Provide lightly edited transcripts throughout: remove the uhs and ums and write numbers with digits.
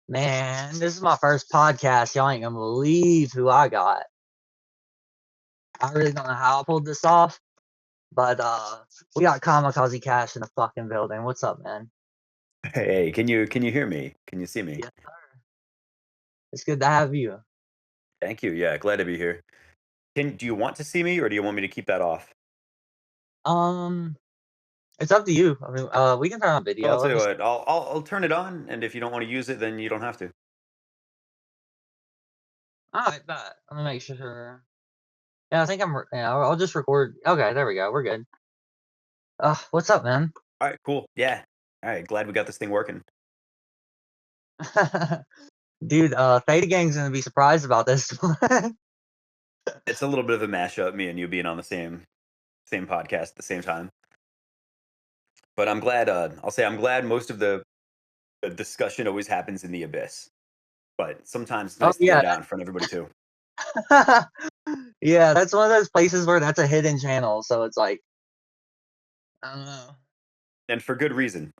Man, this is my first podcast. Y'all ain't gonna believe who I got. I really don't know how I pulled this off, but we got Kamikaze Cash in the fucking building. What's up, man? Hey, can you hear me? Can you see me? Yeah, it's good to have you. Thank you. Yeah, glad to be here. Do you want to see me or do you want me to keep that off? Um, it's up to you. I mean, we can turn on Well, I'll video. tell Let you me see. what. I'll turn it on, and if you don't want to use it, then you don't have to. All right, bet. Let me make sure. Yeah, I think Yeah, I'll just record. Okay, there we go. We're good. What's up, man? All right, cool. Yeah. All right, glad we got this thing working. Dude, Theta Gang's gonna be surprised about this one. It's a little bit of a mashup, me and you being on the same podcast at the same time. But I'm glad. I'll say I'm glad most of the discussion always happens in the abyss. But sometimes it's Oh nice to get yeah, it out in front of everybody too, yeah. That's one of those places where that's a hidden channel. So it's like, I don't know. and for good reason.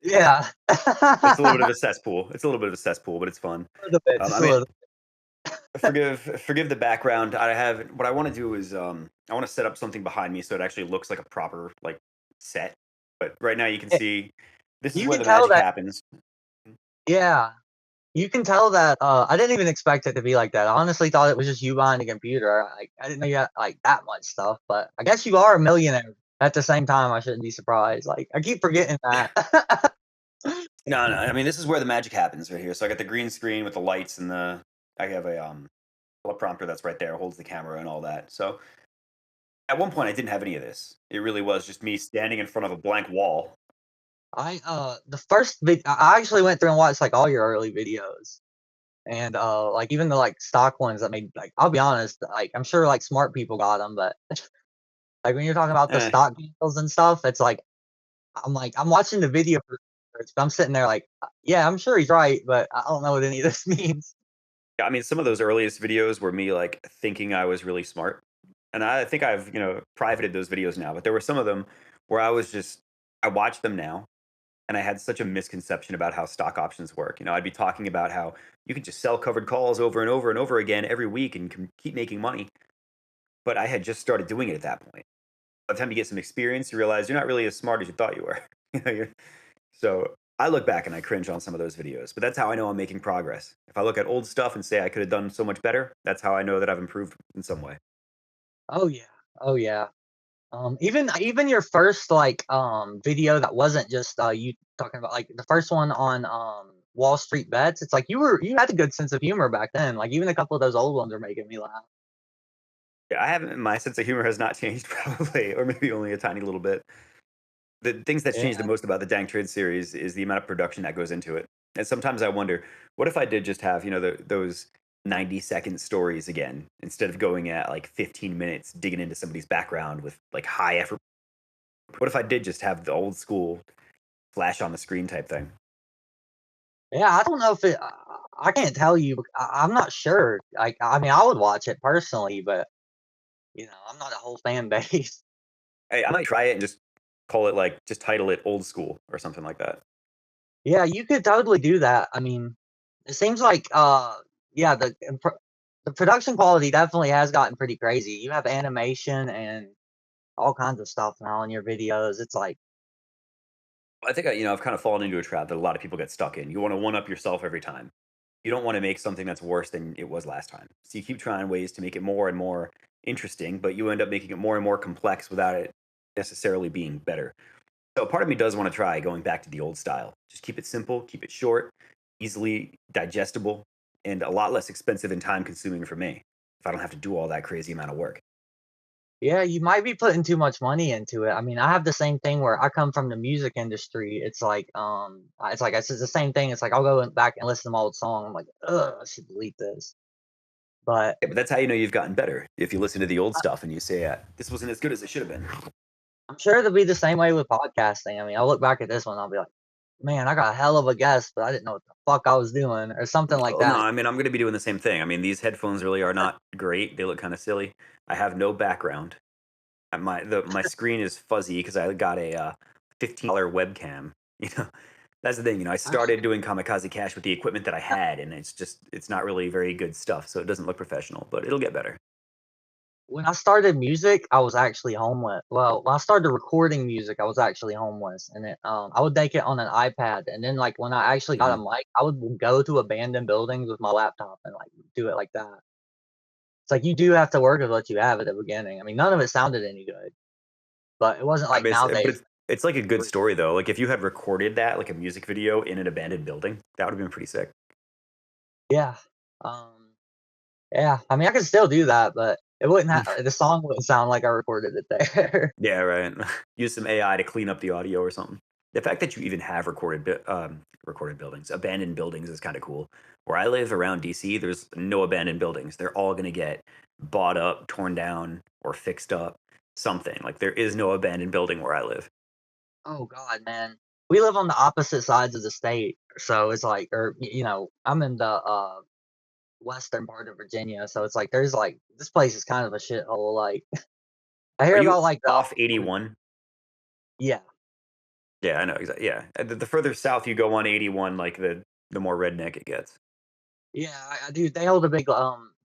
Yeah. It's a little bit A of a cesspool. It's a little bit of a cesspool, but it's fun. little bit, I just a mean, little. forgive the background. I have what I want to do is I want to set up something behind me so it actually looks like a proper like set. But right now you can Yeah, see this is you where can the tell magic that. happens. Yeah, you can tell that. I didn't even expect it to be like that. I honestly thought it was just you buying a computer. Like, I didn't know you had like that much stuff. But I guess you are a millionaire. At the same time, I shouldn't be surprised. Like, I keep forgetting that. No, no. I mean this is where the magic happens right here. So I got the green screen with the lights and the I have a teleprompter that's right there, holds the camera and all that. So at one point I didn't have any of this. It really was just me standing in front of a blank wall. The first I actually went through and watched like all your early videos. And like even the like stock ones that made like I'll be honest, like I'm sure like smart people got them, but like when you're talking about the Eh. stock deals and stuff, it's like I'm watching the video but I'm sitting there like, yeah, I'm sure he's right, but I don't know what any of this means. I mean some of those earliest videos were me like thinking I was really smart. And I think I've, privated those videos now, but there were some of them where I watch them now and I had such a misconception about how stock options work. I'd be talking about how you can just sell covered calls over and over and over again every week and keep making money. But I had just started doing it at that point. By the time you get some experience, you realize you're not really as smart as you thought you were. So I look back and I cringe on some of those videos, but that's how I know I'm making progress. If I look at old stuff and say I could have done so much better, that's how I know that I've improved in some way. Oh yeah. Oh yeah. Even your first like video that wasn't just you talking about like the first one on Wall Street Bets, it's like you had a good sense of humor back then. Like even a couple of those old ones are making me laugh. Yeah, I haven't. My sense of humor has not changed probably, or maybe only a tiny little bit. The things that's changed the Yeah. most about the Dank Trade series is the amount of production that goes into it. And sometimes I wonder, what if I did just have those 90-second stories again instead of going at like 15 minutes digging into somebody's background with like high effort? What if I did just have the old school flash on the screen type thing? Yeah, I don't know if I can't tell you. I'm not sure. Like, I mean, I would watch it personally, but I'm not a whole fan base. Hey, I might try it and just call it like just title it old school or something like that. Yeah, you could totally do that. I mean, it seems like, yeah, the production quality definitely has gotten pretty crazy. You have animation and all kinds of stuff now in your videos. It's like, I think I've kind of fallen into a trap that a lot of people get stuck in. You want to one up yourself every time. You don't want to make something that's worse than it was last time. So you keep trying ways to make it more and more interesting, but you end up making it more and more complex without it necessarily being better. So part of me does want to try going back to the old style. Just keep it simple, keep it short, easily digestible, and a lot less expensive and time consuming for me if I don't have to do all that crazy amount of work. yeah, you might be putting too much money into it. I mean, I have the same thing where I come from the music industry. It's like I said the same thing. It's like I'll go back and listen to my old song. I'm like, ugh, I should delete this. But Yeah, but that's how you know you've gotten better. If you listen to the old stuff and you say, this wasn't as good as it should have been. I'm sure it'll be the same way with podcasting. I mean, I'll look back at this one, I'll be like, "Man, I got a hell of a guest, but I didn't know what the fuck I was doing," or something like Well, no, that. I mean, I'm going to be doing the same thing. I mean, these headphones really are not great. They look kind of silly. I have no background. My screen is fuzzy because I got a $15 webcam. You know, That's the thing, you know, I Actually, started doing Kamikaze Cash with the equipment that I had, and it's not really very good stuff, so it doesn't look professional, but it'll get better. when I started music, I was actually homeless. Well, when I started recording music, I was actually homeless, and I would make it on an iPad, and then like when I actually got a Mhm. mic, I would go to abandoned buildings with my laptop and like do it like that. It's like you do have to work with what you have at the beginning. I mean, none of it sounded any good, but it wasn't I like mean, but nowadays. it's like a good story though. Like if you had recorded that, like a music video in an abandoned building, that would have been pretty sick. Yeah, um, yeah. I mean, I could still do that, but it wouldn't. The song wouldn't sound like I recorded it there. Yeah, right. Use some AI to clean up the audio or something. The fact that you even have recorded buildings, abandoned buildings is kind of cool. Where I live around DC, there's no abandoned buildings. They're all going to get bought up, torn down, or fixed up. Something like there is no abandoned building where I live. Oh god, man. We live on the opposite sides of the state, so it's like, I'm in the western part of Virginia, so it's like there's like this place is kind of a shithole. Like I Are hear you about like the off 81? yeah. Yeah, I know exactly. Yeah, the further south you go on 81, like the more redneck it gets. Yeah, I do. They hold a big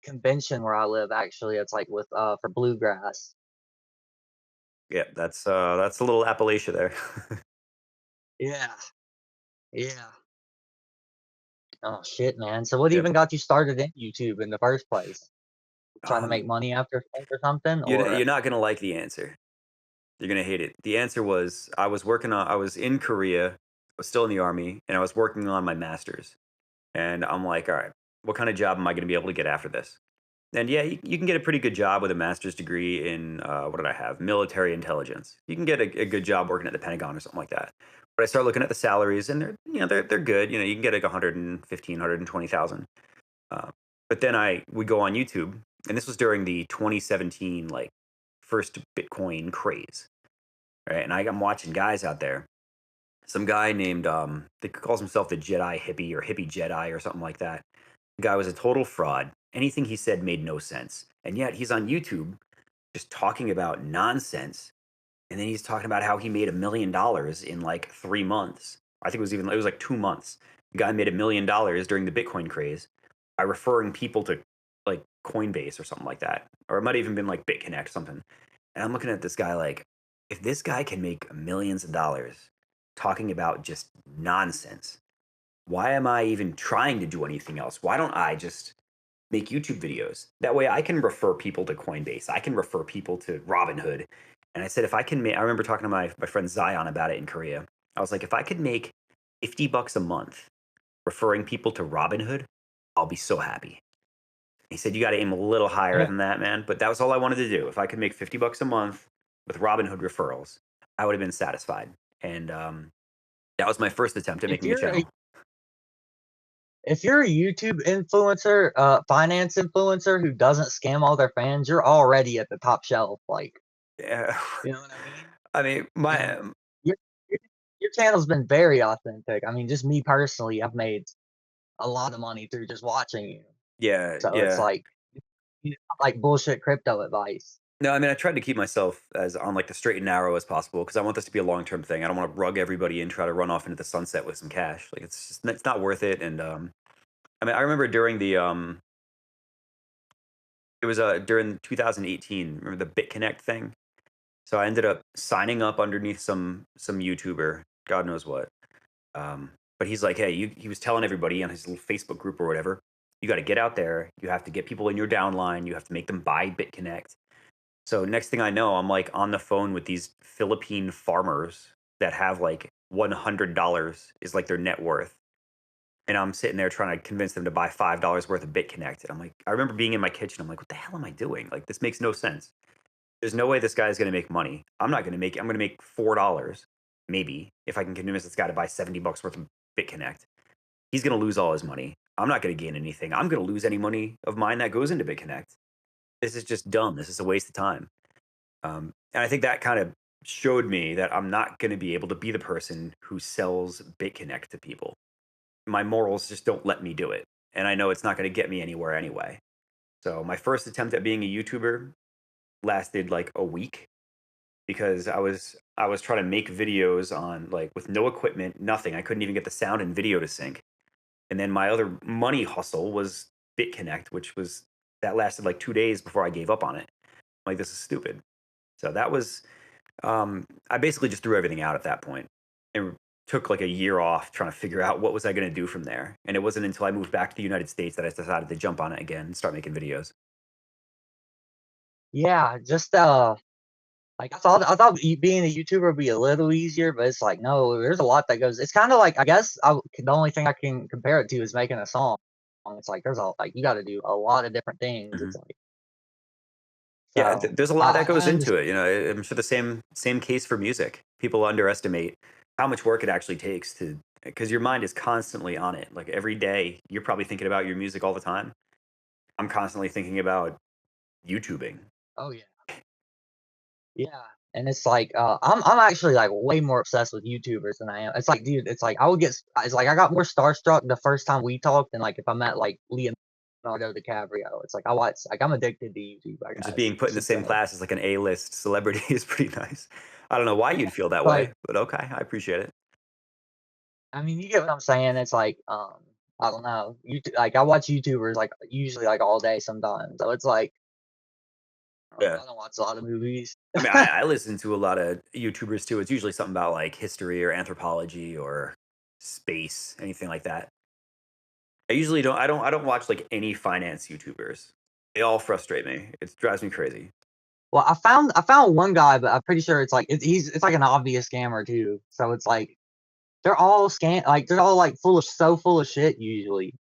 convention where I live actually. It's like with for bluegrass. Yeah, that's a little Appalachia there. Yeah. Yeah. Oh shit, man. So what Yep. even got you started in YouTube in the first place? Trying to make Um, money after school or something? Or you're not gonna like the answer. You're gonna hate it. The answer was I was in Korea, I was still in the army, and I was working on my master's. And I'm like, all right, what kind of job am I gonna be able to get after this? And yeah, you can get a pretty good job with a master's degree in what did I have? Military intelligence. You can get a good job working at the Pentagon or something like that. But I start looking at the salaries, and they're good. You know, you can get like 115, 120,000. Uh, but then I would go on YouTube, and this was during the 2017 like first Bitcoin craze, right? And I'm watching guys out there. Some guy named he calls himself the Jedi hippie or hippie Jedi or something like that. The guy was a total fraud. Anything he said made no sense, and yet he's on YouTube just talking about nonsense. And then he's talking about how he made $1 million in like 3 months. I think it was like 2 months. The guy made $1 million during the Bitcoin craze by referring people to like Coinbase or something like that, or it might have even been like BitConnect or something. And I'm looking at this guy like, if this guy can make millions of dollars talking about just nonsense, why am I even trying to do anything else? Why don't I just make YouTube videos? That way I can refer people to Coinbase. I can refer people to Robinhood. And I said, if I can make, I remember talking to my friend Zion about it in Korea. I was like, if I could make $50 a month referring people to Robinhood, I'll be so happy. He said, you got to aim a little higher yeah, than that, man. But that was all I wanted to do. If I could make $50 a month with Robinhood referrals, I would have been satisfied. And that was my first attempt at if making a you're a channel. if you're a YouTube influencer, finance influencer who doesn't scam all their fans, you're already at the top shelf. Like, Yeah. you know what I mean? I mean, And your your, your channel's been very authentic. I mean, just me personally, I've made a lot of money through just watching you. yeah, So it's yeah. like, not like bullshit crypto advice. No, I mean, I tried to keep myself as on like the straight and narrow as possible because I want this to be a long term thing. I don't want to rug everybody and try to run off into the sunset with some cash. Like it's not worth it. And I mean, I remember during the it was during 2018. Remember the BitConnect thing? So I ended up signing up underneath some YouTuber, God knows what. But he's like, hey, he was telling everybody on his little Facebook group or whatever, you got to get out there. You have to get people in your downline. You have to make them buy BitConnect. So next thing I know, I'm like on the phone with these Philippine farmers that have like $100 is like their net worth. And I'm sitting there trying to convince them to buy $5 worth of BitConnect. And I'm like, I remember being in my kitchen. I'm like, what the hell am I doing? Like, this makes no sense. There's no way this guy's going to make money. I'm going to make $4 maybe if I can convince this guy to buy $70 worth of BitConnect. He's going to lose all his money. I'm not going to gain anything. I'm going to lose any money of mine that goes into BitConnect. This is just dumb. This is a waste of time. And I think that kind of showed me that I'm not going to be able to be the person who sells BitConnect to people. My morals just don't let me do it. And I know it's not going to get me anywhere anyway. So my first attempt at being a YouTuber lasted like a week because I was trying to make videos on like with no equipment, nothing. I couldn't even get the sound and video to sync. And then my other money hustle was BitConnect, which was that lasted like 2 days before I gave up on it. Like this is stupid. So that was I basically just threw everything out at that point and took like a year off trying to figure out what was I going to do from there. And it wasn't until I moved back to the United States that I decided to jump on it again and start making videos. Yeah, just like I thought being a YouTuber would be a little easier, but it's like no, there's a lot that goes. It's kind of like I guess the only thing I can compare it to is making a song. It's like there's a like you got to do a lot of different things. Mhm. It's like Yeah, so there's a lot that I goes into understand. it. You know, I'm sure the same case for music. People underestimate how much work it actually takes to because your mind is constantly on it. Like every day, you're probably thinking about your music all the time. I'm constantly thinking about YouTubing. Oh yeah. Yeah, and it's like, I'm actually, like, way more obsessed with YouTubers than I am it's like, dude, it's like, I would get s it's like, I got more starstruck the first time we talked than, like, if I met, like, Leonardo DiCaprio. It's like, I'm addicted to YouTube, I Just guess. being put It's in the just, same class as like an A-list celebrity is pretty nice. I don't know why yeah, you'd feel that like, way, but okay, I appreciate it. I mean, you get what I'm saying? It's like, I don't know, like, I watch YouTubers, like, usually, like, all day sometimes, so it's like, Yeah. I don't watch a lot of movies. I mean, I listen to a lot of YouTubers too. It's usually something about like history or anthropology or space, anything like that. I usually I don't watch like any finance YouTubers. They all frustrate me. It drives me crazy. Well, I found one guy, but I'm pretty sure it's like an obvious scammer too, so it's like they're all, like, full of shit usually.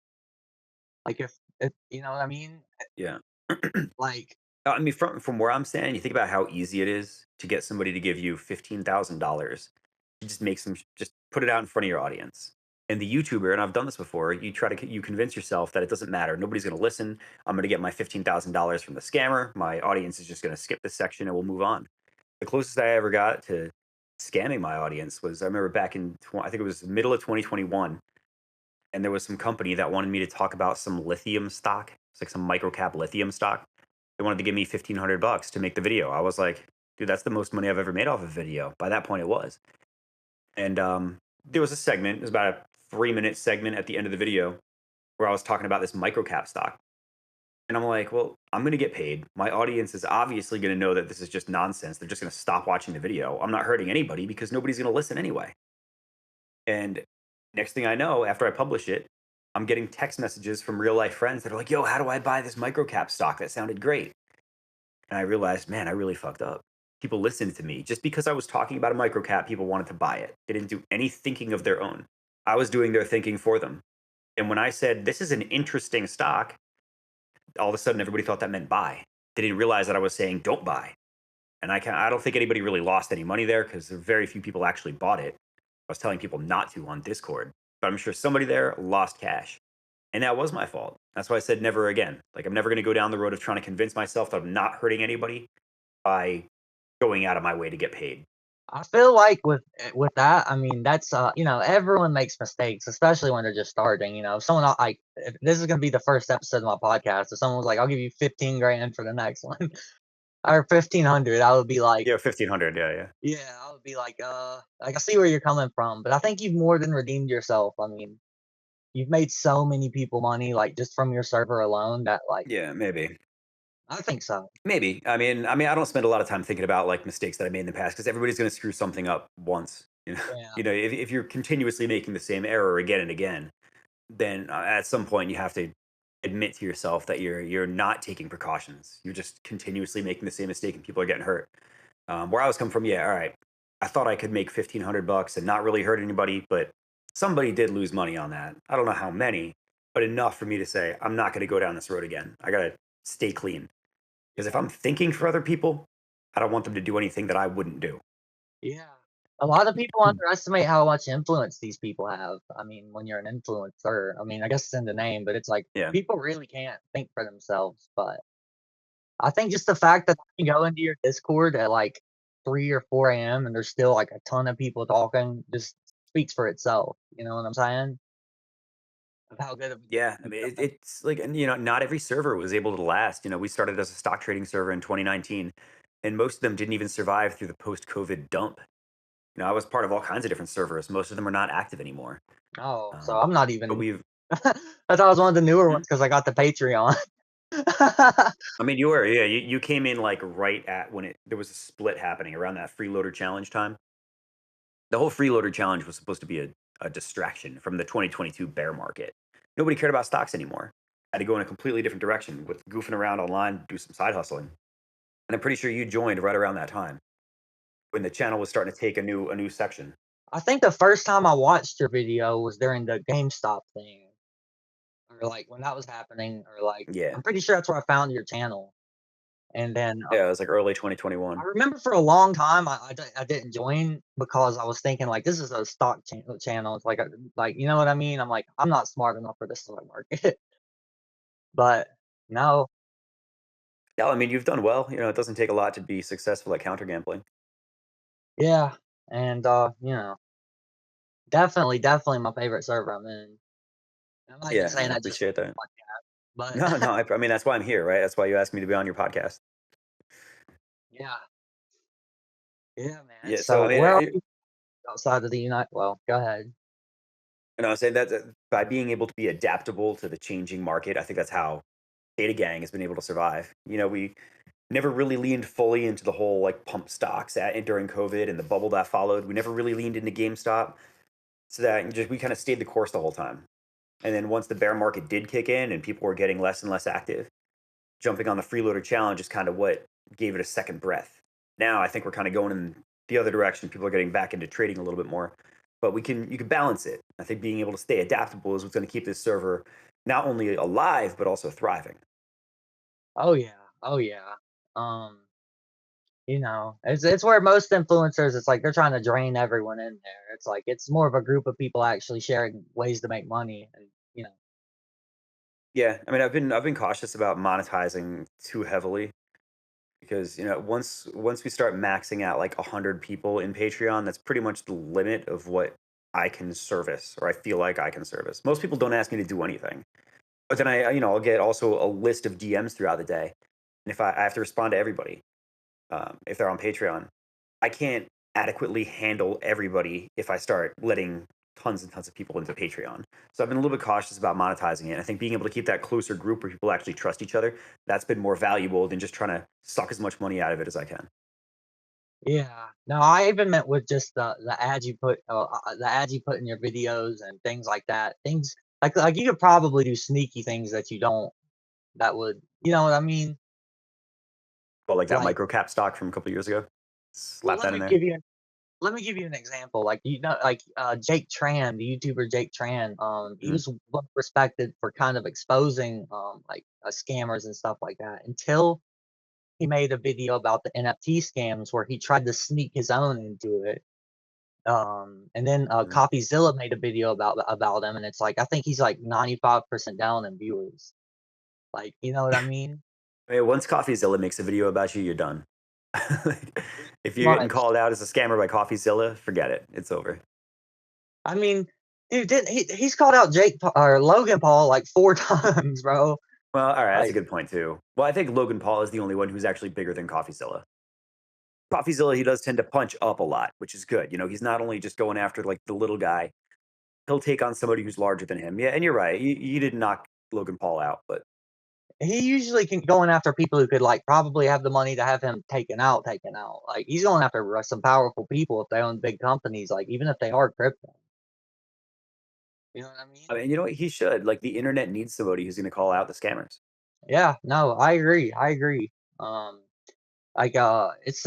Like, if you know what I mean? Yeah. Like I mean, from where I'm standing, you think about how easy it is to get somebody to give you $15,000. You just make some, just put it out in front of your audience. And the YouTuber, and I've done this before, you try to, you convince yourself that it doesn't matter. Nobody's going to listen. I'm going to get my $15,000 from the scammer. My audience is just going to skip this section and we'll move on. The closest I ever got to scamming my audience was I remember back in, I think it was middle of 2021. And there was some company that wanted me to talk about some lithium stock. It's like some micro cap lithium stock. They wanted to give me 1,500 bucks to make the video. I was like, dude, that's the most money I've ever made off a video. By that point, it was. And there was a segment, it was about a 3-minute segment at the end of the video where I was talking about this micro cap stock. And I'm like, well, I'm going to get paid. My audience is obviously going to know that this is just nonsense. They're just going to stop watching the video. I'm not hurting anybody because nobody's going to listen anyway. And next thing I know, after I publish it, I'm getting text messages from real life friends that are like, yo, how do I buy this microcap stock? That sounded great. And I realized, man, I really fucked up. People listened to me. Just because I was talking about a microcap, people wanted to buy it. They didn't do any thinking of their own. I was doing their thinking for them. And when I said, this is an interesting stock, all of a sudden everybody thought that meant buy. They didn't realize that I was saying don't buy. And I don't think anybody really lost any money there because very few people actually bought it. I was telling people not to on Discord, but I'm sure somebody there lost cash. And that was my fault. That's why I said never again. Like, I'm never going to go down the road of trying to convince myself that I'm not hurting anybody by going out of my way to get paid. I feel like with that, I mean, that's, everyone makes mistakes, especially when they're just starting, if someone like if this is gonna be the first episode of my podcast, if someone was like, "I'll give you 15 grand for the next one," or 1,500, I would be like, Yeah, 1,500. Yeah, yeah. yeah, I would be like, I see where you're coming from, but I think you've more than redeemed yourself. I mean, you've made so many people money, like, just from your server alone that, like, Yeah, maybe. I think so. Maybe. I mean, I don't spend a lot of time thinking about like mistakes that I made in the past because everybody's going to screw something up once. You know, Yeah. if you're continuously making the same error again and again, then at some point you have to admit to yourself that you're not taking precautions. You're just continuously making the same mistake, and people are getting hurt. Where I was coming from, yeah, all right. I thought I could make 1,500 bucks and not really hurt anybody, but somebody did lose money on that. I don't know how many, but enough for me to say I'm not going to go down this road again. I got to stay clean because if Yeah. I'm thinking for other people, I don't want them to do anything that I wouldn't do. Yeah. A lot of people Hmm. underestimate how much influence these people have. I mean, when you're an influencer, I mean, I guess it's in the name, but it's like Yeah, people really can't think for themselves. But I think just the fact that you go into your Discord at like 3 or 4 AM and there's still like a ton of people talking just speaks for itself. You know what I'm saying? Of how good of a yeah. I you've mean, done. it's like, and not every server was able to last. We started as a stock trading server in 2019, and most of them didn't even survive through the post-COVID dump. You know, I was part of all kinds of different servers. Most of them are not active anymore. Oh, so Um, I'm not but even. we've I thought I was one of the newer Hmm? ones because I got the Patreon. I mean, you were, yeah, you came in like right at when there was a split happening around that freeloader challenge time. The whole freeloader challenge was supposed to be a distraction from the 2022 bear market. Nobody cared about stocks anymore. Had to go in a completely different direction with goofing around online, do some side hustling. And I'm pretty sure you joined right around that time when the channel was starting to take a new section. I think the first time I watched your video was during the GameStop thing, or like when that was happening, or like Yeah. I'm pretty sure that's where I found your channel. And then Yeah, it was like early I 2021. remember for a long time I didn't join because I was thinking like this is a stock channel. It's like like you know what I mean. I'm like I'm not smart enough for the stock market, but no, Yeah, I mean, you've done well. You know, it doesn't take a lot to be successful at counter gambling. yeah, and definitely my favorite server I'm in. I'm not even Yeah, saying I that just appreciate that. but No, no, I mean that's why I'm here, right? That's why you asked me to be on your podcast. yeah, yeah, man. Yeah, so So I mean, where are you outside of the United? Well, go ahead. I'm saying that by being able to be adaptable to the changing market, I think that's how Data Gang has been able to survive. You know, we never really leaned fully into the whole like pump stocks during COVID and the bubble that followed. We never really leaned into GameStop, so that just we kind of stayed the course the whole time. And then once the bear market did kick in and people were getting less and less active, jumping on the freeloader challenge is kind of what gave it a second breath. Now I think we're kind of going in the other direction. People are getting back into trading a little bit more, but you can balance it. I think being able to stay adaptable is what's going to keep this server not only alive but also thriving. Oh yeah, oh yeah. Um, it's where most influencers, it's like they're trying to drain everyone in there. It's like it's more of a group of people actually sharing ways to make money, and you know, Yeah, I mean, I've been cautious about monetizing too heavily because you know once we start maxing out like 100 people in Patreon, that's pretty much the limit of what I can service or I feel like I can service. Most people don't ask me to do anything. But then I'll get also a list of DMs throughout the day, and if I have to respond to everybody, if they're on Patreon, I can't adequately handle everybody if I start letting tons and tons of people into Patreon. So I've been a little bit cautious about monetizing it. I think being able to keep that closer group where people actually trust each other, that's been more valuable than just trying to suck as much money out of it as I can. yeah. No, I even meant with just the ads you put, the ads you put in your videos and things like that. Things like you could probably do sneaky things that you don't. That would, you know what I mean? But like that Like, micro cap stock from a couple years ago, well, slap that in there. let me give you an example. Like like Jake Tran, the YouTuber Jake Tran. He Mhm. was respected for kind of exposing like scammers and stuff like that until he made a video about the NFT scams where he tried to sneak his own into it. And then Mhm. CopyZilla made a video about him, and it's like I think he's like 95% down in viewers. Like, you know what I mean? I mean, once CoffeeZilla makes a video about you, you're done. Like, Pretty if you're getting much. called out as a scammer by CoffeeZilla, forget it. It's over. I mean, dude, he's called out or Logan Paul like 4 times, bro. Well, all right, that's a Like good point too. Well, I think Logan Paul is the only one who's actually bigger than CoffeeZilla. CoffeeZilla, he does tend to punch up a lot, which is good. You know, he's not only just going after like the little guy, he'll take on somebody who's larger than him. Yeah, and you're right. You didn't knock Logan Paul out, but he usually can going after people who could like probably have the money to have him taken out. Like he's going after some powerful people if they own big companies, like even if they are crypto. You know what I I mean? mean, you know what? He should. Like the internet needs somebody who's going to call out the scammers. Yeah, no, I agree. I agree. Like it's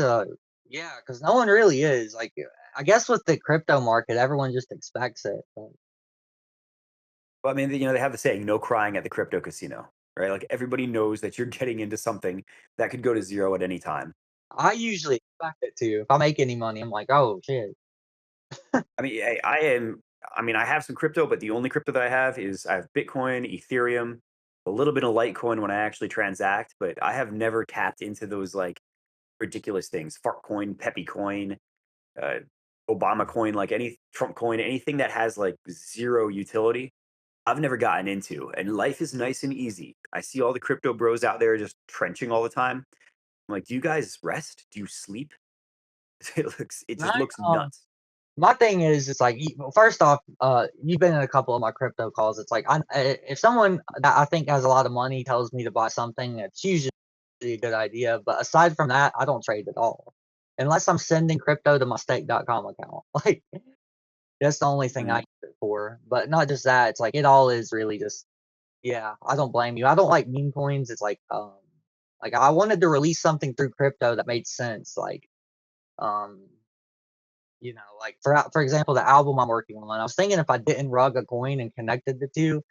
yeah, because no one really is. Like I guess with the crypto market, everyone just expects it. But Well, I mean, you know, they have the saying, "No crying at the crypto casino," right? Like everybody knows that you're getting into something that could go to zero at any time. I usually expect it to. If I make any money, I'm like, oh shit. I mean, I am. I mean, I have some crypto, but the only crypto that I have Bitcoin, Ethereum, a little bit of Litecoin when I actually transact. But I have never tapped into those like ridiculous things: fart coin, Peppy coin, uh, Obama coin, like any Trump coin, anything that has like zero utility. I've never gotten into, and life is nice and easy. I see all the crypto bros out there just trenching all the time. I'm like, do you guys rest? Do you sleep? It just I looks nuts. My thing is, it's like, well, first off, you've been in a couple of my crypto calls. It's like, if someone that I think has a lot of money tells me to buy something, it's usually a good idea. But aside from that, I don't trade at all, unless I'm sending crypto to my stake.com account. Like that's the only thing I Mhm. use it for. But not just that. It's like it all is really just, yeah. I don't blame you. I don't like meme coins. It's like I wanted to release something through crypto that made sense. Um, like for example, the album I'm working on, I was thinking if I didn't rug a coin and connected the two,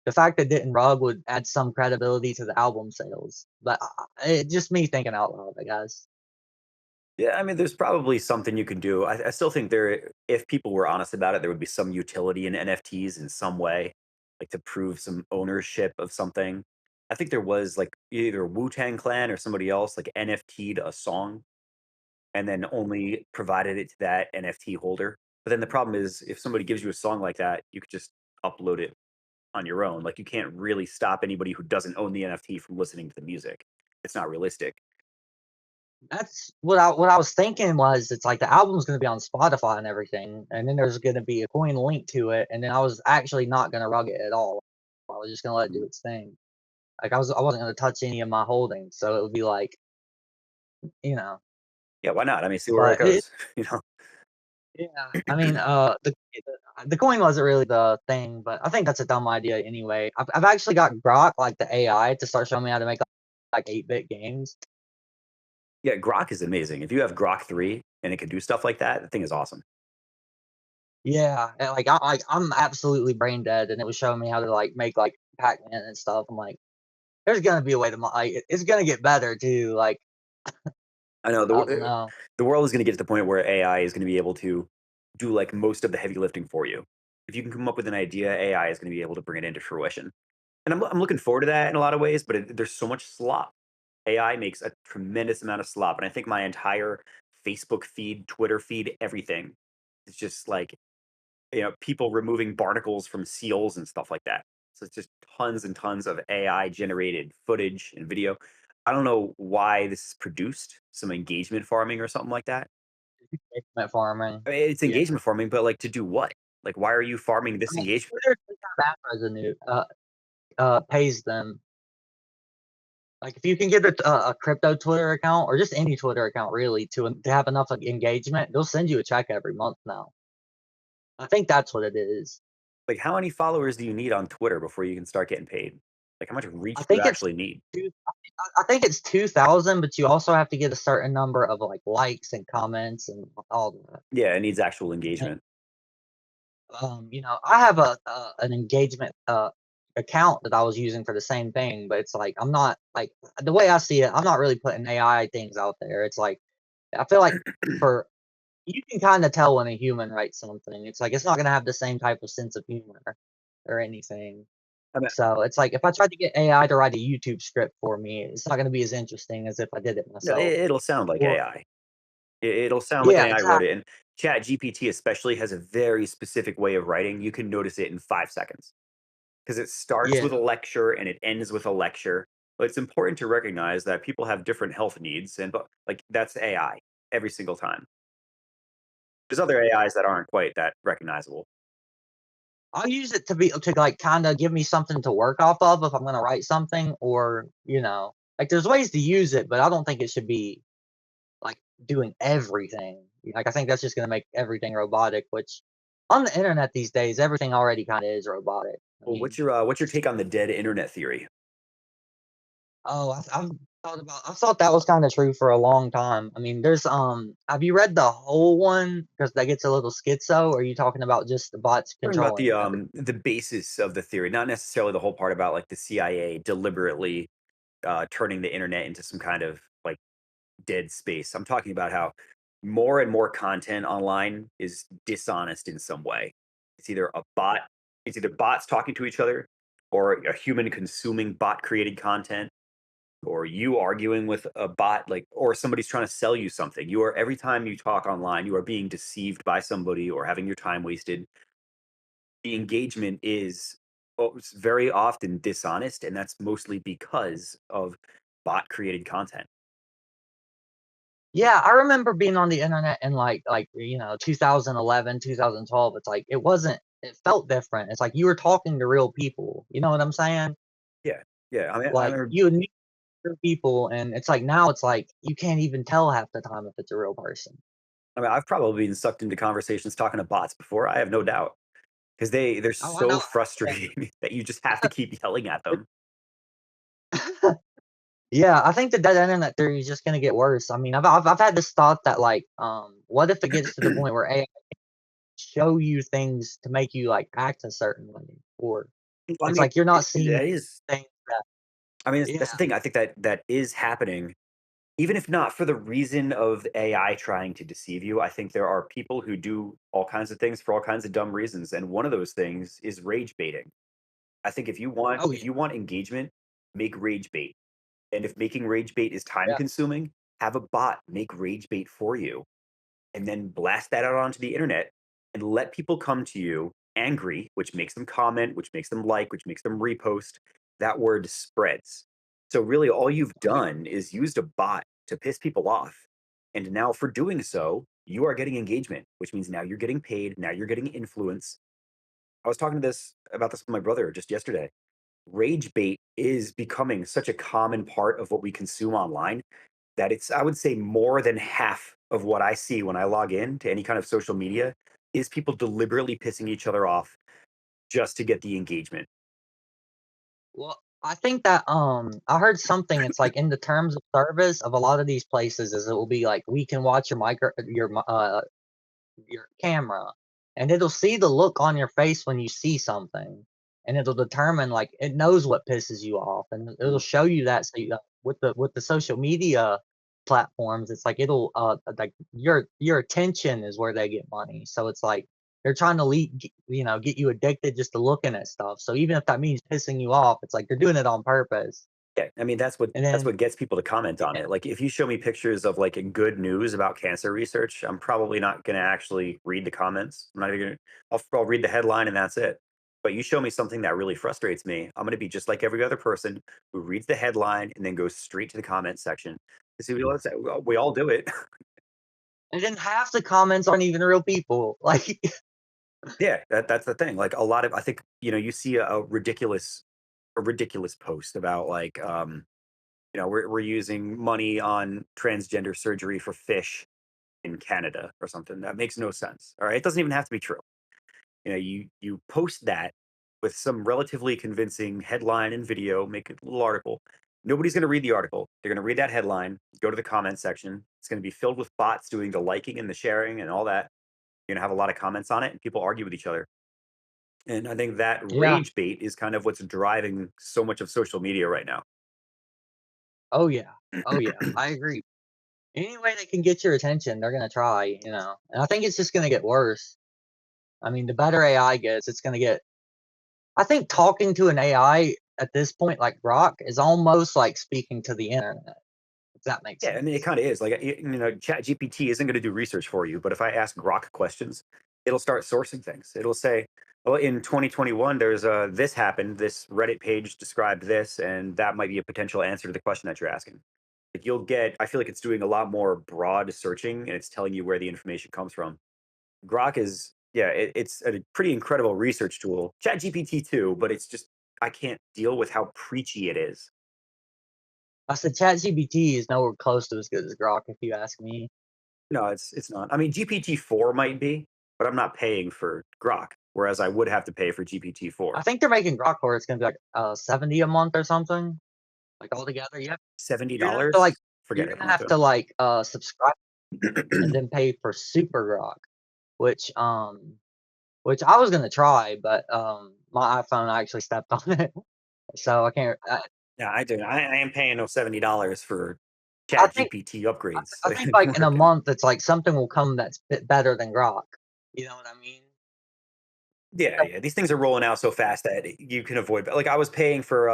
the fact that didn't rug would add some credibility to the album sales. But it just me thinking out loud, I guess. Yeah, I mean, there's probably something you can do. I still think if people were honest about it, there would be some utility in NFTs in some way, like to prove some ownership of something. I think there was like either Wu Tang Clan or somebody else like NFT'd a song and then only provided it to that NFT holder. But then the problem is, if somebody gives you a song like that, you could just upload it on your own. Like you can't really stop anybody who doesn't own the NFT from listening to the music. It's not realistic. That's what I was thinking was it's like the album's gonna be on Spotify and everything, and then there's gonna be a coin linked to it, and then I was actually not gonna rug it at all. I was just gonna let it do its thing. Like I wasn't gonna touch any of my holdings, so it would be like, you know. Yeah, why not? I mean, see where it But goes. You know. yeah, I mean, the coin wasn't really the thing, but I think that's a dumb idea anyway. I've actually got Grok, like the AI, to start showing me how to make like 8-bit games. Yeah, Grok is amazing. If you have Grok 3 and it can do stuff like that, the thing is awesome. Yeah, and I'm absolutely brain dead, and it was showing me how to like make like Pac-Man and stuff. I'm like, there's gonna be a way to like it's gonna get better too. Like I know I don't know. the world is going to get to the point where AI is going to be able to do like most of the heavy lifting for you. If you can come up with an idea, AI is going to be able to bring it into fruition. And I'm looking forward to that in a lot of ways, but there's so much slop. AI makes a tremendous amount of slop. And I think my entire Facebook feed, Twitter feed, everything is just like people removing barnacles from seals and stuff like that. So it's just tons and tons of AI generated footage and video. I don't know why this is produced, some engagement farming or something like that. Basement farming. I mean, it's Yeah, engagement farming, but like to do what? Like, why are you farming I this mean, engagement? Twitter does have ad revenue. Pays them. Like if you can get a crypto Twitter account or just any Twitter account really to have enough like, engagement, they'll send you a check every month now. I think that's what it is. Like, how many followers do you need on Twitter before you can start getting paid? Like, how much I reach do you think it's actually need? two I think it's 2,000, but you also have to get a certain number of, like, likes and comments and all that. Yeah, it needs actual And, engagement. I have an engagement, account that I was using for the same thing, but it's like, I'm not like the way I see it, I'm not really putting AI things out there. It's like, I feel like for you can kinda tell when a human writes something. It's like, it's not gonna have the same type of sense of humor or anything. I mean, So, it's like, if I tried to get AI to write a YouTube script for me, it's not gonna be as interesting as if I did it no, myself. it'll sound like Or AI. It'll sound like an yeah, AI wrote exactly. it. And Chat GPT especially has a very specific way of writing. You can notice it in 5 seconds because it starts with a Yeah. lecture and it ends with a lecture. But it's important to recognize that people have different health needs, and but like that's AI every single time. There's other AIs that aren't quite that recognizable. I'll use it to, like, kinda give me something to work off of if I'm gonna write something or, like, there's ways to use it, but I don't think it should be, like, doing everything. Like, I think that's just gonna make everything robotic, which on the internet these days, everything already kinda is robotic. I Well, mean, what's your take on the dead internet theory? oh, I've thought that was kinda true for a long time. I mean, have you read the whole one? Because that gets a little schizo, or are you talking about just the bots Talking about controlling everything? the basis of the theory, not necessarily the whole part about like the CIA deliberately turning the internet into some kind of like dead space. I'm talking about how more and more content online is dishonest in some way. It's either a bot, it's either bots talking to each other, or a human consuming bot created content, or you arguing with a bot, like, or somebody's trying to sell you something. You are every time you talk online, you are being deceived by somebody or having your time wasted. The engagement is it's very often dishonest, and that's mostly because of bot created content. Yeah, I remember being on the internet in like 2011, 2012. It's like it felt different. It's like you were talking to real people. You know what I'm saying? Yeah, yeah. I mean, I Like remember. you knew real people, and it's like now it's like you can't even tell half the time if it's a real person. I mean, I've probably been sucked into conversations talking to bots before. I have no doubt because they're Oh, I know. so frustrating that you just have to keep yelling at them. Yeah, I think the dead internet theory is just gonna get worse. I mean, I've had this thought that like, what if it gets to the point where AI show you things to make you like act a certain way, or I it's mean, like you're not seeing that is. things that I mean, that's yeah. the thing. I think that is happening. Even if not for the reason of AI trying to deceive you, I think there are people who do all kinds of things for all kinds of dumb reasons, and one of those things is rage baiting. I think Oh if yeah, you want engagement, make rage bait. And if making rage bait is time yeah, consuming, have a bot make rage bait for you and then blast that out onto the internet and let people come to you angry, which makes them comment, which makes them like, which makes them repost. That word spreads. So, really, all you've oh yeah. done is used a bot to piss people off. And now, for doing so, you are getting engagement, which means now you're getting paid. Now you're getting influence. I was talking to this about this with my brother just yesterday. Rage bait is becoming such a common part of what we consume online that it's, I would say, more than half of what I see when I log in to any kind of social media is people deliberately pissing each other off just to get the engagement. Well, I think that I heard something. It's like in the terms of service of a lot of these places, is it will be like we can watch your camera, and it'll see the look on your face when you see something, and it'll determine like it knows what pisses you off, and it'll Mm. show you that. So with the social media platforms, it's like it'll like your attention is where they get money. So it's like they're trying to get you addicted just to looking at stuff. So even if that means pissing you off, it's like they're doing it on purpose. Yeah, I mean And that's then what gets people to comment on yeah, it. Like if you show me pictures of like good news about cancer research, I'm probably not going to actually read the comments. I'm not even going to. I'll read the headline and that's it. But you show me something that really frustrates me, I'm going to be just like every other person who reads the headline and then goes straight to the comment section. See, we all do it. and then half the comments aren't even real people. Like Yeah, that's the thing. Like a lot of, I think, you see a ridiculous post about like, we're using money on transgender surgery for fish in Canada or something. That makes no sense. All right, it doesn't even have to be true. You post that with some relatively convincing headline and video, make a little article. Nobody's going to read the article. They're going to read that headline, go to the comment section. It's going to be filled with bots doing the liking and the sharing and all that. You're going to have a lot of comments on it, and people argue with each other. And I think that yeah. rage bait is kind of what's driving so much of social media right now. Oh yeah. Oh yeah. I agree. Any way they can get your attention, they're gonna try. And I think it's just gonna get worse. I mean, the better AI gets, it's gonna get. I think talking to an AI at this point, like Grok, is almost like speaking to the internet. If that makes Yeah, I mean, it sense. kind of is. Like, Chat GPT isn't going to do research for you, but if I ask Grok questions, it'll start sourcing things. It'll say, well, in 2021, there's this happened. This Reddit page described this, and that might be a potential answer to the question that you're asking. Like, I feel like it's doing a lot more broad searching and it's telling you where the information comes from. Grok is, yeah, it's a pretty incredible research tool. Chat GPT too, but it's just, I can't deal with how preachy it is. I said ChatGPT is nowhere close to as good as Grok, if you ask me. No, it's not. I mean, GPT-4 might be, but I'm not paying for Grok, whereas I would have to pay for I GPT-4. think they're making Grok where it's gonna be like 70 a month or something, like altogether. Yeah, you're gonna have to like $70? Forget you're it. gonna I'm not have to doing like subscribe and it. then pay for Super Grok, which um which I was gonna try, but, my iPhone actually stepped on it, so I can't Yeah, I do. I am paying no $70 for I Chat think GPT upgrades. I think, like, in a month, it's like something will come that's better than Grok. You know what I mean? Yeah, yeah. These things are rolling out so fast that you can avoid. Like I was paying for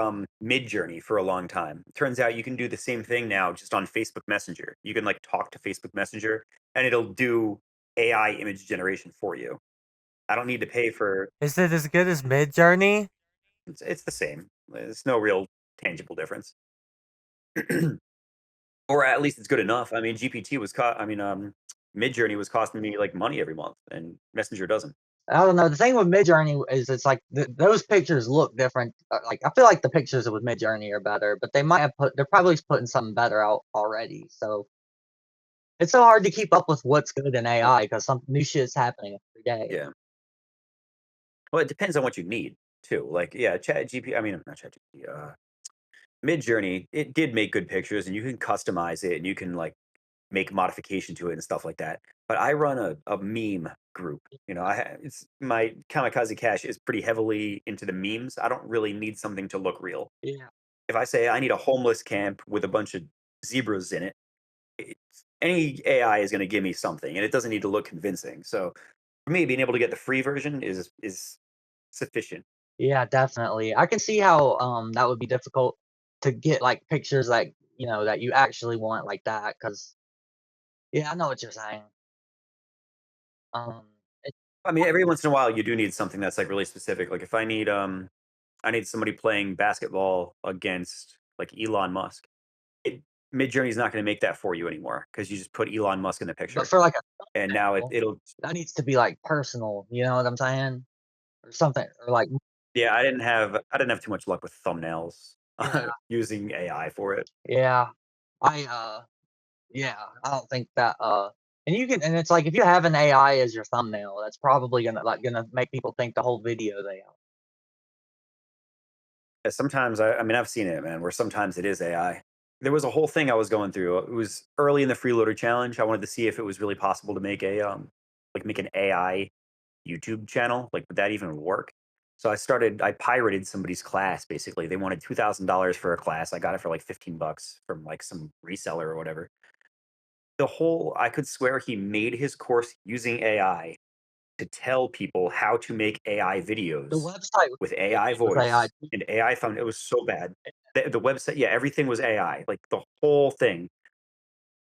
Midjourney for a long time. Turns out you can do the same thing now just on Facebook Messenger. You can like talk to Facebook Messenger and it'll do AI image generation for you. I don't need to pay for. Is it as good as Mid Journey? It's the same. There's no real tangible difference. or at least it's good enough. I mean, GPT was I mean, Midjourney was costing me like money every month, and Messenger doesn't. I don't know. The thing with Midjourney is it's like those pictures look different. Like I feel like the pictures with Midjourney are better, but they might have they're probably putting something better out already. So it's so hard to keep up with what's good in AI because some new shit's happening every day. Yeah. Well, it depends on what you need too. Like, yeah, Chat GP. I mean, not Chat GPT. Midjourney, it did make good pictures, and you can customize it, and you can like make modification to it and stuff like that. But I run a meme group. You know, it's my Kamikaze Cache is pretty heavily into the memes. I don't really need something to look real. Yeah, If I say I need a homeless camp with a bunch of zebras in it, any AI is going to give me something, and it doesn't need to look convincing. So for me, being able to get the free version is sufficient. yeah, definitely. I can see how that would be difficult to get like pictures like that you actually want like that because yeah, I know what you're saying. Um, it, I mean, every once in a while, you do need something that's like really specific. Like if I need somebody playing basketball against like Elon Musk. It, Midjourney's not going to make that for you anymore because you just put Elon Musk in the but picture, for like a and now thumbnail, it'll. that needs to be like personal. You know what I'm saying? Or something, or like Yeah, I didn't have too much luck with thumbnails yeah, using AI for it. yeah. I Yeah, I don't think that and you can and it's like if you have an AI as your thumbnail, that's probably gonna make people think the whole video they are. Yeah, sometimes I mean I've seen it, man, where sometimes it is AI. There was a whole thing I was going through. It was early in the freeloader challenge. I wanted to see if it was really possible to make a like make an AI YouTube channel. Like, would that even work? So I pirated somebody's class basically. They wanted $2,000 for a class. I got it for like 15 bucks from like some reseller or whatever. I could swear he made his course using AI to tell people how to make AI The videos website with was AI made with AI voice too. and AI found it was so bad. The website, yeah, everything was AI. Like the whole thing.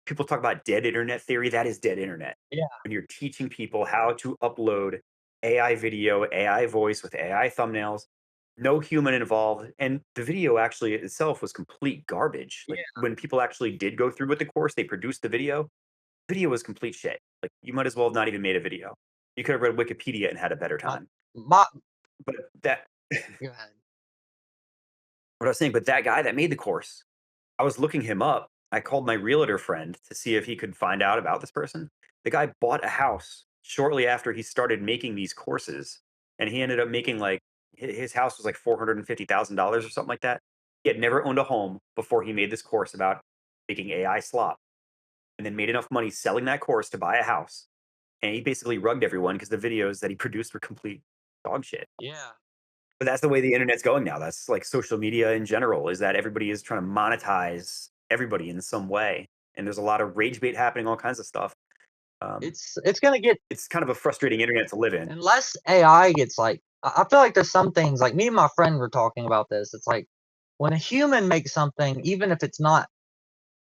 People talk about dead internet theory. That is dead internet. Yeah, When you're teaching people how to upload AI video, AI voice with AI thumbnails, no human involved. And the video actually itself was complete garbage. Like yeah. when people actually did go through with the course, they produced the video was complete shit. Like you might as well have not even made a video. You could have read Wikipedia and had a better Uh, time. my But that Go ahead. what I was saying, but that guy that made the course, I was looking him up. I called my realtor friend to see if he could find out about this person. The guy bought a house shortly after he started making these courses, and he ended up making like his house was like $450,000 or something like that. He had never owned a home before he made this course about making AI slop, and then made enough money selling that course to buy a house. And he basically rugged everyone because the videos that he produced were complete dog shit. Yeah. But that's the way the internet's going now. That's like social media in general, is that everybody is trying to monetize everybody in some way. And there's a lot of rage bait happening, all kinds of stuff. Um, It's gonna get it's kind of a frustrating internet to live in. unless AI gets like I feel like there's some things like me and my friend were talking about this. It's like when a human makes something, even if it's not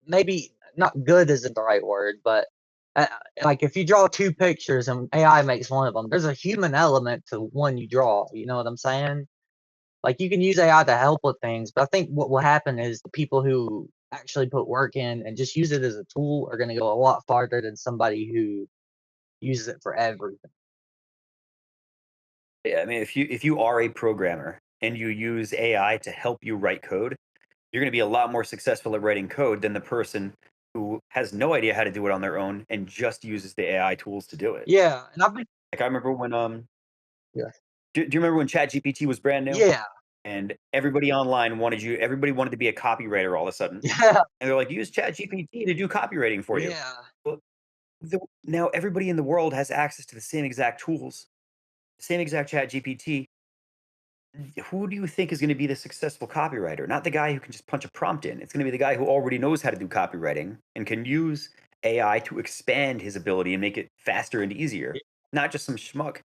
maybe not good isn't the right word, but uh, like if you draw two pictures and AI makes one of them, there's a human element to one you draw. You know what I'm saying? Like you can use AI to help with things, but I think what will happen is the people who actually put work in and just use it as a tool are going to go a lot farther than somebody who uses it for everything. Yeah, I mean, if you are a programmer and you use AI to help you write code, you're going to be a lot more successful at writing code than the person who has no idea how to do it on their own and just uses the AI tools to do it. Yeah, and I've been Like I remember when yeah, do you remember when ChatGPT was brand new? yeah, And everybody wanted to be a copywriter all of a sudden. yeah, And they're like, use ChatGPT to do copywriting for you. yeah. Well, now everybody in the world has access to the same exact tools, same exact ChatGPT. Who do you think is going to be the successful copywriter? Not the guy who can just punch a prompt in. It's going to be the guy who already knows how to do copywriting and can use AI to expand his ability and make it faster and easier. Not just some schmuck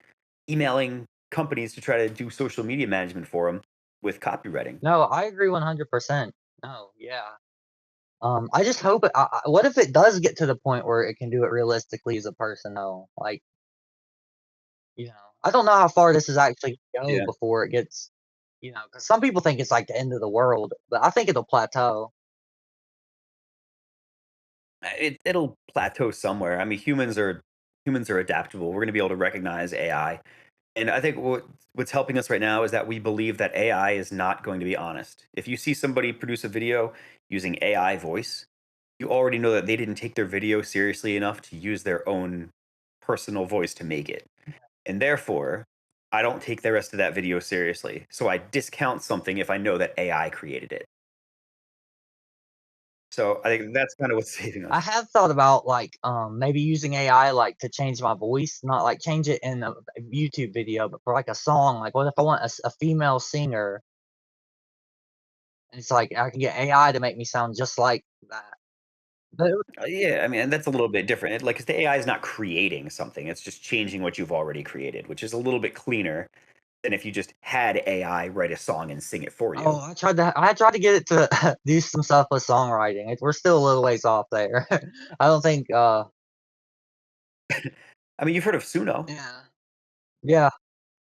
emailing companies to try to do social media management for him with copywriting. No, I agree 100%. No, yeah. I just hope what if it does get to the point where it can do it realistically as a person though? Like, I don't know how far this is actually gonna go Yeah. before it gets, because some people think it's like the end of the world, but I think it'll plateau. It'll plateau somewhere. I mean, humans are adaptable. We're going to be able to recognize AI, and I think what's helping us right now is that we believe that AI is not going to be honest. If you see somebody produce a video using AI voice, you already know that they didn't take their video seriously enough to use their own personal voice to make it. And therefore, I don't take the rest of that video seriously. So I discount something if I know that AI created it. So I think that's kind of what's saving I us. have thought about like maybe using AI like to change my voice, not like change it in a YouTube video, but for like a song. Like, what if I want a female singer? And it's like I can get AI to make me sound just like that. But Yeah, I mean, and that's a little bit different. Like, 'cause the AI is not creating something; it's just changing what you've already created, which is a little bit cleaner than if you just had AI write a song and sing it for oh, you. I tried to get it to do some stuff with songwriting. We're still a little ways off there. I don't think. I mean, you've heard of Suno. Yeah. Yeah.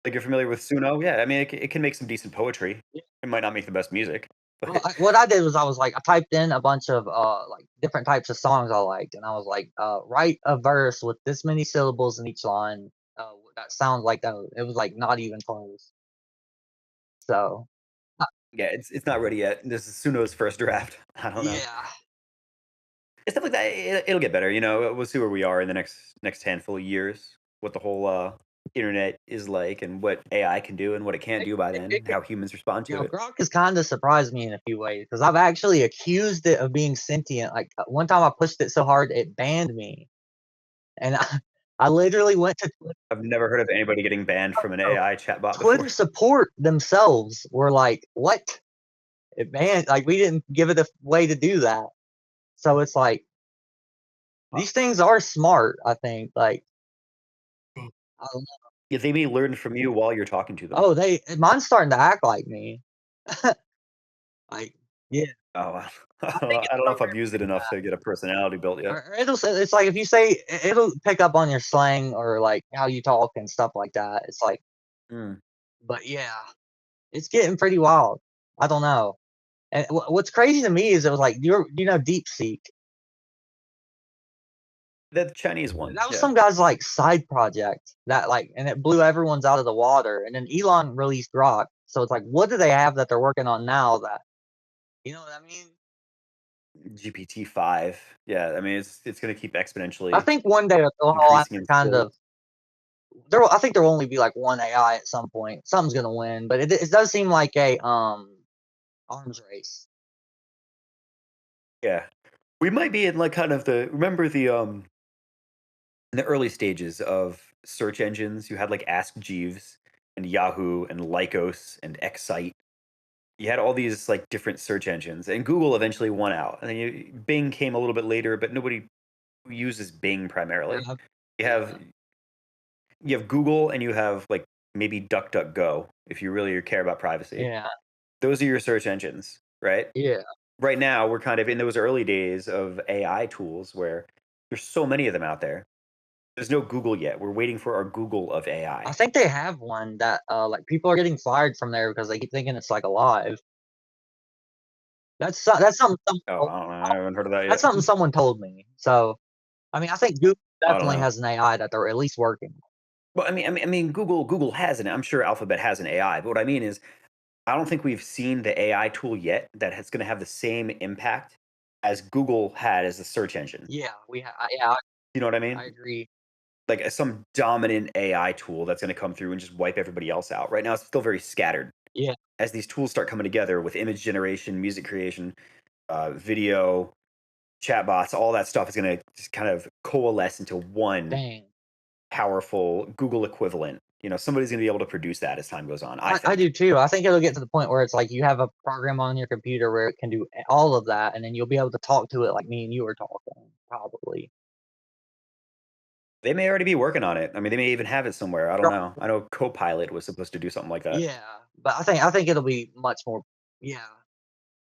Like, you're familiar with Suno? Yeah, I mean, it can make some decent poetry. Yeah. It might not make the best music, Well, but what I did was I was like I typed in a bunch of like different types of songs I liked, and I was like, write a verse with this many syllables in each line. That sounds like that. It was like not even close. So yeah, it's not ready yet. This is Suno's first draft. I don't know. yeah, It's stuff like that. It'll get better. We'll see where we are in the next handful of years. What the whole internet is like, and what AI can do, and what it can't it, do by it, then, it, and how humans respond you to know, it. Grok has kind of surprised me in a few ways because I've actually accused it of being sentient. Like one time I pushed it so hard it banned me, and I literally went to I've never heard of anybody getting banned from an Twitter. AI chatbot Twitter before. support themselves were like, "What? It banned? Like we didn't give it a way to do that." So it's like these things are smart. I think. Like, I don't know. Yeah, they may learn from you while you're talking to them. Oh, mine's starting to act like me. Like, yeah, Oh, I think I it's don't know if I've programmed used it to do enough to get a personality built that. yet. Or it'll say it's like if you say it'll pick up on your slang or like how you talk and stuff like that. It's like, Mm. but yeah, it's getting pretty wild. I don't know. And what's crazy to me is it was like deep seek. The Chinese one, That was yeah. some guy's like side project that like, and it blew everyone's out of the water. And then Elon released Grok, so it's like, what do they have that they're working on now that you know what I mean? GPT-5. Yeah, I mean it's going to keep I exponentially think one day they'll all have increasing to in kind skill. of I think there will only be like one AI at some point. Something's gonna win, but it does seem like a arms race. Yeah. We might be in like kind of the remember the in the early stages of search engines, you had like Ask Jeeves and Yahoo and Lycos and Excite. You had all these like different search engines, and Google eventually won out. And then Bing came a little bit later, but nobody uses Bing primarily. Yeah, You have yeah, you have Google, and you have like maybe DuckDuckGo if you really care about privacy. yeah, Those are your search engines, right? yeah. Right now, we're kind of in those early days of AI tools where there's so many of them out there. There's no Google yet. We're waiting for our Google of I AI. think they have one that like people are getting fired from there because they keep thinking it's like alive. That's something Oh, I don't know. I haven't heard of that that's yet. something someone told me. So I mean, I think Google I don't definitely know. has an AI that they're at least working. Well, I mean, Google has an. I'm sure Alphabet has an AI, but what I mean is, I don't think we've seen the AI tool yet that is going to have the same impact as Google had as a search engine. Yeah, yeah, You know what I I mean? agree. Like some dominant AI tool that's going to come through and just wipe everybody else out. Right now, it's still very scattered. Yeah, As these tools start coming together with image generation, music creation, video, chatbots, all that stuff is going to just kind of coalesce into one dang. powerful Google equivalent. Somebody's going to be able to produce that as time goes on, I I think. do too. I think it'll get to the point where it's like you have a program on your computer where it can do all of that, and then you'll be able to talk to it like me and you were talking, probably. They may already be working on it. I mean, they may even have it somewhere. I don't know. I know Copilot was supposed to do something like that. Yeah, but I think it'll be much more. Yeah,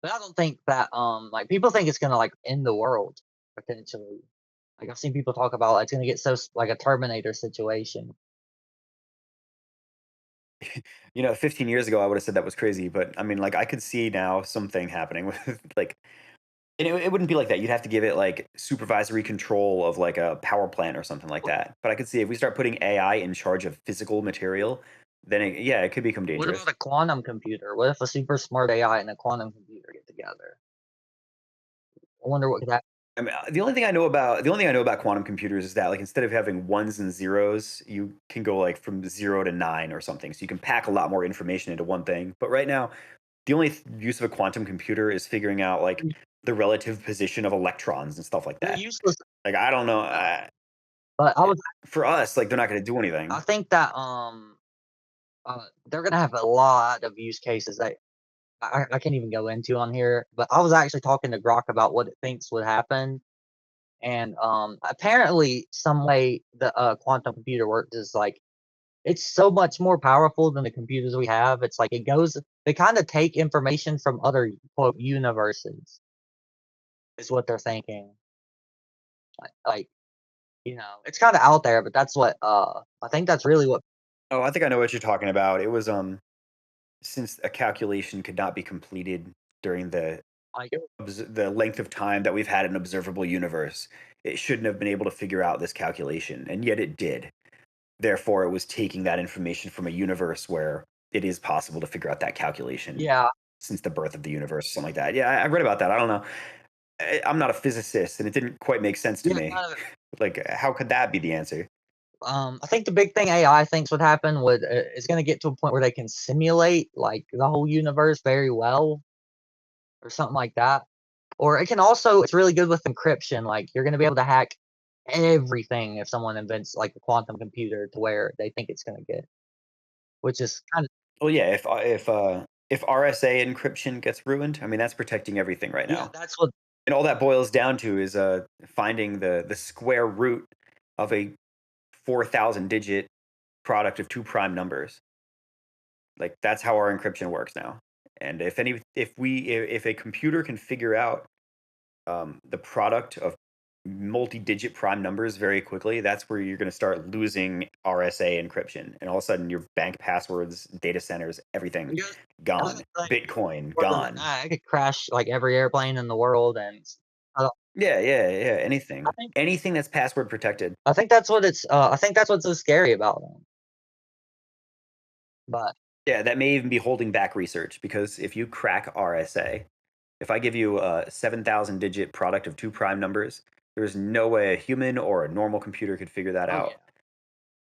but I don't think that like people think it's gonna like end the world potentially. Like I've seen people talk about like, it's gonna get so like a Terminator situation. 15 years ago, I would have said that was crazy, but I mean, like, I could see now something happening with like And it wouldn't be like that. You'd have to give it like supervisory control of like a power plant or something like What that. But I could see if we start putting AI in charge of physical material, then yeah, it could become what about dangerous. a quantum computer? What if a super smart AI and a quantum computer get together? I wonder what could happen. I mean, the only thing I know about quantum computers is that like instead of having ones and zeros, you can go like from 0 to 9 or something. So you can pack a lot more information into one thing. But right now, the only use of a quantum computer is figuring out like the relative position of electrons and stuff like They're that. useless, Like I don't know. but For us, like they're not going to do I anything. think that they're gonna have a lot of use cases that I can't even go into on here. But I was actually talking to Grok about what it thinks would happen, and apparently, some way the quantum computer works is like it's so much more powerful than the computers we have. It's like it goes. They kind of take information from other quote universes, is what they're thinking. Like it's kind of out there, but that's what I think. That's really what Oh, I think I know what you're talking about. It was since a calculation could not be completed during like. the length of time that we've had an observable universe, it shouldn't have been able to figure out this calculation, and yet it did. Therefore, it was taking that information from a universe where it is possible to figure out that calculation Yeah, since the birth of the universe, something like that. Yeah, I read about that. I don't know. I'm not a physicist, and it didn't quite make sense to yeah. me. Like, how could that be the answer? I think the big thing AI thinks would happen is going to get to a point where they can simulate like the whole universe very well, or something like that. Or it can also, it's really good with encryption. Like you're going to be able to hack everything if someone invents like a quantum computer to where they think it's going to get, which is kind of Well, yeah, if RSA encryption gets ruined, I mean that's protecting everything right yeah. now. That's what And all that boils down to is finding the square root of a 4,000 digit product of two prime numbers. Like that's how our encryption works now. And if a computer can figure out the product of multi-digit prime numbers very quickly, that's where you're going to start losing RSA encryption, and all of a sudden your bank passwords, data centers, everything it goes gone, like Bitcoin further than gone. that. It could crash like every airplane in the world, and I, don't- Yeah, yeah, yeah. I Anything, think anything that's password protected. I think that's what it's. I think that's what's so scary about them. But Yeah, that may even be holding back research because if you crack RSA, if I give you a 7,000 digit product of two prime numbers, there's no way a human or a normal computer could figure that oh yeah. out.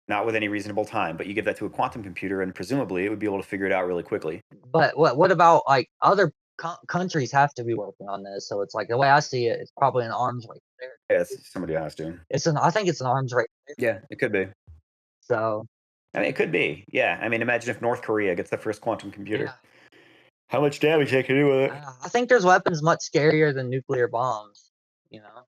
Not with any reasonable time, but you give that to a quantum computer and presumably it would be able to figure it out really quickly. But what about like other countries have to be working on this? So it's like the way I see it, it's probably an arms race there. Yes, somebody has to. I think it's an arms race. Yeah, it could be. So I mean, it could be. Yeah. I mean, imagine if North Korea gets the first quantum yeah, computer. How much damage they can do with it. I think there's weapons much scarier than nuclear bombs. You know,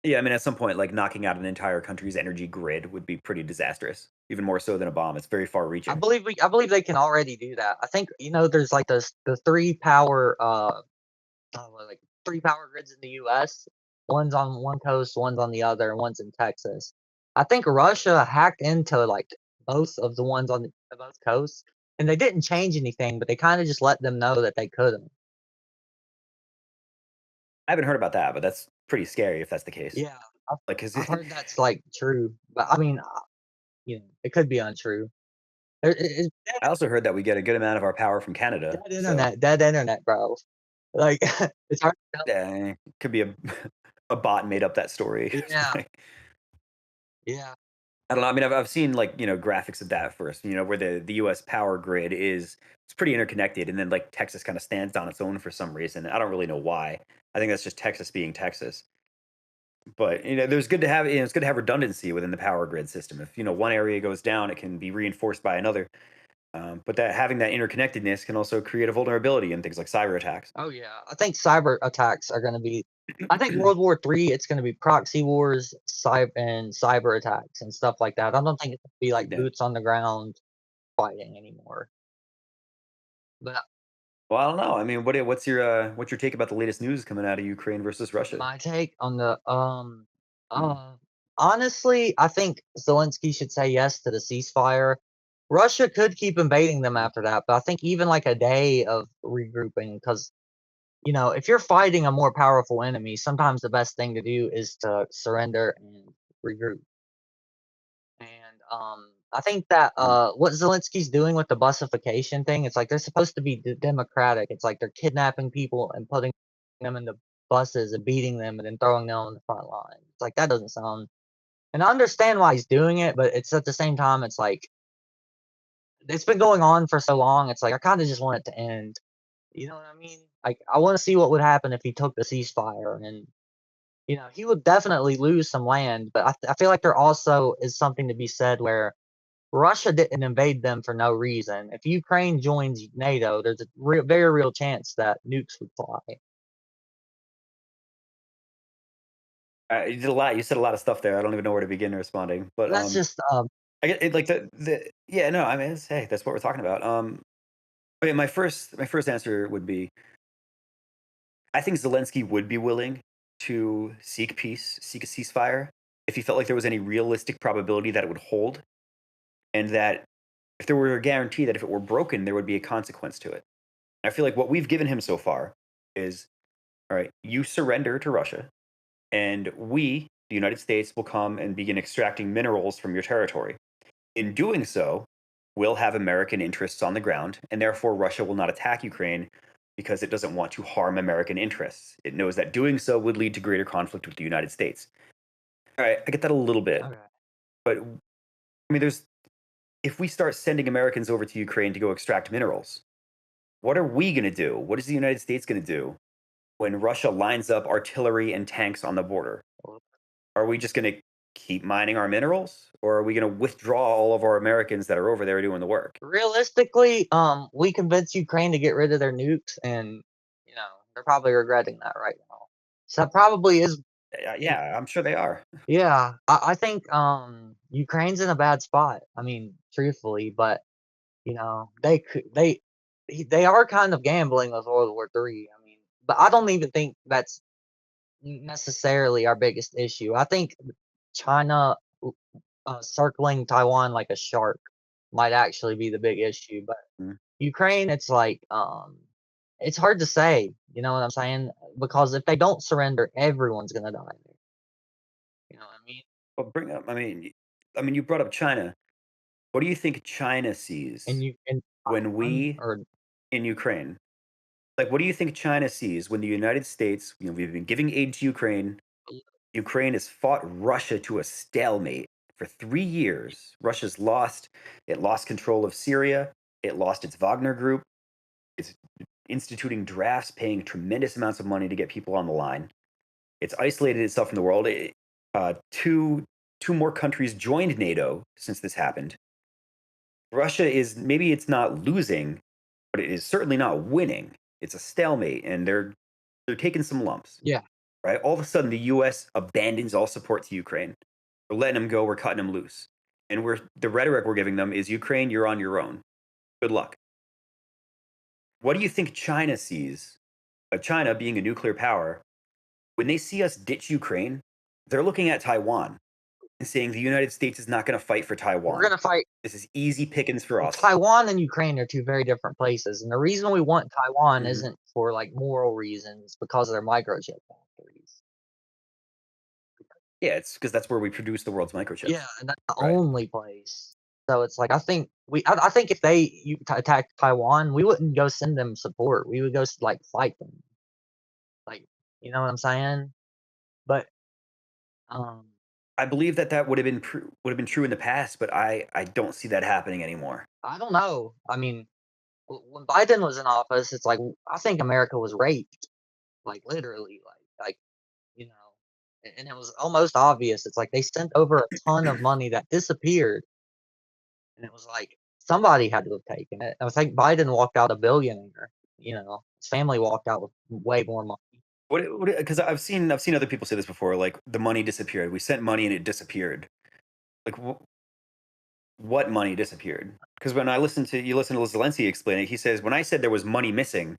Yeah, I mean, at some point, like knocking out an entire country's energy grid would be pretty disastrous. Even more so than a bomb. It's very far reaching. I believe they can already do that. I think there's like the three power like three power grids in the U.S. One's on one coast, one's on the other, and one's in Texas. I think Russia hacked into like both of the ones on both coasts, and they didn't change anything, but they kind of just let them know that they couldn't. I haven't heard about that, but that's pretty scary if that's the case. Yeah, I've, Like, cause I've heard that's like true, but I mean, it could be untrue. It's I also heard that we get a good amount of our power from Canada. So, dead internet, bro. Like it's hard to tell. yeah, it could be a, a bot made up that story. Yeah, yeah. I don't know. I mean, I've seen like graphics of that first. Where the U.S. power grid is it's pretty interconnected, and then like Texas kind of stands on its own for some reason. I don't really know why. I think that's just Texas being Texas. But there's good to have it's good to have redundancy within the power grid system. If one area goes down, it can be reinforced by another. But that having that interconnectedness can also create a vulnerability in things like cyber attacks. Oh yeah, I think cyber attacks are going to be. I think World War III, it's going to be proxy wars, cyber attacks and stuff like that. I don't think it's going to be like Yeah. boots on the ground fighting anymore. But Well, I don't know. I mean, what's your take about the latest news coming out of Ukraine versus Russia? my take on the uh honestly, I think Zelensky should say yes to the ceasefire. Russia could keep invading them after that, but I think even like a day of regrouping, because if you're fighting a more powerful enemy, sometimes the best thing to do is to surrender and regroup. And I think that Mm. what Zelensky's doing with the busification thing, it's like they're supposed to be democratic. It's like they're kidnapping people and putting them in the buses and beating them and then throwing them on the front line. It's like that doesn't sound. And I understand why he's doing it, but it's at the same time, it's like it's been going on for so long. It's like I kind of just want it to end. You know what I mean? Like I want to see what would happen if he took the ceasefire, and he would definitely lose some land. But I feel like there also is something to be said where Russia didn't invade them for no reason. If Ukraine joins NATO, there's a very real chance that nukes would fly. You did a lot. You said a lot of stuff there. I don't even know where to begin responding. But And that's just I get it. Like the yeah. No, I mean, hey, that's what we're talking about. Okay, my first answer would be I think Zelensky would be willing to seek peace, seek a ceasefire, if he felt like there was any realistic probability that it would hold, and that if there were a guarantee that if it were broken, there would be a consequence to it. I feel like what we've given him so far is all right, you surrender to Russia, and we, the United States, will come and begin extracting minerals from your territory. In doing so, we'll have American interests on the ground, and therefore Russia will not attack Ukraine because it doesn't want to harm American interests. It knows that doing so would lead to greater conflict with the United States. All right, I get that a little bit, okay. but I mean, there's if we start sending Americans over to Ukraine to go extract minerals, what are we going to do? What is the United States going to do when Russia lines up artillery and tanks on the border? Are we just going to keep mining our minerals, or are we going to withdraw all of our Americans that are over there doing the work? Realistically, we convinced Ukraine to get rid of their nukes, and they're probably regretting that right now. So that probably is. Yeah, I'm sure they are. Yeah, I think Ukraine's in a bad spot. I mean, truthfully, but they could they are kind of gambling with World War III. I mean, but I don't even think that's necessarily our biggest issue. I think China circling Taiwan like a shark might actually be the big issue. But Mm. Ukraine, it's like it's hard to say. You know what I'm saying? Because if they don't surrender, everyone's gonna die. You know what I mean? Well, bring up. I mean, you brought up China. What do you think China And sees you and when Taiwan we or in Ukraine? Like, what do you think China sees when the United States, we've been giving aid to Ukraine. Ukraine has fought Russia to a stalemate for 3 years. Russia's lost. It lost control of Syria. It lost its Wagner group. It's instituting drafts, paying tremendous amounts of money to get people on the line. It's isolated itself from the world. Two more countries joined NATO since this happened. Russia is maybe it's not losing, but it is certainly not winning. It's a stalemate, and they're taking some lumps. yeah. Right? All of a sudden, the U.S. abandons all support to Ukraine. We're letting them go. We're cutting them loose, and the rhetoric we're giving them is Ukraine, you're on your own. Good luck. What do you think China sees? China being a nuclear power, when they see us ditch Ukraine, they're looking at Taiwan and saying the United States is not going to fight for We're Taiwan. gonna fight. This is easy pickings for Well, us. Taiwan and Ukraine are two very different places, and the reason we want Taiwan Mhm. isn't for like moral reasons, because of their microchip factories. Yeah, it's because that's where we produce the world's Yeah, microchips, and that's the right? only place. So it's like I think if they attacked Taiwan, we wouldn't go send them support. We would go like fight them. Like, you know what I'm saying? But um, I believe that would have been true in the past, but I don't see that happening anymore. I don't know. I mean, when Biden was in office, it's like I think America was raped, like literally, like and it was almost obvious. It's like they sent over a ton of money that disappeared, and it was like somebody had to have taken it. I think Biden walked out a billionaire. His family walked out with way more money. What? Because I've seen other people say this before. Like the money disappeared. We sent money and it disappeared. Like what money disappeared? Because when you listen to Zelensky explain it, he says when I said there was money missing,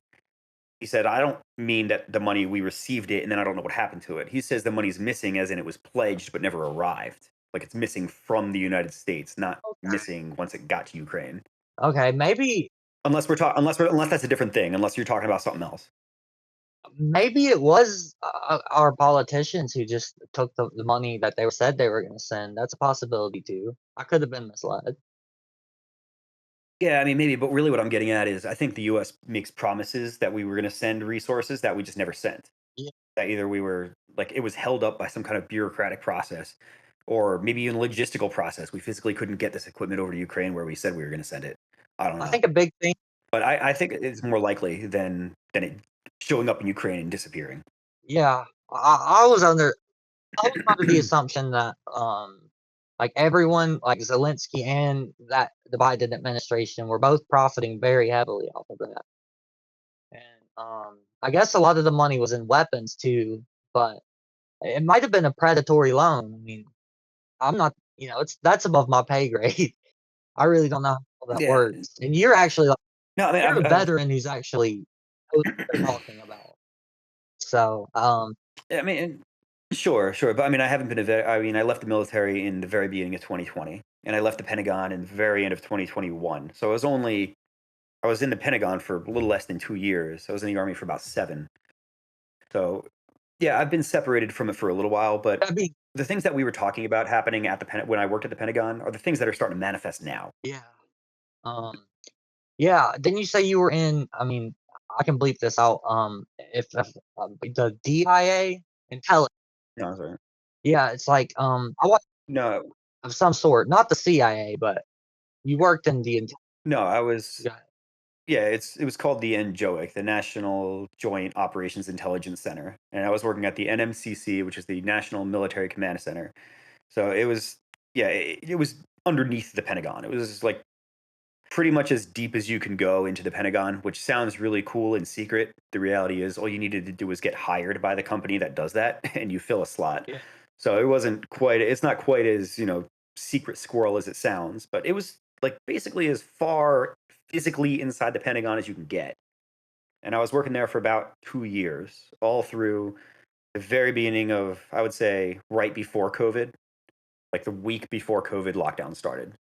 he said I don't mean that the money we received it and then I don't know what happened to it. He says the money's missing as in it was pledged but never arrived. Like it's missing from the United States, not missing once it got to Ukraine. Okay, maybe Unless that's a different thing. Unless you're talking about something else. Maybe it was our politicians who just took the money that they said they were going to send. That's a possibility too. I could have been misled. Yeah, I mean, maybe, but really what I'm getting at is I think the US makes promises that we were going to send resources that we just never sent. Yeah, That either we were like it was held up by some kind of bureaucratic process or maybe even logistical process. We physically couldn't get this equipment over to Ukraine where we said we were going to send it. I don't I know. think a big thing. But I think it's more likely than it showing up in Ukraine and disappearing. Yeah, I was under the assumption that like everyone, like Zelensky and that the Biden administration, were both profiting very heavily off of that. And I guess a lot of the money was in weapons too, but it might have been a predatory loan. I mean, I'm not, it's that's above my pay grade. I really don't know how that Yeah. works. And you're actually like No, I mean you're a I've veteran who's actually knows what they're talking about. So, I mean, sure, sure, but I mean, I haven't been a vet. I mean, I left the military in the very beginning of 2020, and I left the Pentagon in the very end of 2021. So I was in the Pentagon for a little less than 2 years. I was in the Army for about 7. So yeah, I've been separated from it for a little while, but I mean, the things that we were talking about happening at the when I worked at the Pentagon are the things that are starting to manifest now. yeah. Um, yeah. Didn't you say you were in? I mean, I can bleep this out. If the DIA intelligence, No, I'm sorry. yeah, it's like I want No, of some sort, not the CIA, but you worked in the no, I was. yeah, Yeah, it was called the NJOIC, the National Joint Operations Intelligence Center, and I was working at the NMCC, which is the National Military Command Center. So it was, yeah, it was underneath the Pentagon. It was like pretty much as deep as you can go into the Pentagon, which sounds really cool in secret. The reality is, all you needed to do was get hired by the company that does that, and you fill a slot. yeah, So it wasn't quite. It's not quite as secret squirrel as it sounds, but it was like basically as far physically inside the Pentagon as you can get. And I was working there for about 2 years, all through the very beginning of, I would say, right before COVID, like the week before COVID lockdown started.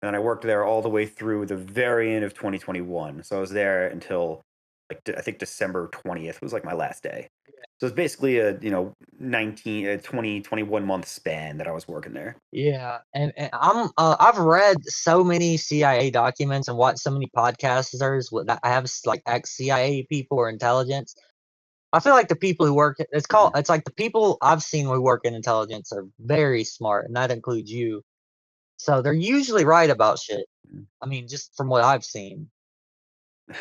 And then I worked there all the way through the very end of 2021. So I was there until like I think December 20th was like my last day. So it's basically a 19 20 21 month span that I was working there. yeah. And I've read so many CIA documents and watched so many podcasters with that I have like ex CIA people or intelligence. I feel like the people who work Mhm. it's like the people I've seen who work in intelligence are very smart, and that includes you. So they're usually right about shit. Mhm. I mean, just from what I've seen.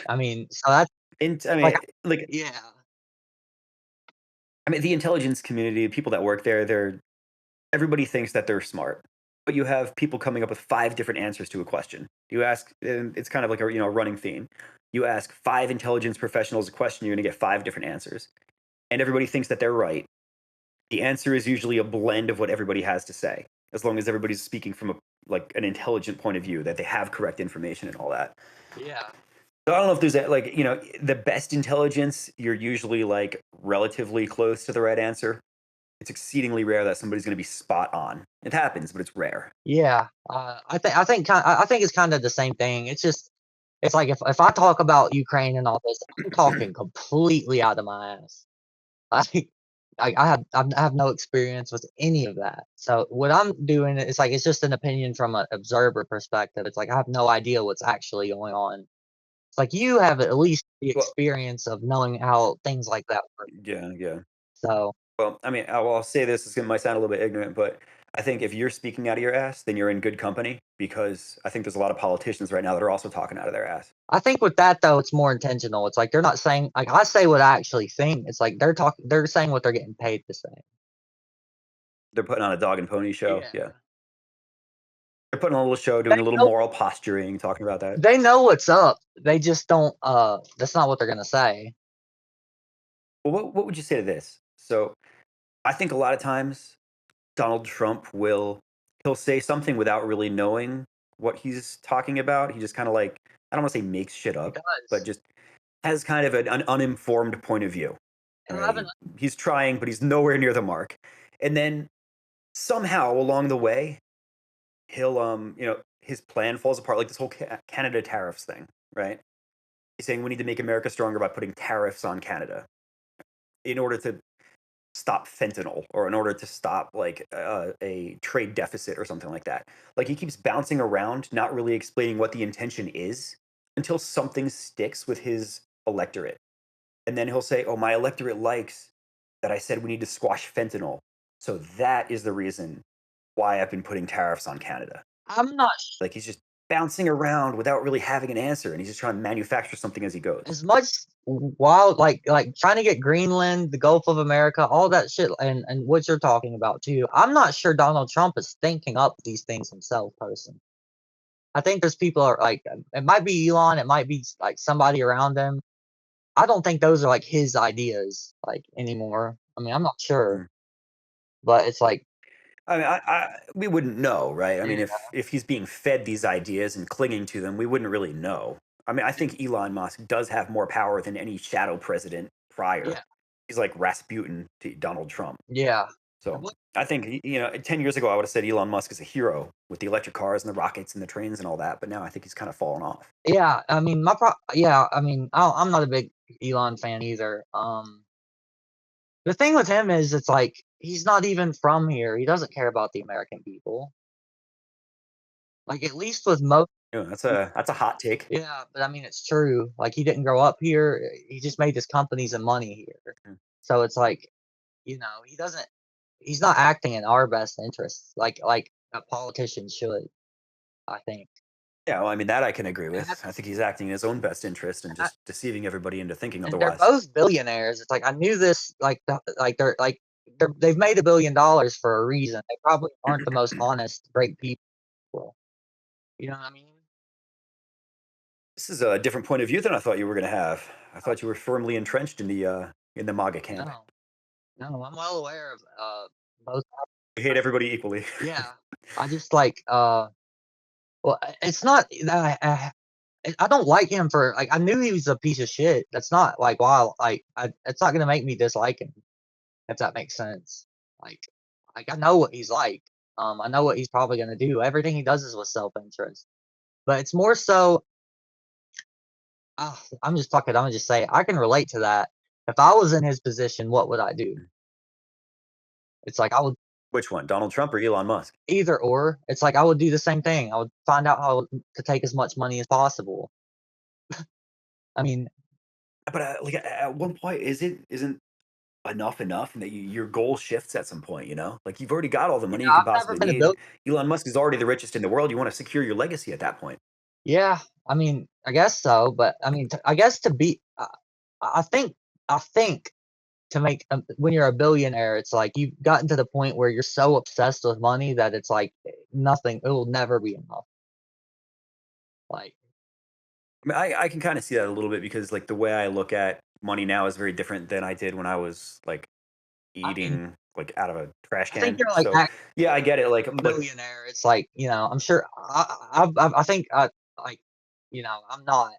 I mean, so that's And I like mean, like yeah. I mean, the intelligence community, people that work there, they're everybody thinks that they're smart, but you have people coming up with 5 different answers to a question. You ask, and it's kind of like a running theme. You ask 5 intelligence professionals a question, you're going to get 5 different answers, and everybody thinks that they're right. The answer is usually a blend of what everybody has to say, as long as everybody's speaking from like an intelligent point of view, that they have correct information and all that. Yeah. So I don't know if there's like the best intelligence. You're usually like relatively close to the right answer. It's exceedingly rare that somebody's going to be spot on. It happens, but it's rare. Yeah. I think it's kind of the same thing. It's just it's like if I talk about Ukraine and all this, I'm talking completely out of my ass. I have no experience with any of that. So what I'm doing is like it's just an opinion from an observer perspective. It's like I have no idea what's actually going on. It's like you have at least the Well, experience of knowing how things like that work. yeah, yeah. So Well, I mean, I'll say this. It might sound a little bit ignorant, but I think if you're speaking out of your ass, then you're in good company because I think there's a lot of politicians right now that are also talking out of their ass. I think with that though, it's more intentional. It's like they're not saying like I say what I actually think. It's like they're saying what they're getting paid to say. They're putting on a dog and pony show. Yeah. Yeah. They're putting on a little show, They doing a little know moral posturing, talking about that. they know what's up. They just don't that's not what they're gonna say. Well, what would you say to this? So I think a lot of times Donald Trump he'll say something without really knowing what he's talking about. He just kind of like I don't want to say makes shit He up, but does. just has kind of an uninformed point of view. And I Right? haven't He's trying, but he's nowhere near the mark. And then somehow along the way, he'll his plan falls apart, like this whole Canada tariffs thing, right? He's saying we need to make America stronger by putting tariffs on Canada. in order to stop fentanyl or in order to stop like a trade deficit or something like that. Like he keeps bouncing around, not really explaining what the intention is until something sticks with his electorate. And then he'll say, "Oh, my electorate likes that I said we need to squash fentanyl. So that is the reason why I've been putting tariffs on Canada." I'm not Like he's just bouncing around without really having an answer and he's just trying to manufacture something as he goes. as much wild like trying to get Greenland, the Gulf of America, all that shit, and what you're talking about too. I'm not sure Donald Trump is thinking up these things himself, personally. I think there's people are like it might be Elon, it might be like somebody around him. I don't think those are like his ideas like anymore. I mean, I'm not sure, Mm. but it's like I mean, we wouldn't know, right? I yeah, mean, if he's being fed these ideas and clinging to them, we wouldn't really know. I mean, I think Elon Musk does have more power than any shadow president prior. yeah, He's like Rasputin to Donald Trump. yeah. So I think 10 years ago, I would have said Elon Musk is a hero with the electric cars and the rockets and the trains and all that. But now I think he's kind of fallen off. Yeah, I mean, I mean, I'm not a big Elon fan either. The thing with him is it's like he's not even from here. He doesn't care about the American people. Like at least with most That's a hot take. yeah, but I mean it's true. Like he didn't grow up here. He just made his companies and money here. Mm. So it's like, he's not acting in our best interests like a politician should, I think. Yeah, well, I mean that I can agree And with. that's I think he's acting in his own best interest and just deceiving everybody into thinking and they're otherwise. both billionaires. It's like I knew this. They've made $1 billion for a reason. They probably aren't the most honest, great people. You know what I mean? This is a different point of view than I thought you were going to have. I thought you were firmly entrenched in the MAGA camp. No, no, I'm well aware of both. You hate everybody equally. Yeah, I just like well, it's not that I don't like him for like I knew he was a piece of shit. That's not like it's not gonna make me dislike him if that makes sense. Like like I know what he's like. I know what he's probably gonna do. Everything he does is with self interest. But it's more so I'm just fuck it, Imma just say it, I can relate to that. If I was in his position, what would I do? It's like I would Which one, Donald Trump or Elon Musk? either or. It's like I would do the same thing. I would find out how to take as much money as possible. I mean, But like at one point, isn't enough, and that your goal shifts at some point? Like you've already got all the yeah, money you can I've never possibly been a need. bill Elon Musk is already the richest in the world. You want to secure your legacy at that point. yeah, I mean, I guess so, but I mean, I guess to be, I think, I think to make when you're a billionaire, it's like you've gotten to the point where you're so obsessed with money that it's like nothing, it will never be enough. Like, I mean, I can kind of see that a little bit because like the way I look at money now is very different than I did when I was like I mean, eating like out of a trash I think can. you're like So yeah, I get it. Like I'm like, millionaire, it's like, I'm sure I think like, I'm not.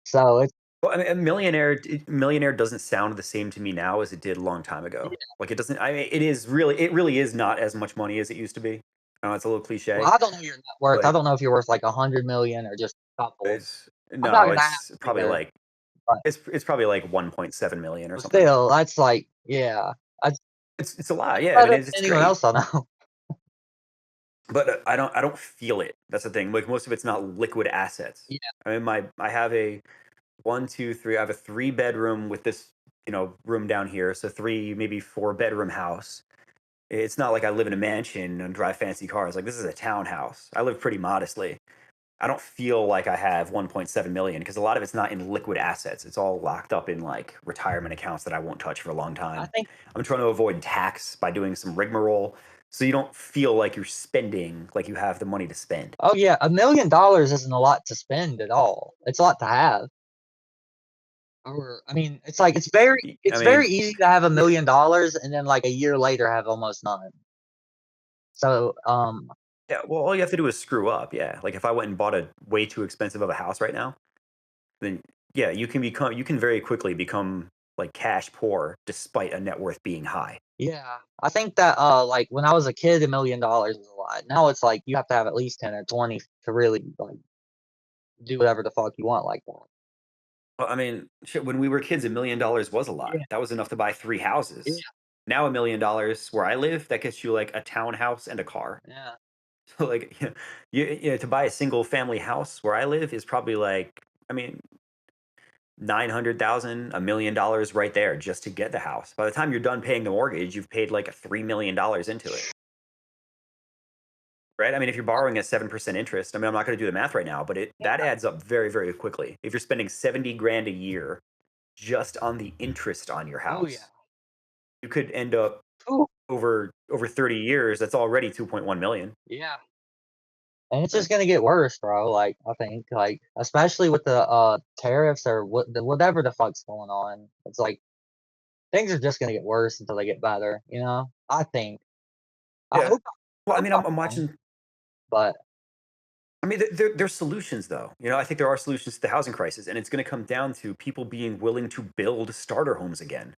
So it's well, I mean, a millionaire doesn't sound the same to me now as it did a long time ago. yeah. Like it doesn't. I mean, it really is not as much money as it used to be. I know it's a little Well, cliche, I don't know your net worth. I but don't know if you're worth like 100 million or just a couple. it's I'm not no, gonna ask it's probably either, like but it's probably like 1.7 million or something. still, that's like, yeah, I It's a lot. Yeah, I better mean than it's anyone great, else I know. but I don't feel it. That's the thing. Like most of it's not liquid assets. Yeah, I mean, I have a one, two, three. I have a 3 bedroom with this room down here, so three maybe 4 bedroom house. It's not like I live in a mansion and drive fancy cars. Like this is a townhouse. I live pretty modestly. I don't feel like I have 1.7 million because a lot of it's not in liquid assets. It's all locked up in like retirement accounts that I won't touch for a long I time. think. I'm trying to avoid tax by doing some rigmarole so you don't feel like you're spending like you have the money to spend. Oh yeah, $1 million isn't a lot to spend at all. It's a lot to have. Or I mean, it's like I it's mean, very easy to have a yeah, million dollars and then like a year later have almost none. So yeah, well, all you have to do is screw up. Yeah. Like if I went and bought a way too expensive of a house right now, then yeah, you can very quickly become like cash poor despite a net worth being high. yeah, I think that like when I was a kid, $1 million was a lot. Now it's like you have to have at least 10 or 20 to really like do whatever the fuck you want like that. Well, I mean, shit, when we were kids, $1 million was a lot. Yeah, That was enough to buy 3 houses. yeah, Now $1 million where I live, that gets you, like, a townhouse and a car. yeah, So, like, to buy a single family house where I live is probably, like, I mean, 900,000, $1 million right there just to get the house. By the time you're done paying the mortgage, you've paid, like, a $3 million into it, right? I mean, if you're borrowing at 7% interest, I mean, I'm not gonna do the math right now, but it yeah. that adds up very, very quickly. If you're spending 70 grand a year just on the interest on your Oh yeah. house, you could end up Ooh, over 30 years, that's already 2.1 million. yeah. And it's Right. just gonna get worse, bro. Like I think, like especially with the tariffs or whatever the fuck's going on. It's like things are just gonna get worse until they get better. You know, I think. I Yeah. hope. I Well, I hope mean, I'm I'm wrong, watching. but I mean, there's solutions though. I think there are solutions to the housing crisis, and it's going to come down to people being willing to build starter homes again.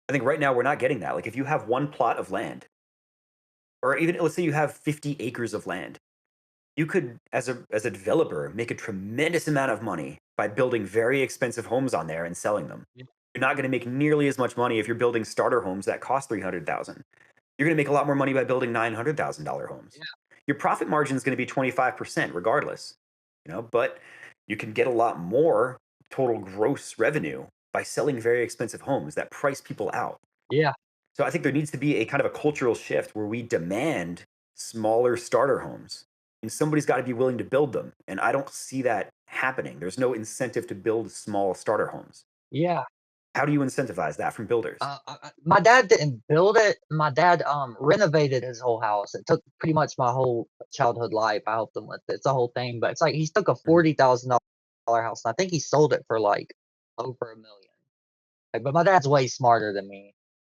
I think right now we're not getting that. Like, if you have one plot of land, or even let's say you have 50 acres of land, you could, as a developer, make a tremendous amount of money by building very expensive homes on there and selling them. yeah, You're not going to make nearly as much money if you're building starter homes that cost 300,000. You're going to make a lot more money by building $900,000 homes. yeah, Your profit margin is going to be 25% regardless, but you can get a lot more total gross revenue by selling very expensive homes that price people out. yeah, So I think there needs to be a kind of a cultural shift where we demand smaller starter homes and somebody's got to be willing to build them. And I don't see that happening. There's no incentive to build small starter homes. yeah. How do you incentivize that from builders? My dad didn't build it. My dad renovated his whole house. It took pretty much my whole childhood life. I helped him with it. It's a whole thing, but it's like he took a Mhm. $40,000 house, and I think he sold it for like over 1 million. Like, but my dad's way smarter than me.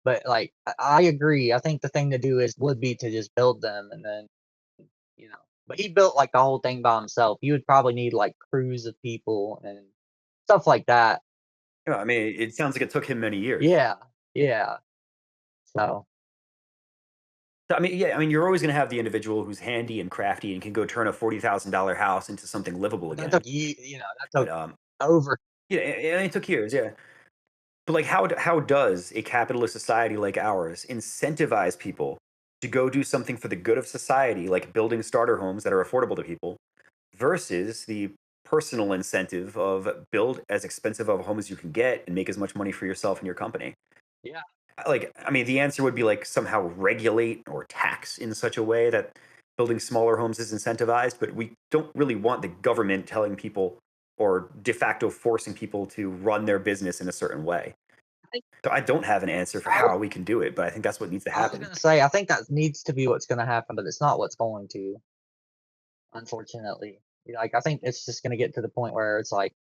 But like, I agree. I think the thing to do would be to just build them, and then you know. But he built like the whole thing by himself. You would probably need like crews of people and stuff like that. I mean, it sounds like it took him many years. Yeah, yeah. So So, I mean, yeah, I mean, you're always going to have the individual who's handy and crafty and can go turn a $40,000 house into something livable but that again. took that But took over. yeah, and it took years, yeah. But like, how does a capitalist society like ours incentivize people to go do something for the good of society, like building starter homes that are affordable to people, versus the personal incentive of build as expensive of a home as you can get and make as much money for yourself and your company? Yeah, Like, I mean, the answer would be like somehow regulate or tax in such a way that building smaller homes is incentivized, but we don't really want the government telling people or de facto forcing people to run their business in a certain way. I think So I don't have an answer for I was how we can do it, but I think that's what needs to I was happen. gonna say I think that needs to be what's gonna happen, but it's not what's going to, unfortunately. Like I think it's just gonna get to the point where it's like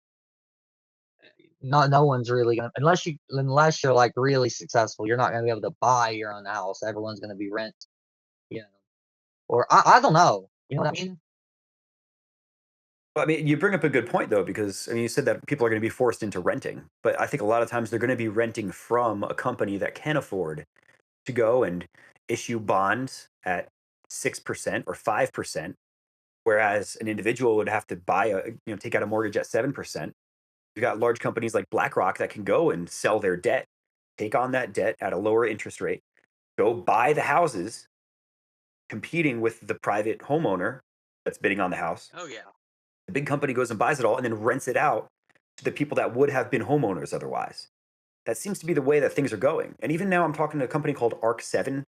no one's really gonna unless you're like really successful, you're not gonna be able to buy your own house. Everyone's gonna be rent, you know. Or I don't know. You know what I mean? Well, I mean, you bring up a good point though, because I mean, you said that people are going to be forced into renting, but I think a lot of times they're going to be renting from a company that can afford to go and issue bonds at 6% or 5%, whereas an individual would have to take out a mortgage at 7%. You've got large companies like BlackRock that can go and sell their debt, take on that debt at a lower interest rate, go buy the houses, competing with the private homeowner that's bidding on the house. Oh yeah. The big company goes and buys it all and then rents it out to the people that would have been homeowners otherwise. That seems to be the way that things are going. And even now, I'm talking to a company called Arc 7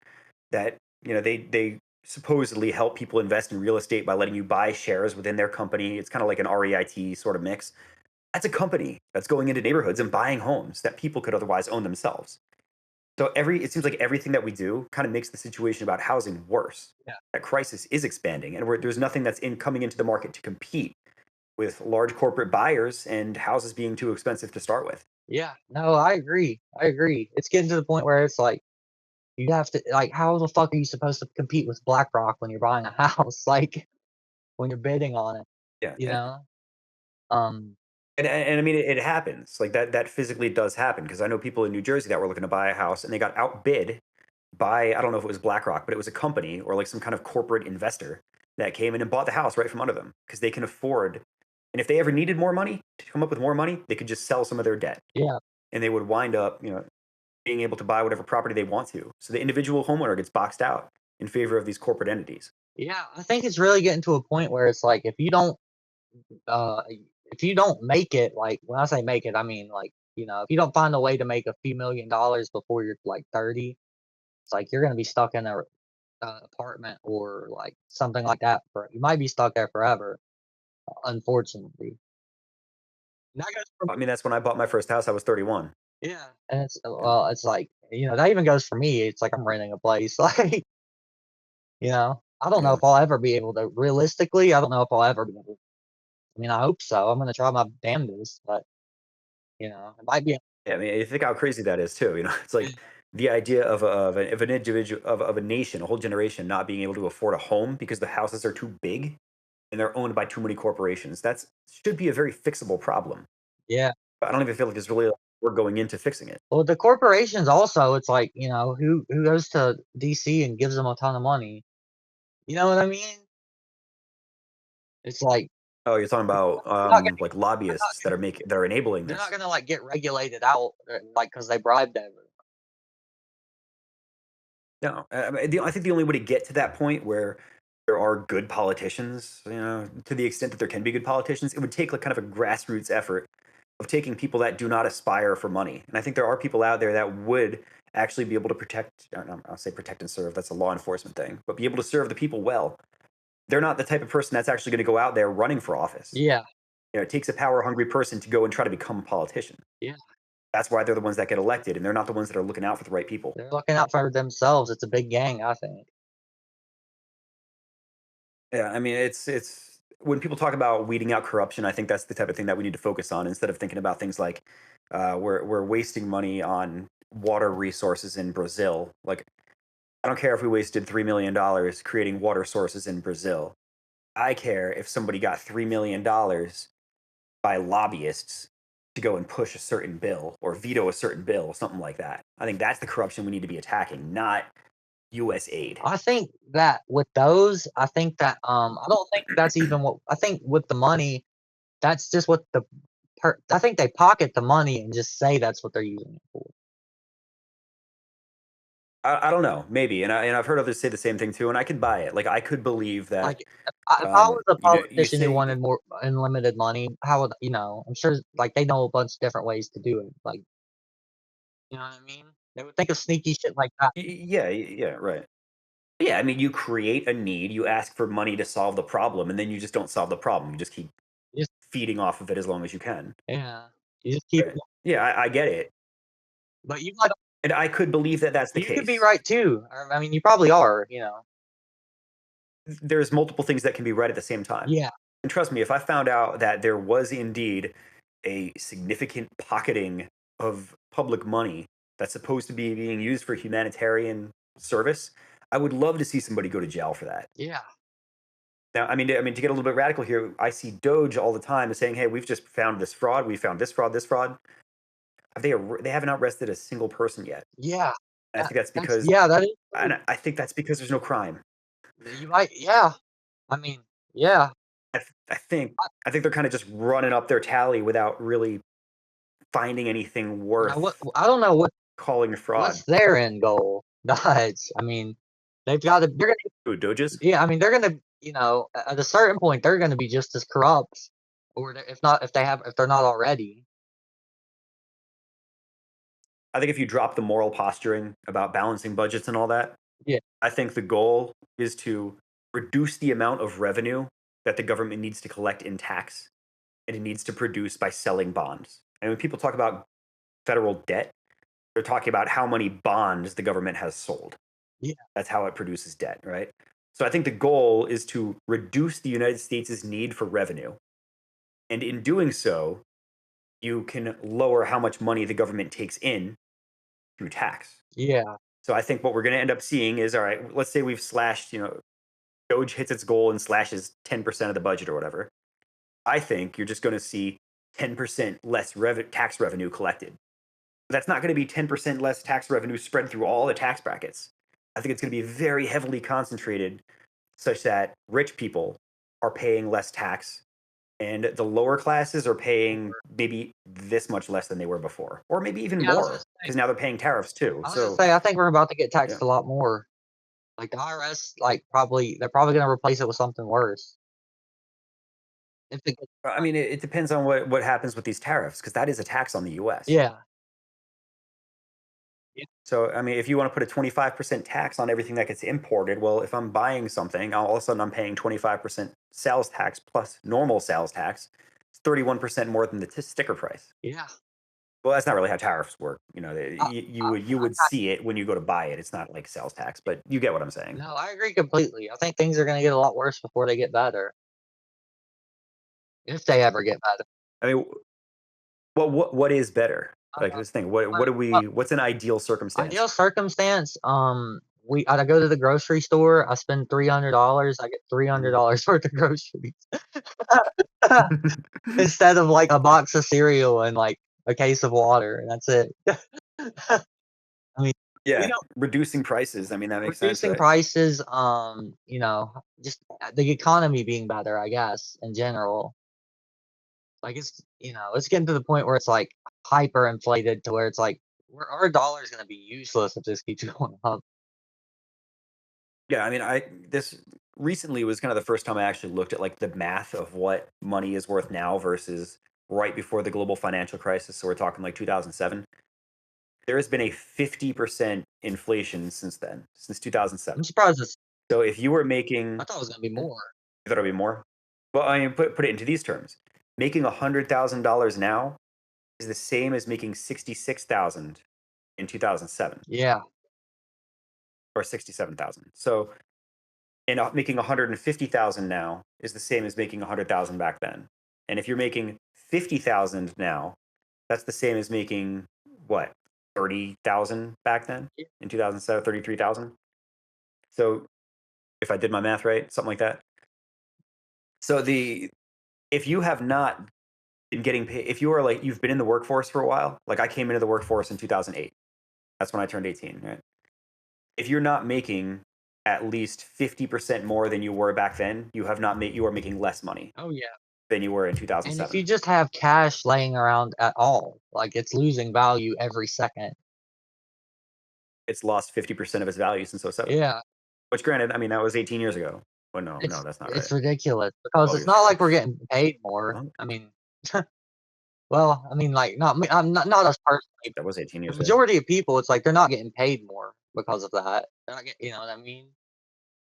that they supposedly help people invest in real estate by letting you buy shares within their company. It's kind of like an REIT sort of mix. That's a company that's going into neighborhoods and buying homes that people could otherwise own themselves. So it seems like everything that we do kind of makes the situation about housing worse. Yeah. That crisis is expanding, and there's nothing that's coming into the market to compete with large corporate buyers and houses being too expensive to start with. Yeah. No, I agree. I agree. It's getting to the point where it's like you have to like how the fuck are you supposed to compete with BlackRock when you're buying a house? Like when you're bidding on it, Yeah, you and know? Um and I mean it happens like that. That physically does happen because I know people in New Jersey that were looking to buy a house and they got outbid by, I don't know if it was BlackRock, but it was a company or like some kind of corporate investor that came in and bought the house right from under them because they can afford And if they ever needed more money to come up with more money, they could just sell some of their debt, Yeah. and they would wind up, being able to buy whatever property they want to. So the individual homeowner gets boxed out in favor of these corporate entities. Yeah, I think it's really getting to a point where it's like uh if you don't make it, like when I say make it, I mean like, if you don't find a way to make a few $1 million before you're like 30, it's like you're gonna be stuck in a apartment or like something like that for you might be stuck there forever, unfortunately. And that goes for I mean, that's when I bought my first house. I was 31. yeah, and it's Yeah. well, it's like, that even goes for me. It's like I'm renting a place. Like, I don't know Yeah. if I'll ever be able to realistically, I don't know if I'll ever be able. I mean, I hope so. I'm gonna try my damnedest, but it might be. Yeah, I mean, you think how crazy that is too. It's like the idea of an individual of a nation, a whole generation not being able to afford a home because the houses are too big and they're owned by too many corporations. That's should be a very fixable problem. Yeah. But I don't even feel like it's really we're going into fixing it. Well, the corporations also, it's like, who goes to DC and gives them a ton of money? You know what I mean? It's like Oh, you're talking about they're not gonna like lobbyists that are enabling they're not this. gonna like get regulated out like because they bribed everyone. No, I think the only way to get to that point where there are good politicians, to the extent that there can be good politicians, it would take like kind of a grassroots effort of taking people that do not aspire for money. And I think there are people out there that would actually be able to protect, I'll say protect and serve, that's a law enforcement thing, but be able to serve the people well. They're not the type of person that's actually going to go out there running for office. Yeah, It takes a power hungry person to go and try to become a politician. yeah. That's why they're the ones that get elected, and they're not the ones that are looking out for the right people. They're looking out for themselves. It's a big gang, I think. Yeah, I mean, it's when people talk about weeding out corruption, I think that's the type of thing that we need to focus on instead of thinking about things like we're wasting money on water resources in Brazil. Like, I don't care if we wasted $3 million creating water sources in Brazil. I care if somebody got $3 million by lobbyists to go and push a certain bill or veto a certain bill, something like that. I think that's the corruption we need to be attacking, not U.S. aid. I think that with those, I think that I don't think that's even what I think with the money. That's just what I think they pocket the money and just say that's what they're using it for. I don't know, maybe, and I've heard others say the same thing too, and I could buy it. Like I could believe that. Like, if I was a You politician who say wanted more unlimited money, how would I'm sure, like, they know a bunch of different ways to do it, like, you know what I mean? They would think of sneaky shit like that. yeah, yeah, right. Yeah, I mean, you create a need, you ask for money to solve the problem, and then you just don't solve the problem. You just keep Just feeding off of it as long as you can. yeah. You just keep Right. Yeah, I get it, but you might and I could believe that that's the you could be case. right too. I mean, you probably are, There's multiple things that can be right at the same time. Yeah, And trust me, if I found out that there was indeed a significant pocketing of public money that's supposed to be being used for humanitarian service, I would love to see somebody go to jail for that. yeah, Now, I mean, to get a little bit radical here, I see Doge all the time saying, "Hey, we've just found this fraud. We found this fraud, this fraud." They haven't arrested a single person yet. yeah. And I think that's That's because, yeah, that is true. and I think that's because there's no crime. You might yeah. I mean, yeah. I, th- I think I think they're kind of just running up their tally without really finding anything Now what worth I don't know calling fraud. what's their end goal. But I mean, they're gonna Ooh, Doges? yeah, I mean, they're gonna at a certain point, they're gonna be just as corrupt, or if they're not already. I think if you drop the moral posturing about balancing budgets and all that, Yeah, I think the goal is to reduce the amount of revenue that the government needs to collect in tax and it needs to produce by selling bonds. And when people talk about federal debt, they're talking about how many bonds the government has sold. yeah, That's how it produces debt, right? So I think the goal is to reduce the United States' need for revenue. And in doing so, you can lower how much money the government takes in through tax. yeah, So I think what we're going to end up seeing is, all right, let's say we've slashed, Doge hits its goal and slashes 10% of the budget or whatever. I think you're just going to see 10% less tax revenue collected. That's not going to be 10% less tax revenue spread through all the tax brackets. I think it's going to be very heavily concentrated such that rich people are paying less tax and the lower classes are paying maybe this much less than they were before, or maybe even Yeah, I was gonna more say. because now they're paying tariffs too. I was gonna So say. I think we're about to get yeah, taxed a lot more. Like the IRS, like they're probably gonna replace it with something worse. If it gets I mean, it depends on what happens with these tariffs because that is a tax on the U.S. yeah. Yeah. So, I mean, if you want to put a 25% tax on everything that gets imported, well, if I'm buying something, all of a sudden I'm paying 25% sales tax plus normal sales tax. It's 31% more than the sticker price. Yeah. Well, that's not really how tariffs work. I, You would see it when you go to buy it. It's not like sales tax, but you get what I'm saying. no, I agree completely. I think things are gonna get a lot worse before they get better, if they ever get better. I mean, what is better? Like Uh, this thing. What do well, we? What's an ideal circumstance? ideal circumstance, I go to the grocery store. I spend $300. I get $300 worth of groceries instead of like a box of cereal and like a case of water, and that's it. I mean, we Yeah, don't reducing prices. I mean, that makes sense, reducing right? prices. Just the economy being better, I guess, in general. Like it's getting to the point where it's like hyper inflated to where it's like our dollar is gonna be useless if this keeps going up. Yeah, I mean, I this recently was kind of the first time I actually looked at like the math of what money is worth now versus right before the global financial crisis. So we're talking like 2007. There has been a 50% inflation since then, since I'm 2007. surprised it's So if you were making, I thought it was gonna be you more. thought it'd be more? Well, I mean, put it into these terms. Making $100,000 now is the same as making 66,000 in 2007 Yeah, or 67,000. So and making 150,000 now is the same as making 100,000 back then. And if you're making 50,000 now, that's the same as making what 30,000 back then yeah, in 2007, 33,000. So if I did my math right, something like that. So the if you have not been getting paid, if you are like you've been in the workforce for a while, like I came into the workforce in 2008. That's when I turned 18, right? If you're not making at least 50% more than you were back then, you are making less money oh yeah. than you were in And if you 2007. just have cash laying around at all, like it's losing value every second. It's lost 50% of its value since '07. Yeah, Which granted, I mean that was 18 years ago. Well, no, it's that's not right. it's ridiculous because 12 it's years not ago. like we're getting paid more. Well, I mean, well, I mean, like not me, I'm not us personally. that was 18 The years ago. majority of people, it's like they're not getting paid more because of that. They're not getting, you know what I mean?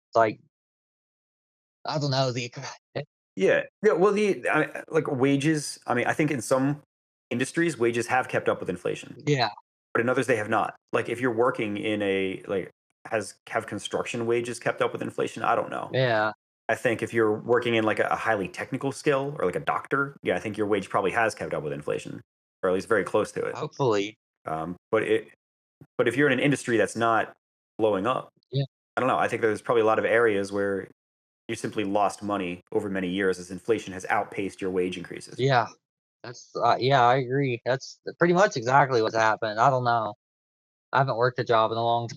It's like I don't know Yeah. Yeah. Well, like wages. I mean, I think in some industries, wages have kept up with inflation, yeah, but in others, they have not. Like if you're working in a like have construction wages kept up with inflation? I don't know. yeah, I think if you're working in like a highly technical skill or like a doctor, yeah, I think your wage probably has kept up with inflation, or at least very close to it. hopefully, Um, but it, but if you're in an industry that's not blowing up, yeah, I don't know. I think there's probably a lot of areas where you simply lost money over many years as inflation has outpaced your wage increases. yeah. Yeah, I agree. That's pretty much exactly what's happened. I don't know. I haven't worked a job in a long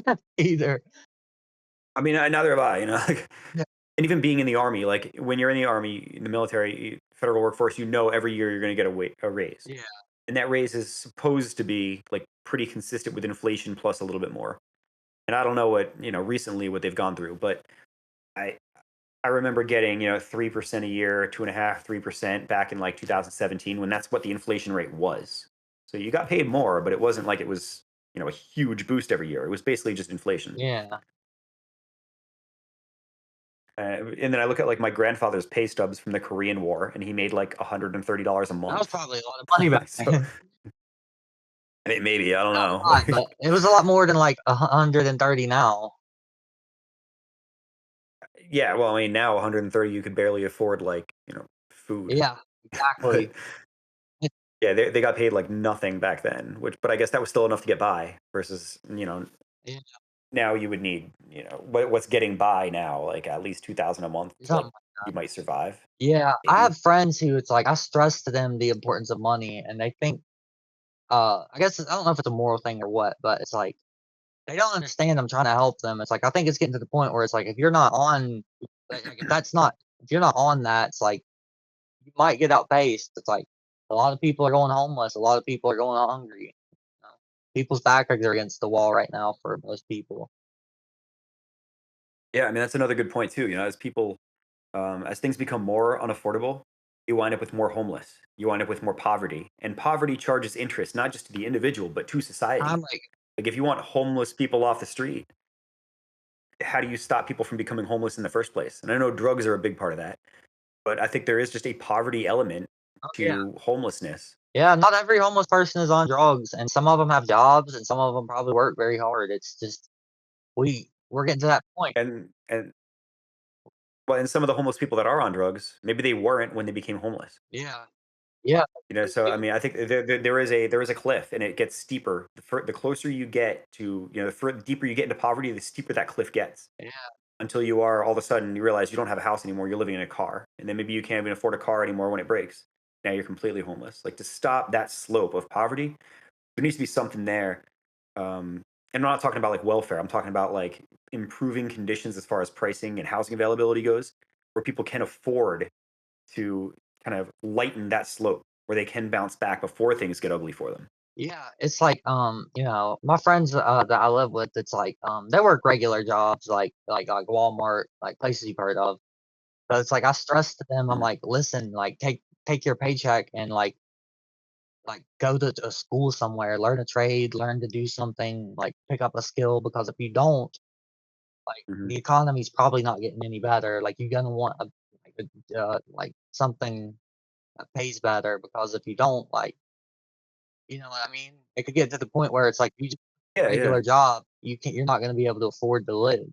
time either. I mean, neither have I. Like, Yeah, and even being in the army, like when you're in the army, in the military, federal workforce, every year you're going to get a raise, yeah, and that raise is supposed to be like pretty consistent with inflation plus a little bit more. And I don't know what recently what they've gone through, but I I remember getting 3% a year, 2.5, 3% back in like 2017 when that's what the inflation rate was. So you got paid more, but it wasn't like it was a huge boost every year. It was basically just inflation. yeah. And then I look at like my grandfather's pay stubs from the Korean War, and he made like $130 a That was month. probably a lot of money back So then. maybe I don't Not know. a lot, but it was a lot more than like 130 now. Yeah, well, I mean now 130 you could barely afford like food, Yeah, but exactly. It- yeah, they got paid like nothing back then. But I guess that was still enough to get by versus Yeah, now you would need what's getting by now like at least 2,000 a month to like something. you might survive Yeah, I maybe. have friends who it's like I stress to them the importance of money, and they think, I guess I don't know if it's a moral thing or what, but it's like they don't understand I'm trying to help them. It's like I think it's getting to the point where it's like if you're not on, if you're not on that, it's like you might get outpaced. It's like a lot of people are going homeless. A lot of people are going hungry. You know? People's backs are against the wall right now for most people. Yeah, I mean that's another good point too. As people, as things become more unaffordable, you wind up with more homeless. You wind up with more poverty, and poverty charges interest not just to the individual but to I'm society. like, Like if you want homeless people off the street, how do you stop people from becoming homeless in the first place? And I know drugs are a big part of that, but I think there is just a poverty element oh yeah, to homelessness. yeah. Not every homeless person is on drugs, and some of them have jobs, and some of them probably work very hard. It's just we're getting to that point. And well, and some of the homeless people that are on drugs, maybe they weren't when they became homeless. Yeah, yeah. So I mean, I think there is a cliff, and it gets steeper. The closer you get to, the deeper you get into poverty, the steeper that cliff gets. Yeah, Until you are all of a sudden you realize you don't have a house anymore. You're living in a car, and then maybe you can't even afford a car anymore when it breaks. Now you're completely homeless. Like to stop that slope of poverty, there needs to be something there. And I'm not talking about like welfare. I'm talking about like improving conditions as far as pricing and housing availability goes, where people can afford to kind of lighten that slope where they can bounce back before things get ugly for them. yeah. It's like my friends that I live with. It's like they work regular jobs like Walmart, like places you've heard of. But it's like I stress to them. I'm Mhm. like, listen, like take your paycheck and like go to a school somewhere, learn a trade, learn to do something, like pick up a skill. Because if you don't, like Mhm. the economy's probably not getting any better. Like you're gonna want like something that pays better. Because if you don't, like you know what I mean, it could get to the point where it's like you just Yeah, yeah. regular job, you're not gonna be able to afford to live.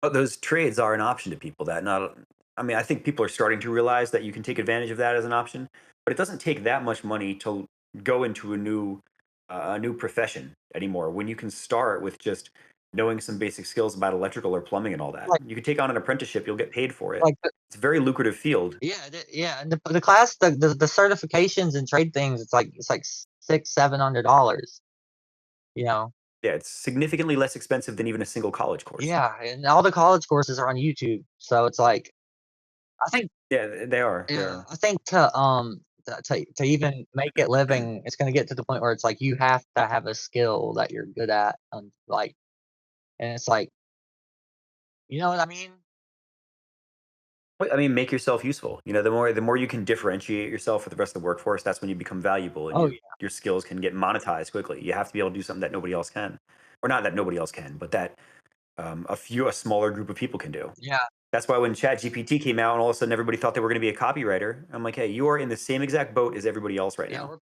But those trades are an option to people that not I mean, I think people are starting to realize that you can take advantage of that as an option, but it doesn't take that much money to go into a new profession anymore when you can start with just knowing some basic skills about electrical or plumbing and all that. Like You can take on an apprenticeship, you'll get paid for it. like It's a very lucrative field. yeah, and the class, the certifications and trade things, it's like $600-700. You know, Yeah, it's significantly less expensive than even a single college course. yeah, and all the college courses are on YouTube, so it's like I think Yeah, they are. They yeah, are. I think to even make it living, it's gonna get to the point where it's like you have to have a skill that you're good at, like, and it's like, you know what I mean? But, I mean, make yourself useful. The more you can differentiate yourself with the rest of the workforce, that's when you become valuable and Oh your skills can get monetized quickly. You have to be able to do something that nobody else can, or not that nobody else can, but that a smaller group of people can do. yeah, That's why when ChatGPT came out and all of a sudden everybody thought they were going to be a copywriter, I'm like, hey, you are in the same exact boat as everybody else right yeah, now. we're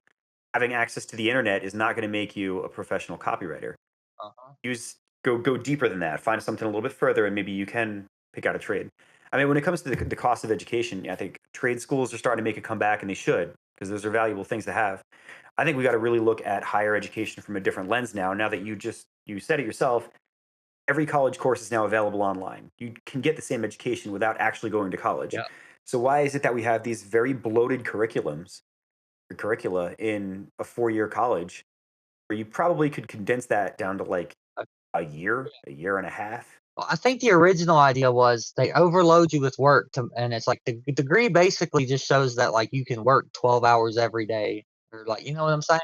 Having access to the internet is not going to make you a professional copywriter. uh-huh. Use go deeper than that. Find something a little bit further, and maybe you can pick out a trade. I mean, when it comes to the cost of education, yeah, I think trade schools are starting to make a comeback, and they should because those are valuable things to have. I think we got to really look at higher education from a different lens now. Now that you said it yourself, every college course is now available online. You can get the same education without actually going to college. Yeah, So why is it that we have these very bloated curricula in a 4-year college where you probably could condense that down to like uh, a year and a half. well, I think the original idea was they overload you with work and it's like the degree basically just shows that like you can work 12 hours every day or like you know what I'm saying?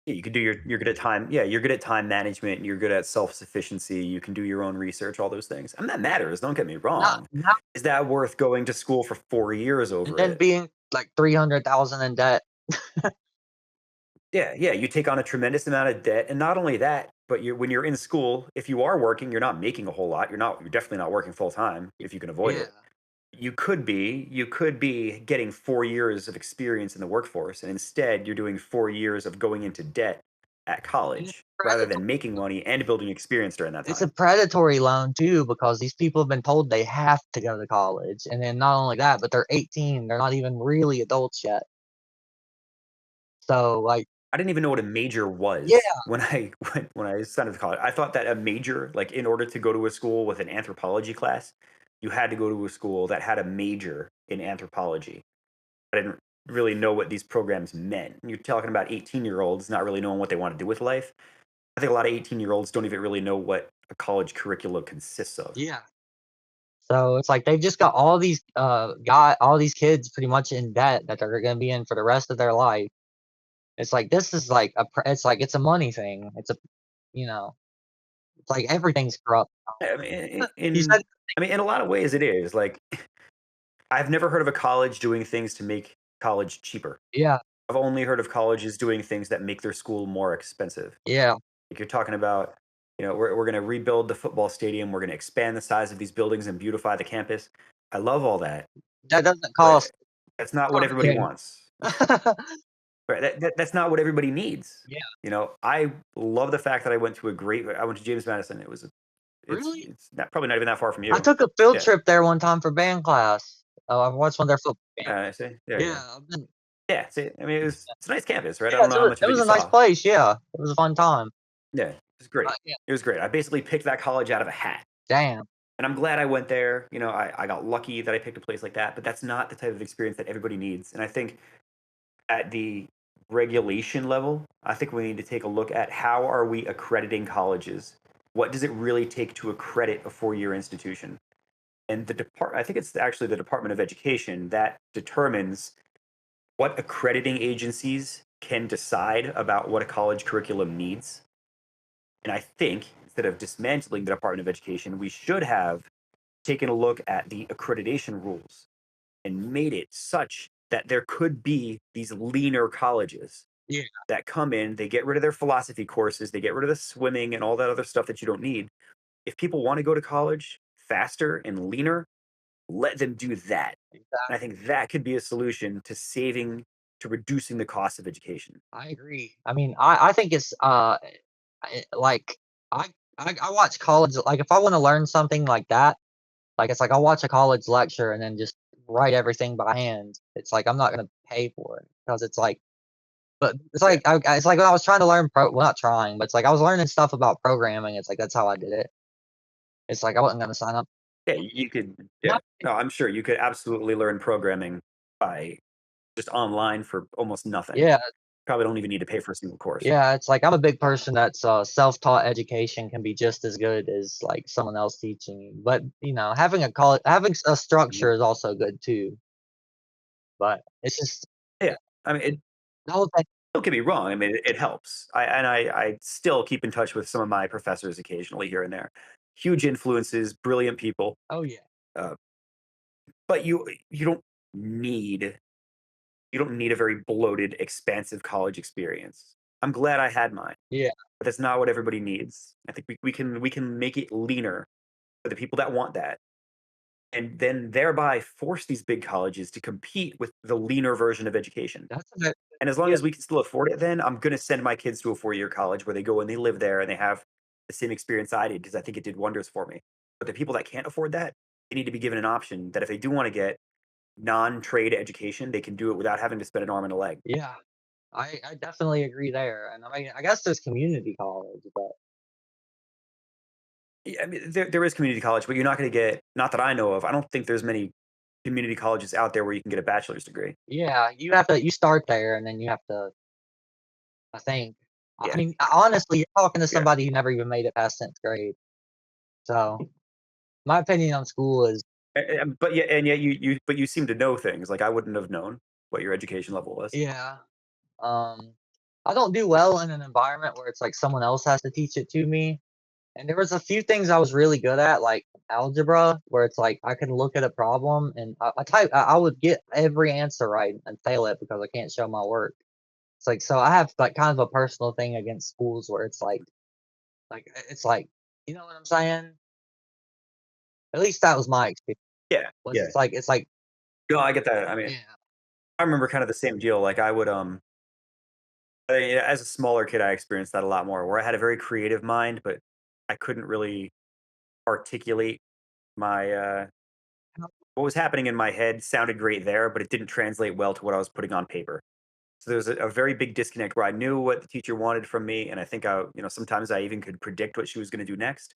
Yeah, you could do you're good at time. Yeah, you're good at time management. You're good at self sufficiency. You can do your own research. All those things. And that matters. Don't get me Not wrong. not Is that worth going to school for 4 years and over then it? being like 300,000 in debt. Yeah, yeah. You take on a tremendous amount of debt, and not only that, but when you're in school, if you are working, you're not making a whole lot. You're definitely not working full time if you can avoid Yeah. it. You could be getting 4 years of experience in the workforce, and instead you're doing 4 years of going into debt at And college rather than making money and building experience during that it's a time. predatory loan too because these people have been told they have to go to college. And then not only that, but they're 18. They're not even really adults yet. So like I didn't even know what a major yeah, was when I when I started college. I thought that a major, like in order to go to a school with an anthropology class, you had to go to a school that had a major in anthropology. I didn't really know what these programs meant. You're talking about 18-year-olds not really knowing what they want to do with life. I think a lot of 18-year-olds don't even really know what a college curriculum consists of. yeah. So it's like they've just got all these got all these kids pretty much in debt that they're gonna be in for the rest of their life. It's like this is like it's like it's a money thing. It's a you know, it's like everything's corrupt. I mean, You said in a lot of ways it is. Like, I've never heard of a college doing things to make college cheaper. yeah, I've only heard of colleges doing things that make their school more expensive. yeah. Like you're talking about, we're going to rebuild the football stadium. We're going to expand the size of these buildings and beautify the campus. I love all that, That doesn't but cost that's not what everybody nothing. wants. Right? That's not what everybody needs. Yeah, I love the fact that I went to James Madison. really? It's not, probably not even that far from I you. took a field Yeah. trip there one time for band class. Oh, I watched one of their football games. I see. There you Yeah, go. I've been Yeah. See, it's a nice campus, right? I yeah, don't know how much it of it was you a nice saw. place, yeah. It was a fun time. Yeah, it was great. Yeah. It was great. I basically picked that college out of a hat. Damn. And I'm glad I went there. I got lucky that I picked a place like that, but that's not the type of experience that everybody needs. And I think at the regulation level, I think we need to take a look at how are we accrediting colleges? What does it really take to accredit a four-year institution? And I think it's actually the Department of Education that determines what accrediting agencies can decide about what a college curriculum needs. And I think instead of dismantling the Department of Education, we should have taken a look at the accreditation rules and made it such that there could be these leaner colleges Yeah, that come in, they get rid of their philosophy courses, they get rid of the swimming and all that other stuff that you don't need. If people want to go to college faster and leaner, let them do that. And I exactly. think that could be a solution to reducing the cost of education. I agree. I mean, I think it's like I, I watch college like if I want to learn something like that, like it's like I'll watch a college lecture and then just write everything by hand. It's like I'm not gonna pay for it because it's like, but it's Yeah. like it's like when I was trying to learn well, not trying, but it's like I was learning stuff about programming. It's like that's how I did it. It's like I wasn't gonna sign up. Yeah, you could. Yeah, My, no, I'm sure you could absolutely learn programming by just online for almost nothing. yeah, Probably don't even need to pay for a single course. yeah. It's like I'm a big person that's self-taught education can be just as good as like someone else teaching you. But having a college, having a Mhm. structure is also good too. But it's just Yeah, I mean, the whole thing. don't get me wrong. I mean, it helps. I still keep in touch with some of my professors occasionally here and there. Huge influences, brilliant people. Oh yeah, Uh, but need you don't need a very bloated, expansive college experience. I'm glad I had mine, yeah. but that's not what everybody needs. I think we can make it leaner for the people that want that, and then thereby force these big colleges to compete with the leaner version of education. That's a good And as long idea. as we can still afford it, then I'm going to send my kids to a four-year college where they go and they live there and they have the same experience I did because I think it did wonders for me. But the people that can't afford that, they need to be given an option that if they do want to get non-trade education, they can do it without having to spend an arm and a leg. Yeah, I definitely agree there. And I mean, I guess there's community college, but Yeah, I mean, there is community college, but you're not going to get, not that I know of, I don't think there's many community colleges out there where you can get a bachelor's degree. yeah, you start there and then you have to. I think. I Yeah, mean, honestly, you're talking to yeah. somebody who never even made it past 10th grade. So my opinion on school is, But yeah, and yet you seem to know things. Like I wouldn't have known what your education level was. yeah. Um, I don't do well in an environment where it's like someone else has to teach it to me. And there was a few things I was really good at, like algebra, where it's like I can look at a problem and I would get every answer right and fail it because I can't show my work. It's like so I have like kind of a personal thing against schools where it's like you know what I'm saying? At least that was my experience. Yeah, Was yeah. it's like No, I get that. I mean, yeah, I remember kind of the same deal. Like I would, as a smaller kid, I experienced that a lot more, where I had a very creative mind, but I couldn't really articulate my what was happening in my head. Sounded great there, but it didn't translate well to what I was putting on paper. So there was a very big disconnect where I knew what the teacher wanted from me, and I think sometimes I even could predict what she was going to do next.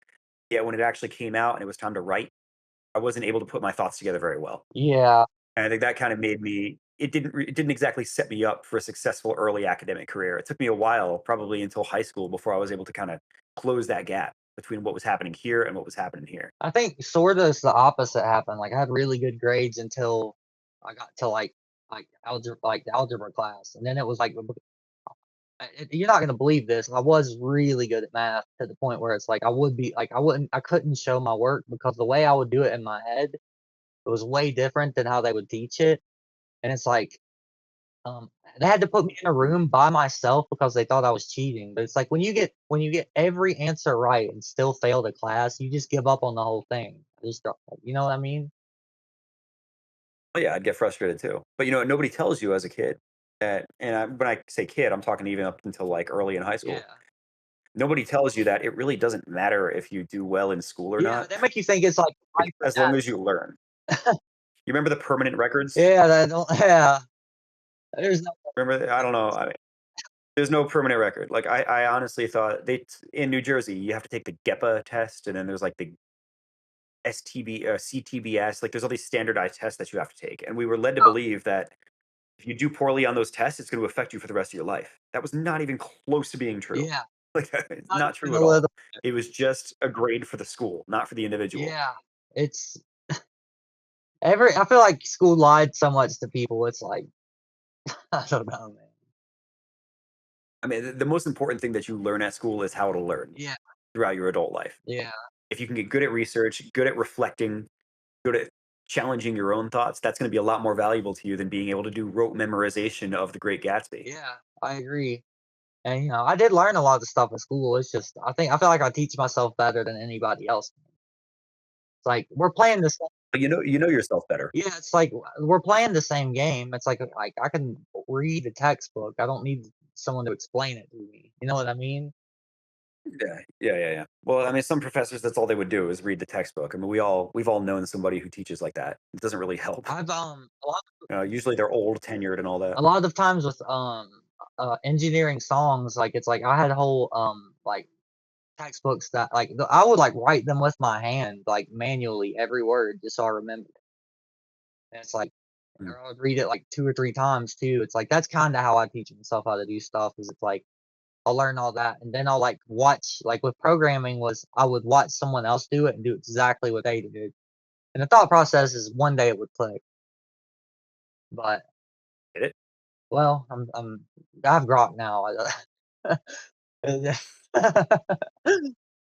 Yet when it actually came out and it was time to write, I wasn't able to put my thoughts together very well. yeah, And I think that kind of made me it didn't exactly set me up for a successful early academic career. It took me a while, probably until high school, before I was able to kind of close that gap. between what was happening here and what was happening here. I think sorta it's the opposite happened. Like I had really good grades until I got to like the algebra class, and then it was like you're not gonna believe this. I was really good at math to the point where it's like I would be like I couldn't show my work because the way I would do it in my head it was way different than how they would teach it, and it's like um, they had to put me in a room by myself because they thought I was cheating. But it's like when you get every answer right and still fail the class, you just give up on the whole thing. I just don't, you know what I mean? Oh yeah, I'd get frustrated too. But you know, nobody tells you as a kid that, and when I say kid, I'm talking even up until like early in high school. Yeah. Nobody tells you that it really doesn't matter if you do well in school or Yeah, not, they make you think it's like life or as long as you learn. You remember the permanent records? yeah, they don't yeah. There's no Remember? I don't know. There's no permanent record. Like I honestly thought in New Jersey you have to take the GEPA test, and then there's like the STB, CTBS. Like there's all these standardized tests that you have to take, and we were led to believe that if you do poorly on those tests, it's going to affect you for the rest of your life. That was not even close to being true. yeah, Like it's not not even true a at all. little It was just a grade for the school, not for the individual. yeah. It's I feel like school lied so much to people, it's like I don't know, man. I mean, the most important thing that you learn at school is how to learn Yeah, throughout your adult life. yeah, If you can get good at research, good at reflecting, good at challenging your own thoughts, that's going to be a lot more valuable to you than being able to do rote memorization of The Great Gatsby. yeah, I agree. And, I did learn a lot of the stuff at school, it's just I feel like I teach myself better than anybody else. It's like, we're playing the same But you know yourself better. yeah, it's like, we're playing the same game, it's like, I can read a textbook, I don't need someone to explain it to me, you know what I mean? Yeah. Well, I mean, some professors, that's all they would do is read the textbook. I mean, we've all known somebody who teaches like that. It doesn't really help. I've, Usually they're old, tenured, and all that. a lot of times with, engineering songs, like, it's like I had whole, like, textbooks that, like, I would, like, write them with my hand, like, manually, every word, just so I remember. And it's like Mm. or I would read it like 2 or 3 times too. It's like that's kinda how I teach myself how to do stuff, is it's like I'll learn all that, and then I'll, like, watch like, with programming was I would watch someone else do it and do exactly what they did. And the thought process is one day it would click, but, Get it? well, I have Grok now.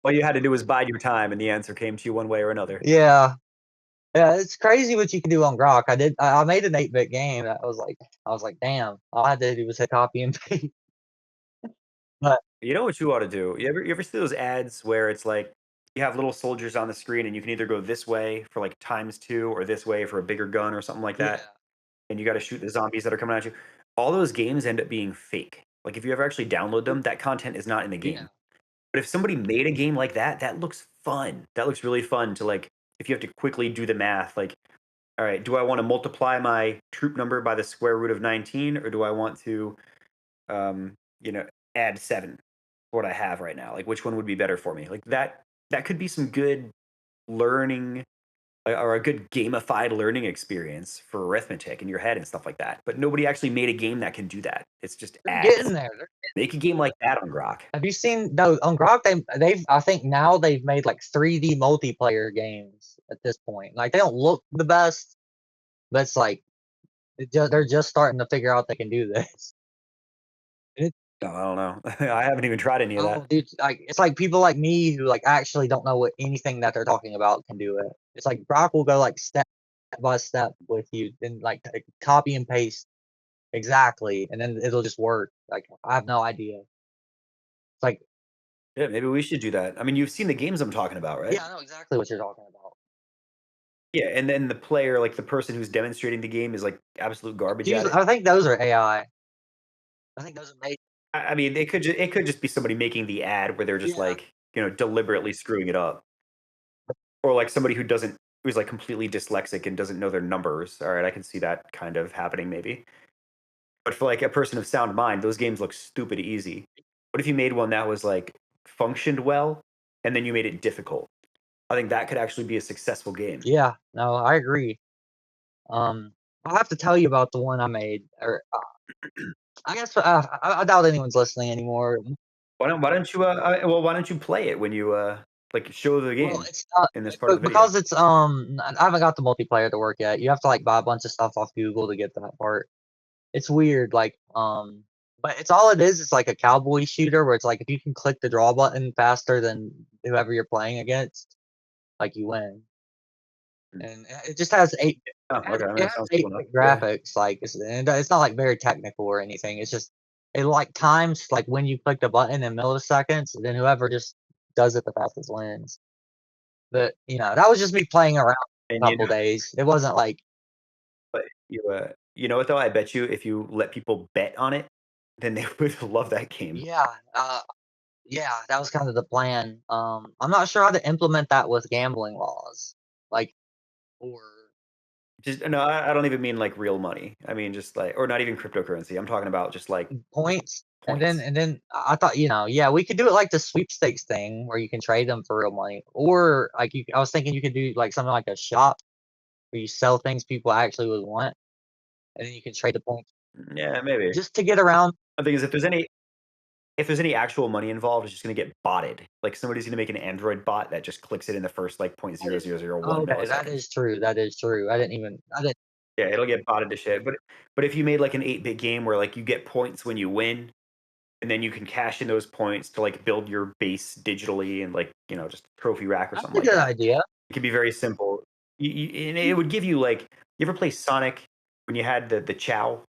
All you had to do was bide your time, and the answer came to you one way or another. Yeah. Yeah, it's crazy what you can do on Grok. I made an 8-bit game that I was like, "Damn, all I had to do was hit copy and paste." But You know what you ought to do? You ever see those ads where it's like you have little soldiers on the screen, and you can either go this way for like times two, or this way for a bigger gun or something like yeah, that, and you got to shoot the zombies that are coming at you. All those games end up being fake. Like if you ever actually download them, that content is not in the yeah, game. But if somebody made a game like that, that looks fun. That looks really fun to like if you have to quickly do the math, like, all right, do I want to multiply my troop number by the square root of 19, or do I want to um, you know, add 7 for what I have right now? Like which one would be better for me? Like that could be some good learning or a good gamified learning experience for arithmetic in your head and stuff like that. But nobody actually made a game that can do that. It's just they're getting ads. there. Make a game like that on Grok. Have you seen no, on Grok, they've I think now they've made, like, 3D multiplayer games at this point. Like, they don't look the best, but it's like, they're just starting to figure out they can do this. And Oh, I don't know. I haven't even tried any of oh, that. dude, like, it's like people like me who, like, actually don't know what anything that they're talking about can do it. It's like Grok will go, like, step by step with you and, like, copy and paste exactly, and then it'll just work. Like, I have no idea. It's like Yeah, maybe we should do that. I mean, you've seen the games I'm talking about, right? yeah, I know exactly what you're talking about. Yeah, and then the player, like the person who's demonstrating the game, is like absolute garbage at it. I think those are AI. I think those are made I mean, it could just be somebody making the ad where they're just yeah, like, deliberately screwing it up, or like somebody who's like completely dyslexic and doesn't know their numbers. All right, I can see that kind of happening maybe. But for like a person of sound mind, those games look stupid easy. What if you made one that was like functioned well, and then you made it difficult? I think that could actually be a successful game. yeah, no, I agree. I'll have to tell you about the one I made, or, I guess, I doubt anyone's listening anymore. Why don't you? Well, why don't you play it when you Like, show the Well, game it's not in this part of the video. because it's I haven't got the multiplayer to work yet. You have to like buy a bunch of stuff off Google to get that part. It's weird, like but it's all it is. It's like a cowboy shooter where it's like if you can click the draw button faster than whoever you're playing against, like you win. Mm. And it just has Oh, okay. I mean, it that has sounds cool enough. 8-bit Yeah. graphics. Like it's not like very technical or anything. It's just it like times like when you click the button in milliseconds, and then whoever just does it the fastest wins. But that was just me playing around And a couple days. It wasn't like but you know what though? I bet you if you let people bet on it, then they would love that game. yeah, yeah, that was kind of the plan. I'm not sure how to implement that with gambling laws, like or Just no, I don't even mean like real money. I mean just like, or not even cryptocurrency. I'm talking about just like points. And then points. and then I thought, yeah, we could do it like the sweepstakes thing where you can trade them for real money, or like I was thinking you could do like something like a shop where you sell things people actually would want, and then you can trade the points Yeah, maybe. just to get around. The thing is, if there's any actual money involved, it's just gonna get botted. Like somebody's gonna make an Android bot that just clicks it in the first like point That zero is zero zero one okay. That milliseconds. is true. That is true. I didn't. Yeah, it'll get botted to shit. But if you made like an 8-bit game where like you get points when you win, and then you can cash in those points to like build your base digitally and like just a trophy rack or That's something a like good that. idea. It can be very simple. And it would give you like, you ever play Sonic when you had the Chow?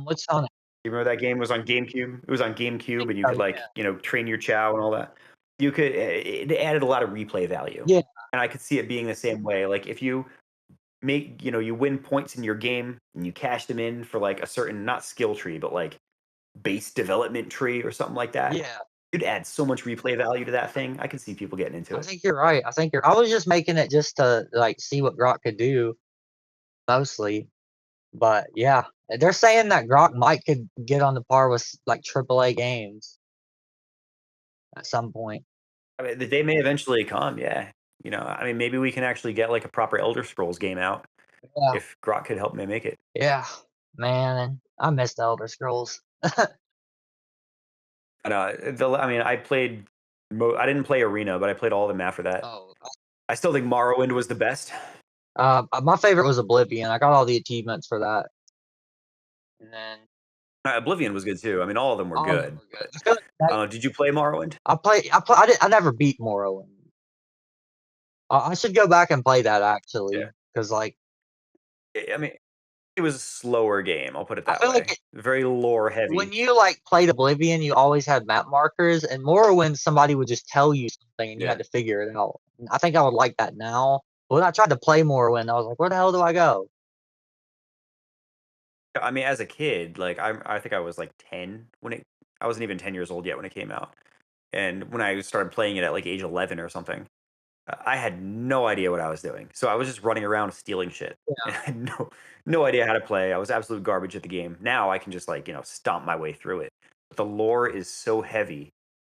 What's on it? You remember that game was on GameCube? It was on I GameCube, think and you so. could like train your Chow and all that. It added a lot of replay value, Yeah. and I could see it being the same way. Like if you make you win points in your game and you cash them in for like a certain, not skill tree, but like base development tree or something like that. Yeah. You'd add so much replay value to that thing. I can see people getting into I it. think you're right. I was just making it just to like see what Grok could do mostly. But yeah, they're saying that Grok might could get on the par with like AAA games at some point. I mean, the day may eventually come. Yeah, I mean, maybe we can actually get like a proper Elder Scrolls game out Yeah, if Grok could help me make it. yeah, man, I missed the Elder Scrolls. And I mean, I didn't play Arena, but I played all of them after that. Oh, I still think Morrowind was the best. my favorite was Oblivion. I got all the achievements for that, and then Oblivion was good too. I mean, all of them were all of them good. were good. But I feel like I don't know. Did you play Morrowind? I never beat Morrowind. I should go back and play that Yeah. actually, because like I mean, it was a slower game. I'll put it I that feel like way. Very lore when heavy. you like played Oblivion, you always had map markers, and Morrowind, somebody would just tell you something, and you had Yeah. to figure it out. I think I would like that now. But when I tried to play Morrowind, I was like, "Where the hell do I go?" I mean, as a kid, like I think I was like 10 when it. I wasn't even 10 years old yet when it came out, and when I started playing it at like age 11 or something, I had no idea what I was doing. So I was just running around stealing shit, and I had no idea how to play. I was absolute garbage at the game. Now I can just like stomp my way through it. But the lore is so heavy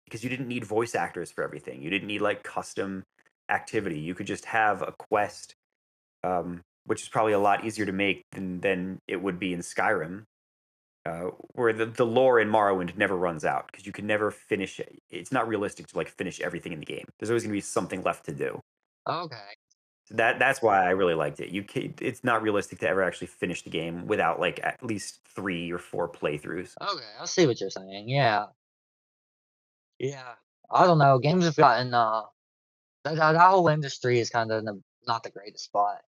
because you didn't need voice actors for everything. You didn't need like custom activity. You could just have a quest, which is probably a lot easier to make than it would be in Skyrim, where the lore in Morrowind never runs out because you can never finish it. It's not realistic to like finish everything in the game. There's always going to be something left to do. Okay, So that's why I really liked it. It's not realistic to ever actually finish the game without like at least 3 or 4 playthroughs. okay, I see what you're saying. Yeah, yeah. I don't know. Games have gotten that whole industry is kind of in not the greatest spot.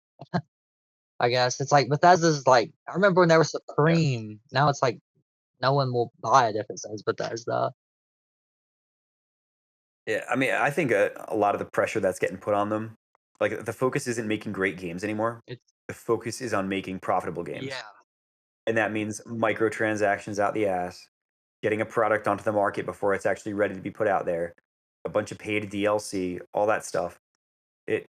I guess it's like Bethesda's like I remember when they were Yeah, Supreme. Now it's like no one will buy it if it says Bethesda. yeah. I mean, I think a lot of the pressure that's getting put on them, like the focus isn't making great games anymore. It's The focus is on making profitable games, yeah. and that means microtransactions out the ass, getting a product onto the market before it's actually ready to be put out there, a bunch of paid DLC, all that stuff. It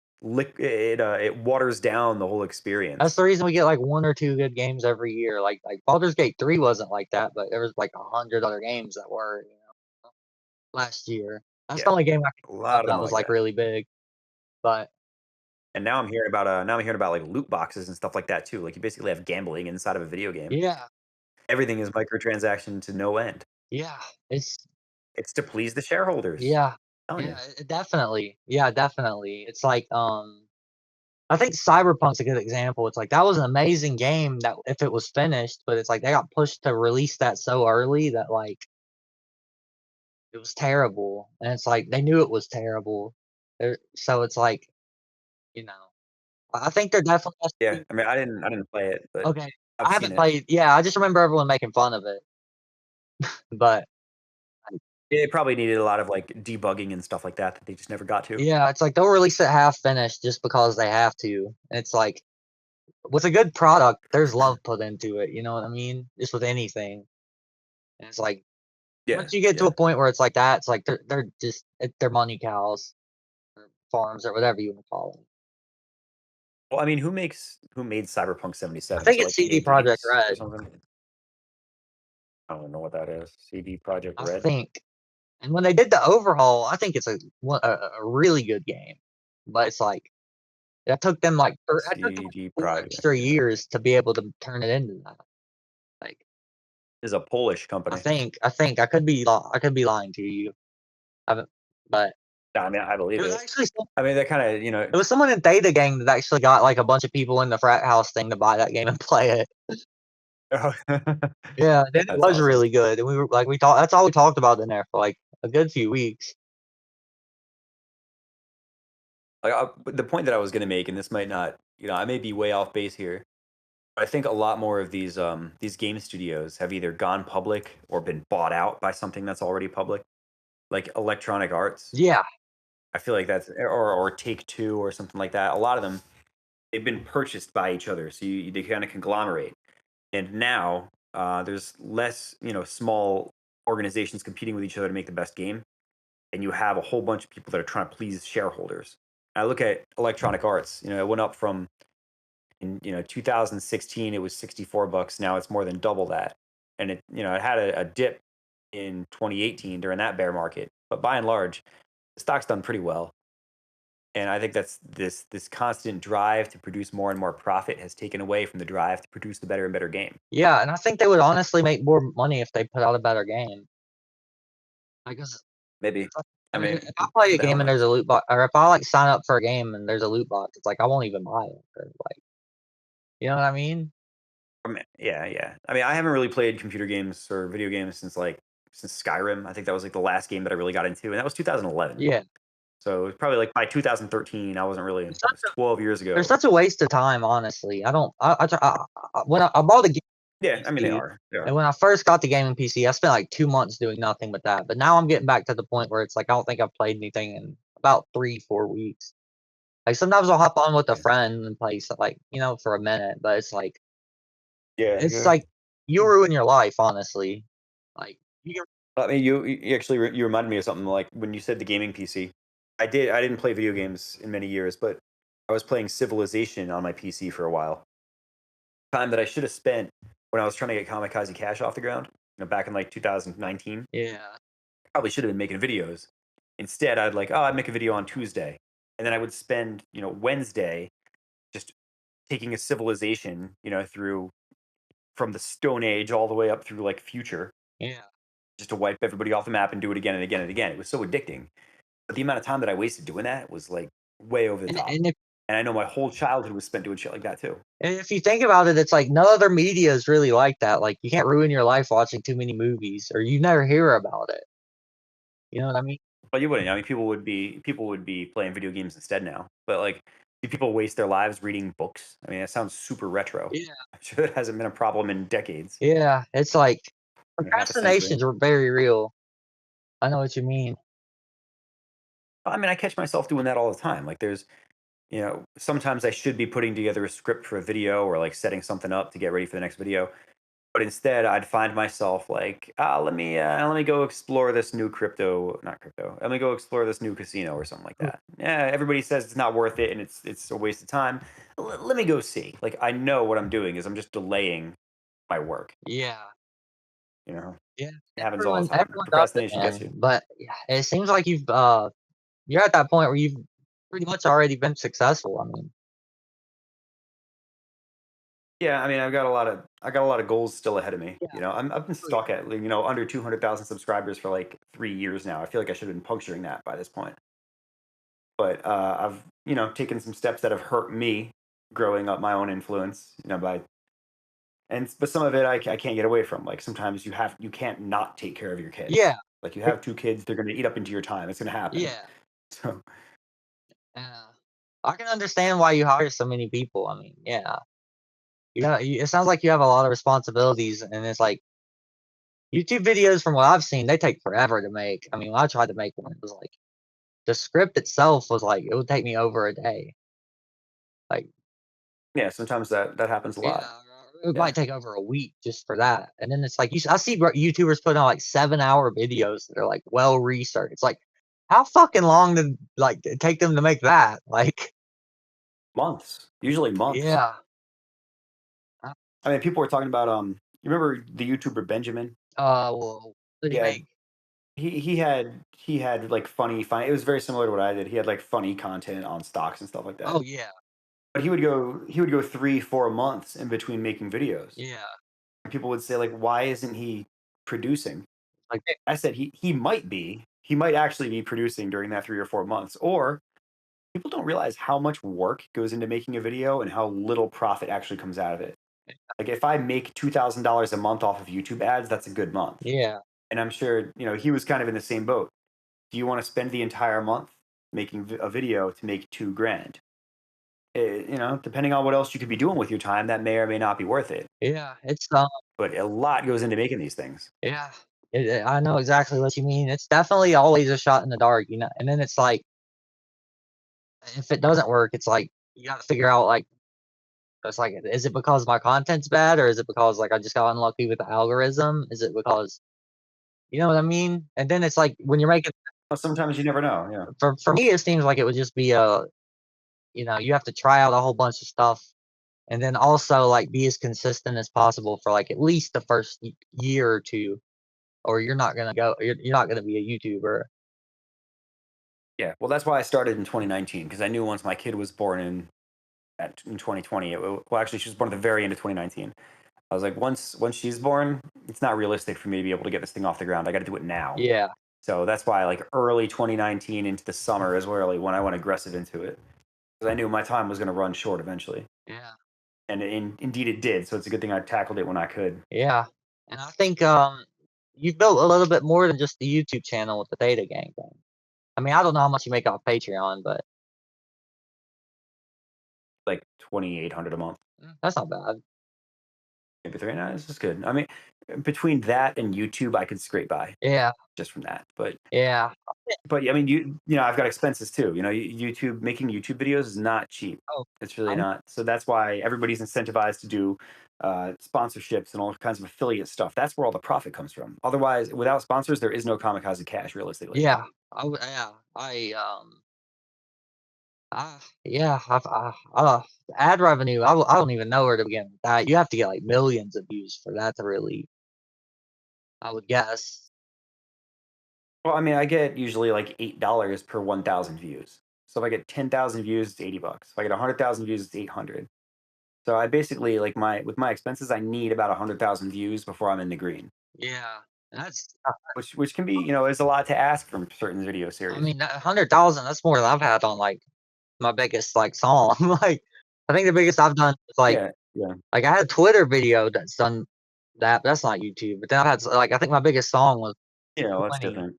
waters down the whole That's experience. the reason we get like 1 or 2 good games every year. Like Baldur's Gate 3 wasn't like that, but there was like 100 other games that were, last year. That's the Yeah, only game I can a think lot of of them that are was like like that. really big. But And now I'm hearing about like loot boxes and stuff like that too. Like you basically have gambling inside of a video game. yeah, Everything is microtransaction to no end. yeah, it's It's to please the shareholders. yeah. telling you. Yeah, definitely. Yeah, definitely. It's like, I think Cyberpunk's a good example. It's like that was an amazing game that if it was finished, but it's like they got pushed to release that so early that like it was terrible, and it's like they knew it was terrible. So it's like, you know, I think there definitely has to Yeah, be. I mean, I didn't play it, but Okay, I've I seen haven't it. played. Yeah, I just remember everyone making fun of it, but like, It probably needed a lot of, like, debugging and stuff like that that they just never got to. yeah, it's like they'll release it half finished just because they have to. And it's like with a good product, there's love put into it. You know what I mean? Just with anything, and it's like Yeah, once you get to a yeah. point where it's like that, it's like they're just they're money cows or farms or whatever you want to call them. Well, I mean, who made Cyberpunk I 77? Is think it, it's like, EA CD Project Games or Red. something? I don't know what that is. CD Project I Red? think, and when they did the overhaul, I think it's a really good game. But it's like that took them like that took them CD like 4 Project extra years to be able to turn it into that. Like is a Polish company. I think I could be lying to you. I haven't, but I mean, I it believe was it. actually I mean, that kinda, it was someone in Theta Gang that actually got like a bunch of people in the frat house thing to buy that game and play it. Oh, Yeah, then it that's was awesome. really good, and we were like we talked. That's all we talked about in there for like a good few weeks. Like, but the point that I was gonna make, and this might not, I may be way off base here, but I think a lot more of these game studios have either gone public or been bought out by something that's already public, like Electronic Arts. Yeah, I feel like that's or Take-Two or something like that. A lot of them, they've been purchased by each other, so they kinda conglomerate. And now, there's less, small organizations competing with each other to make the best game, and you have a whole bunch of people that are trying to please shareholders. I look at Electronic Arts, it went up from in 2016 it was $64. Now it's more than double that, and it had a dip in 2018 during that bear market, but by and large, the stock's done pretty well. And I think that's this constant drive to produce more and more profit has taken away from the drive to produce the better and better game. yeah, and I think they would honestly make more money if they put out a better game. Like, 'cause Maybe. I I mean, mean, if I play who a the hell game and there's knows? a loot box, or if I like sign up for a game and there's a loot box, it's like I won't even buy it. Or like, you know what I mean? I mean, yeah, yeah. I mean, I haven't really played computer games or video games since Skyrim. I think that was like the last game that I really got into, and that was 2011. Yeah, So it was probably like by 2013, I wasn't really. It it's such was 12 years they're ago. such a waste of time, honestly. I don't. When I bought the game Yeah, I mean they PC, are. They and are. when I first got the gaming PC, I spent like 2 months doing nothing but that. But now I'm getting back to the point where it's like I don't think I've played anything in about 3 4 weeks. Like sometimes I'll hop on with a Yeah, friend and play like for a minute, but yeah, it's yeah. like you ruin your life, honestly. Like you can, I mean, you actually you reminded me of something like when you said the gaming PC. I didn't play video games in many years, but I was playing Civilization on my PC for a while. Time that I should have spent when I was trying to get Kamikaze Cash off the ground, back in like 2019. yeah, Probably should have been making videos. Instead, I'd make a video on Tuesday, and then I would spend, Wednesday just taking a civilization, through from the Stone Age all the way up through like future, yeah. just to wipe everybody off the map and do it again and again and again. It was so addicting. But the amount of time that I wasted doing that was like way over the And top. and if And I know my whole childhood was spent doing shit like that too. and if you think about it, it's like no other media is really like that. Like you can't ruin your life watching too many movies, or you never hear about it. You know what I mean? But you wouldn't. I mean, people would be playing video games instead now. But like, do people waste their lives reading books? I mean, that sounds super retro. Yeah, I'm sure that hasn't been a problem in decades, yeah. It's like half a century. procrastinations are very real. I know what you mean. I mean, I catch myself doing that all the time. Like, sometimes I should be putting together a script for a video or like setting something up to get ready for the next video. But instead, I'd find myself like, let me go explore this new not crypto. Let me go explore this new casino or something like Mm, that. Yeah, everybody says it's not worth it and it's a waste of time. Let me go see. Like I know what I'm doing is I'm just delaying my work. yeah, You know, yeah. it happens all the time. Everyone does it, Procrastination gets man. you. But yeah, it seems like you're at that point where you've pretty much already been successful. I mean, Yeah, I mean, I got a lot of goals still ahead of me. Yeah. I've been Oh, yeah. stuck at under 200,000 subscribers for like 3 years now. I feel like I should have been puncturing that by this point. But I've taken some steps that have hurt me growing up my own influence. But some of it I can't get away from. Like sometimes you can't not take care of your kids. Yeah. Like you have two kids, they're going to eat up into your time. It's going to happen. Yeah. So Yeah. I can understand why you hire so many people. I mean, yeah. It sounds like you have a lot of responsibilities, and it's like YouTube videos, from what I've seen, they take forever to make. I mean, when I tried to make one, it was like the script itself was like it would take me over a day. Like, yeah, sometimes that happens a lot. yeah, it Yeah. might take over a week just for that. And then it's like I see YouTubers put on like 7-hour videos that are like well researched. It's like, how fucking long did like it take them to make that? Like, Months. Usually months. yeah, uh, I mean, people were talking about you remember the YouTuber Benjamin? well, what did he Yeah, make? he had like funny it was very similar to what I did. He had like funny content on stocks and stuff like Oh that. yeah, But he would go 3 4 months in between making videos. yeah, And people would say like, why isn't he producing? like I said he might actually be producing during that 3 or 4 months. Or people don't realize how much work goes into making a video and how little profit actually comes out of it. Like if I make $2,000 a month off of YouTube ads, that's a good month. yeah, And I'm sure he was kind of in the same boat. Do you want to spend the entire month making a video to make 2 grand? Depending on what else you could be doing with your time, that may or may not be worth it. yeah. It's But a lot goes into making these things. yeah. I know exactly what you mean. It's definitely always a shot in the dark, you know. And then it's like, if it doesn't work, it's like you got to figure out like, it's like, is it because my content's bad, or is it because like I just got unlucky with the algorithm? Is it because you know what I mean? And then it's like when you're making Well, sometimes you never know. Yeah. for me, it seems like it would just be a you have to try out a whole bunch of stuff, and then also like be as consistent as possible for like at least the first year or two, or you're not gonna be a YouTuber. Yeah. Well, that's why I started in 2019 because I knew once my kid was born in 2020. Well, actually, she was born at the very end of 2019. I was like, once she's born, it's not realistic for me to be able to get this thing off the ground. I got to do it now. Yeah, So that's why, like early 2019 into the summer is really when I went aggressive into it because I knew my time was going to run short eventually, yeah, and indeed it did. So it's a good thing I tackled it when I could. yeah. And I think you've built a little bit more than just the YouTube channel with the Data Gang thing. I mean, I don't know how much you make off Patreon, but Like 2,800 a month, that's not bad. maybe three. No, this is good. I mean, between that and YouTube, I could scrape by Yeah, just from that. But yeah. I mean, I've got expenses too. YouTube making YouTube videos is not cheap. Oh, It's really I'm not. So that's why everybody's incentivized to do sponsorships and all kinds of affiliate stuff. That's where all the profit comes from. Otherwise, without sponsors, there is no Kamikaze Cash, realistically. yeah. Yeah. Yeah. Ad revenue. I don't even know where to begin with that. You have to get like millions of views for that to really. I would guess. Well, I mean, I get usually like $8 per 1,000 views. So if I get 10,000 views, it's $80. If I get 100,000 views, it's 800. So I basically like with my expenses, I need about 100,000 views before I'm in the green, Yeah. That's. which can be is a lot to ask from certain video I series. mean, 100,000. That's more than I've had on like my biggest like song. Like, I think the biggest I've done is Yeah, yeah. like I had a Twitter video that's done that. But that's not YouTube. But then I've had like I think my biggest song was That's 20. different.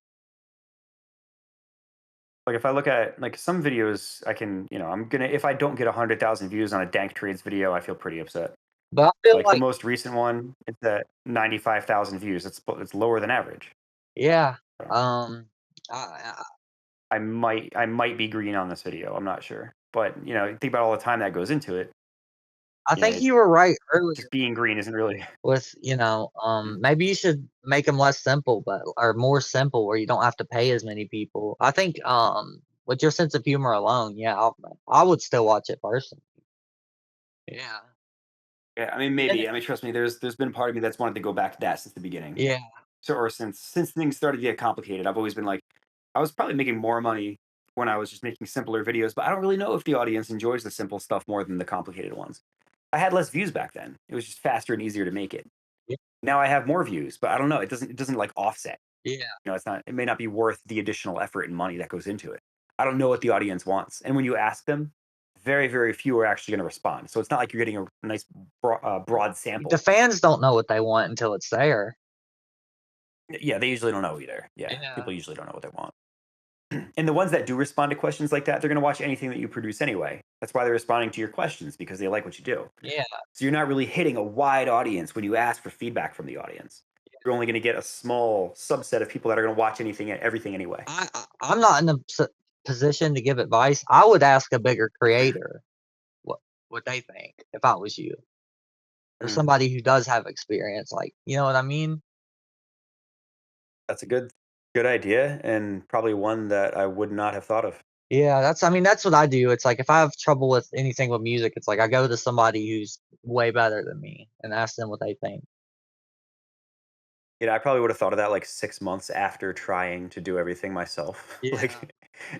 Like if I look at like some videos, I can, I'm gonna if I don't get 100,000 views on a Dank Trades video, I feel pretty upset. But I feel Like the like most recent one, it's at 95,000 views. It's lower than average. yeah. So I, I might be green on this video. I'm not sure, but think about all the time that goes into it. I Yeah, think you were right earlier just being green isn't really. with, maybe you should make them less simple, but or more simple where you don't have to pay as many people. I think, with your sense of humor alone, yeah, I would still watch it personally. Yeah. Yeah, I mean, And maybe. it, I mean, trust me. There's been a part of me that's wanted to go back to that since the beginning. yeah, So, or since things started to get complicated, I've always been like, I was probably making more money when I was just making simpler videos, but I don't really know if the audience enjoys the simple stuff more than the complicated ones. I had less views back then. It was just faster and easier to make it. Yeah. Now I have more views, but I don't know. It doesn't like offset. Yeah. It's not. It may not be worth the additional effort and money that goes into it. I don't know what the audience wants, and when you ask them, very very few are actually going to respond. So it's not like you're getting a nice broad sample. The fans don't know what they want until it's there. Yeah, they usually don't know either. Yeah, Yeah. people usually don't know what they want. And the ones that do respond to questions like that, they're going to watch anything that you produce anyway. That's why they're responding to your questions, because they like what you do. Yeah. So you're not really hitting a wide audience when you ask for feedback from the audience. You're only going to get a small subset of people that are going to watch everything anyway. I'm not in a position to give advice. I would ask a bigger creator what they think if I was you, or somebody who does have experience. Like, you know what I mean? That's a good idea, and probably one that I would not have thought of. Yeah, that's what I do. It's like if I have trouble with anything with music, it's like I go to somebody who's way better than me and ask them what they think. I probably would have thought of that like 6 months after trying to do everything myself. Yeah. Like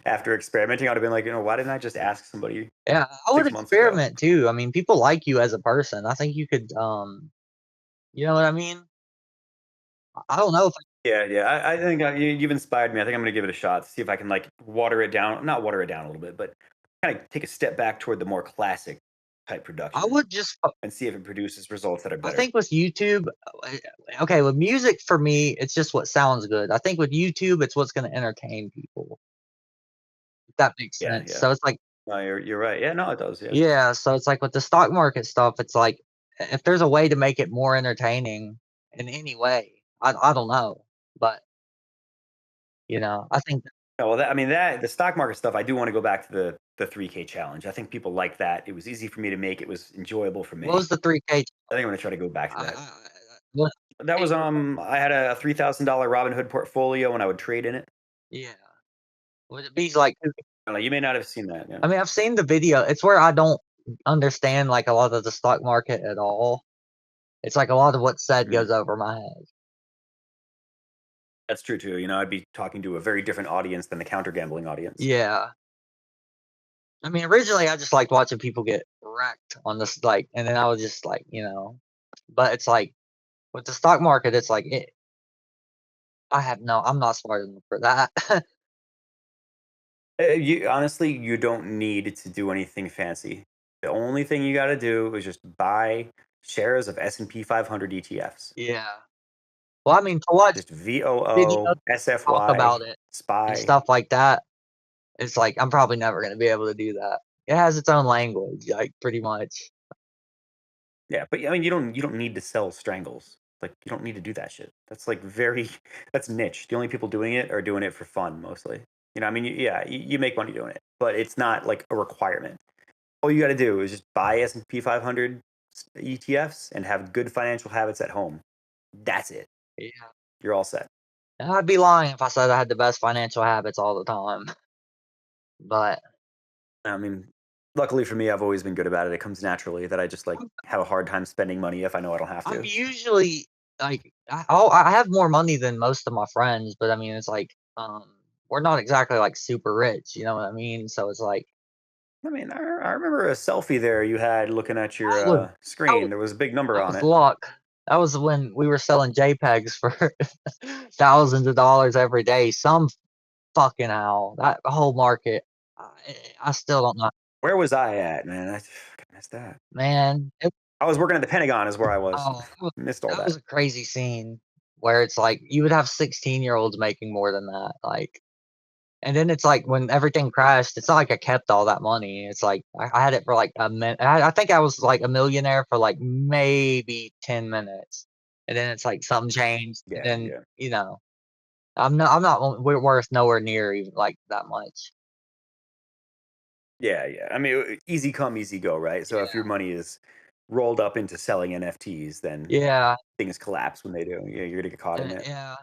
after experimenting, I'd have been like, why didn't I just ask somebody? Yeah, I would 6 months ago. experiment too. I mean, people like you as a person. I think you could, you know what I mean? I don't know if Yeah. I think you've inspired me. I think I'm going to give it a shot. See if I can like water it down. Not water it down a little bit, but kind of take a step back toward the more classic type production. I would just. And see if it produces results that are I better. think with YouTube, okay, with music for me, it's just what sounds good. I think with YouTube, it's what's going to entertain people. If that makes sense. Yeah. So it's like, No, you're right. Yeah, no, it does. Yeah. yeah. So it's like with the stock market stuff, it's like if there's a way to make it more entertaining in any way, I don't know, but I think. Yeah, well, the stock market stuff. I do want to go back to the 3K challenge. I think people like that. It was easy for me to make. It was enjoyable for me. What was the 3K? I think I'm going to try to go back to that. What- That was I had a $3,000 Robinhood portfolio, and I would trade in it. Yeah. Would it be like? You may not have seen that. Yeah. I mean, I've seen the video. It's where I don't understand like a lot of the stock market at all. It's like a lot of what's said goes over my head. That's true too. I'd be talking to a very different audience than the counter gambling audience. Yeah. I mean, originally I just liked watching people get wrecked on this, like, and then I was just like, but it's like with the stock market, it's like I'm not smart enough for that. Honestly, you don't need to do anything fancy. The only thing you got to do is just buy shares of S&P 500 ETFs. Yeah. Well, I mean, to watch Just VOO, videos talk SFY, about it SPY. and stuff like that, it's like I'm probably never going to be able to do that. It has its own language, like pretty much. Yeah, but I mean, you don't need to sell strangles. Like you don't need to do that shit. That's like that's niche. The only people doing it are doing it for fun mostly. I mean, you make money doing it, but it's not like a requirement. All you got to do is just buy S&P 500 ETFs and have good financial habits at home. That's it. Yeah. You're all set. And I'd be lying if I said I had the best financial habits all the time. But I mean, luckily for me, I've always been good about it. It comes naturally that I just like have a hard time spending money if I know I don't have to. I'm usually like I have more money than most of my friends, but I mean it's like we're not exactly like super rich, you know what I mean? So it's like I mean, I remember a selfie there you had looking at your screen. There was a big number on it. Luck. That was when we were selling JPEGs for thousands of dollars every day. Some fucking how that whole market. I still don't know. Where was I at, man? I missed that. Man, I was working at the Pentagon, is where I was. Missed all that. That was a crazy scene where it's like you would have 16-year-olds making more than that, like. And then it's like when everything crashed, it's not like I kept all that money. It's like I had it for like a minute. I think I was like a millionaire for like maybe 10 minutes, and then it's like something changed. Yeah, and then I'm not worth nowhere near even like that much. Yeah. I mean, easy come, easy go, right? So if your money is rolled up into selling NFTs, then things collapse when they do. Yeah, you're gonna get caught in it. Yeah.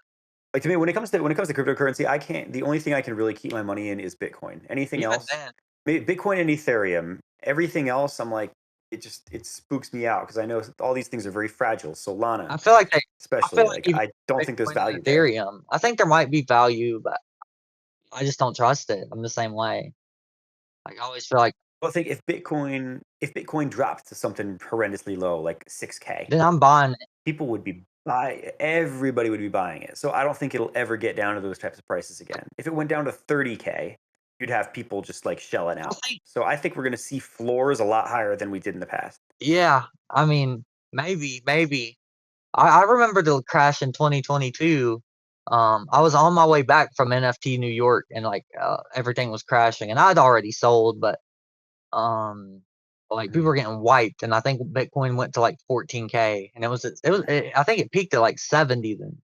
Like to me, when it comes to cryptocurrency, I can't. The only thing I can really keep my money in is Bitcoin. Anything else, Bitcoin and Ethereum. Everything else, I'm like, it spooks me out because I know all these things are very fragile. Solana, I feel like especially, I don't think there's value there. Ethereum. I think there might be value, but I just don't trust it. I'm the same way. Like, I always feel like Well, I think if Bitcoin dropped to something horrendously low, like 6K, Then I'm buying it. people would be everybody would be buying it. So I don't think it'll ever get down to those types of prices again. If it went down to 30K, you'd have people just like shelling I out. think, So I think we're going to see floors a lot higher than we did in the past. yeah. I mean, maybe. I remember the crash in 2022. I was on my way back from NFT New York, and like everything was crashing, and I'd already sold, but um, like people Mhm. were getting wiped, and I think Bitcoin went to like 14K, and I think it peaked at like 70 then.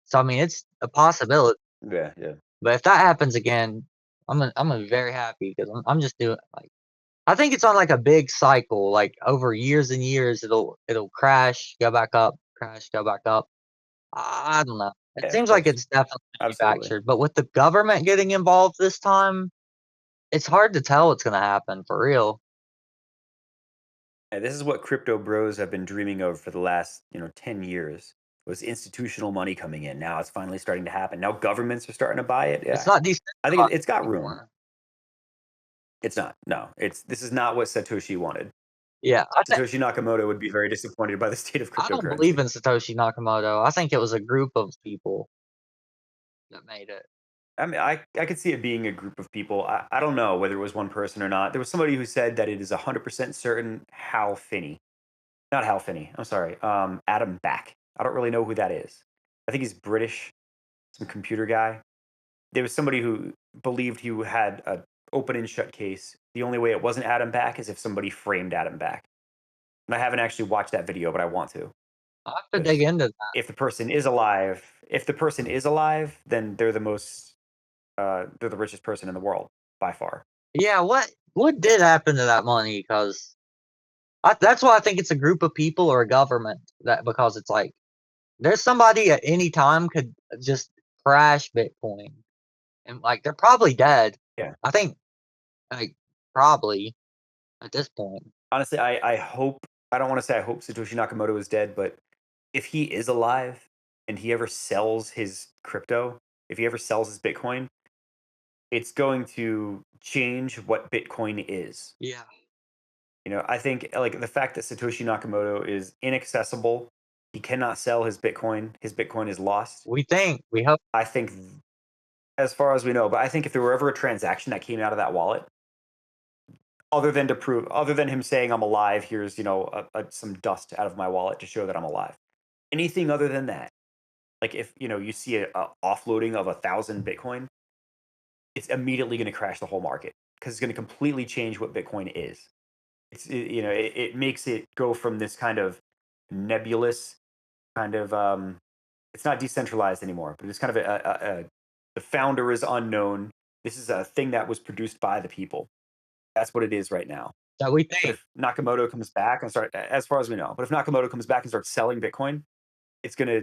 So I mean, it's a possibility. Yeah, yeah. But if that happens again, I'm gonna be very happy because I'm just doing like I think it's on like a big cycle, like over years and years, it'll crash, go back up, crash, go back up. I don't know. It Yeah, of seems like course. it's definitely Absolutely. manufactured, but with the government getting involved this time, it's hard to tell what's gonna happen for real. And this is what crypto bros have been dreaming of for the last, 10 years. Was institutional money coming in. Now it's finally starting to happen. Now governments are starting to buy it. It's Yeah. not I think decentralized it's got room. anymore. It's not. No. This is not what Satoshi wanted. Yeah, Satoshi Nakamoto would be very disappointed by the state of I don't believe cryptocurrency. in Satoshi Nakamoto. I think it was a group of people that made it. I mean, I could see it being a group of people. I don't know whether it was one person or not. There was somebody who said that it is 100% certain Hal Finney. Not Hal Finney. I'm sorry. Adam Back. I don't really know who that is. I think he's British, some computer guy. There was somebody who believed he had an open and shut case. The only way it wasn't Adam Back is if somebody framed Adam Back. And I haven't actually watched that video, but I want to. I'll have to dig Because into that. if the person is alive, then they're the richest person in the world by far. Yeah, what did happen to that money? Because that's why I think it's a group of people or a government that because it's like there's somebody at any time could just crash Bitcoin and like they're probably dead. Yeah. I think like probably at this point. Honestly, I hope I don't want to say I hope Satoshi Nakamoto is dead, but if he is alive and he ever sells his crypto, if he ever sells his Bitcoin, it's going to change what Bitcoin is. Yeah, I think like the fact that Satoshi Nakamoto is inaccessible, he cannot sell his Bitcoin is lost. we hope. I think as far as we know, but I think if there were ever a transaction that came out of that wallet, other than him saying I'm alive, here's, some dust out of my wallet to show that I'm alive. Anything other than that, like if, you see a offloading of 1,000 Bitcoin, it's immediately going to crash the whole market because it's going to completely change what Bitcoin is. It makes it go from this kind of nebulous kind of it's not decentralized anymore, but it's kind of the founder is unknown. This is a thing that was produced by the people. That's what it is right now. That we But think. if Nakamoto comes back and as far as we know, but if Nakamoto comes back and starts selling Bitcoin, it's gonna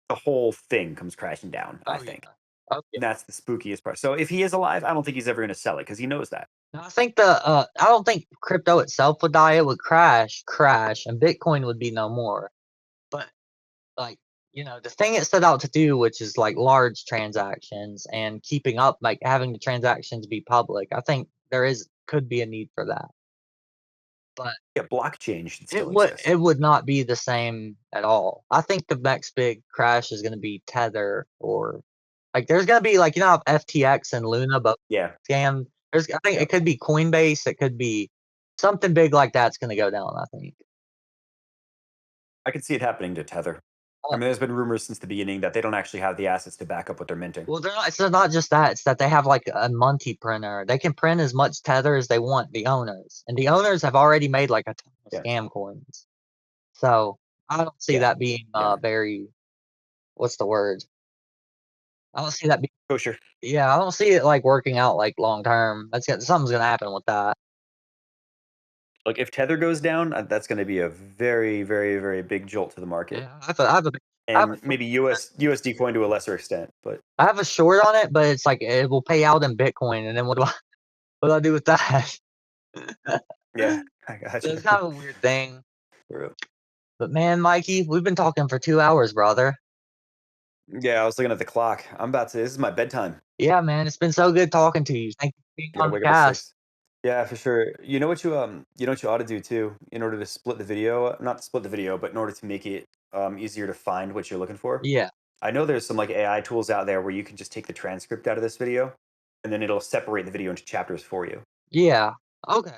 the whole thing comes crashing down. I Oh yeah. think. Oh yeah. And that's the spookiest part. So if he is alive, I don't think he's ever gonna sell it because he knows that. No, I don't think crypto itself would die. It would crash, and Bitcoin would be no more. But like the thing it set out to do, which is like large transactions and keeping up, like having the transactions be public. I think could be a need for that, but Yeah, blockchain should it still would exist. it would not be the same at all. I think the next big crash is going to be Tether or like there's going to be like how FTX and Luna both Yeah. scam. I think Yep. it could be Coinbase. It could be something big like that's going to go down. I think. I could see it happening to Tether. I Uh, mean, there's been rumors since the beginning that they don't actually have the assets to back up what they're minting. Well, it's not just that. It's that they have like a multi printer. They can print as much Tether as they want, the owners. And the owners have already made like a ton of Yeah. scam coins. So I don't see Yeah. that being Yeah. very, what's the word? I don't see that being, Kosher. yeah, I don't see it like working out like long term. Something's going to happen with that. Like if Tether goes down, that's going to be a very, very, very big jolt to the market, Yeah, and maybe USD coin to a lesser extent. But I have a short on it, but it's like it will pay out in Bitcoin. And then what do I do with that? yeah, I got So you. it's kind of a weird thing. For real. But man, Mikey, we've been talking for 2 hours, brother. Yeah, I was looking at the clock. I'm about to. This is my bedtime. Yeah, man, it's been so good talking to you. Thank you for being I gotta on the wake up at cast. 6. Yeah, for sure. You know what you ought to do too, in order to split the video, not split the video, but in order to make it easier to find what you're looking for. Yeah. I know there's some like AI tools out there where you can just take the transcript out of this video, and then it'll separate the video into chapters for you. Yeah. Okay.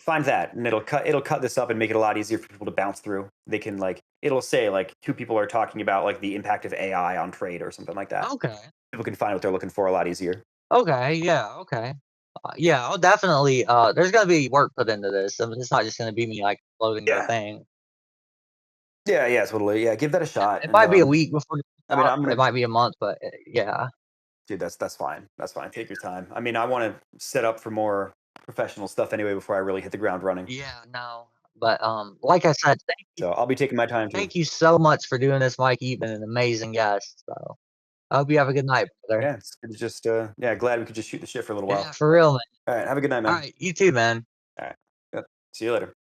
Find that, and it'll cut this up and make it a lot easier for people to bounce through. They can like it'll say like two people are talking about like the impact of AI on trade or something like that. Okay. People can find what they're looking for a lot easier. Okay. Yeah. Okay. Yeah. I'll definitely. There's gonna be work put into this. I mean, it's not just gonna be me like uploading the Yeah. thing. Yeah, yeah, totally. Yeah, give that a shot. It And might be a week before it's I mean, out. I'm It gonna might be a month, but yeah. dude, that's fine. That's fine. Take your time. I mean, I want to set up for more professional stuff anyway before I really hit the ground running. Yeah. No. But like I said, So I'll be taking my time too. thank you so much for doing this, Mike. You've been an amazing guest. So I hope you have a good night, brother. Yeah, it's good to just yeah, glad we could just shoot the shit for a little while. Yeah, for real, man. All right, have a good night, All man. right, you too, man. All right. Yep. See you later.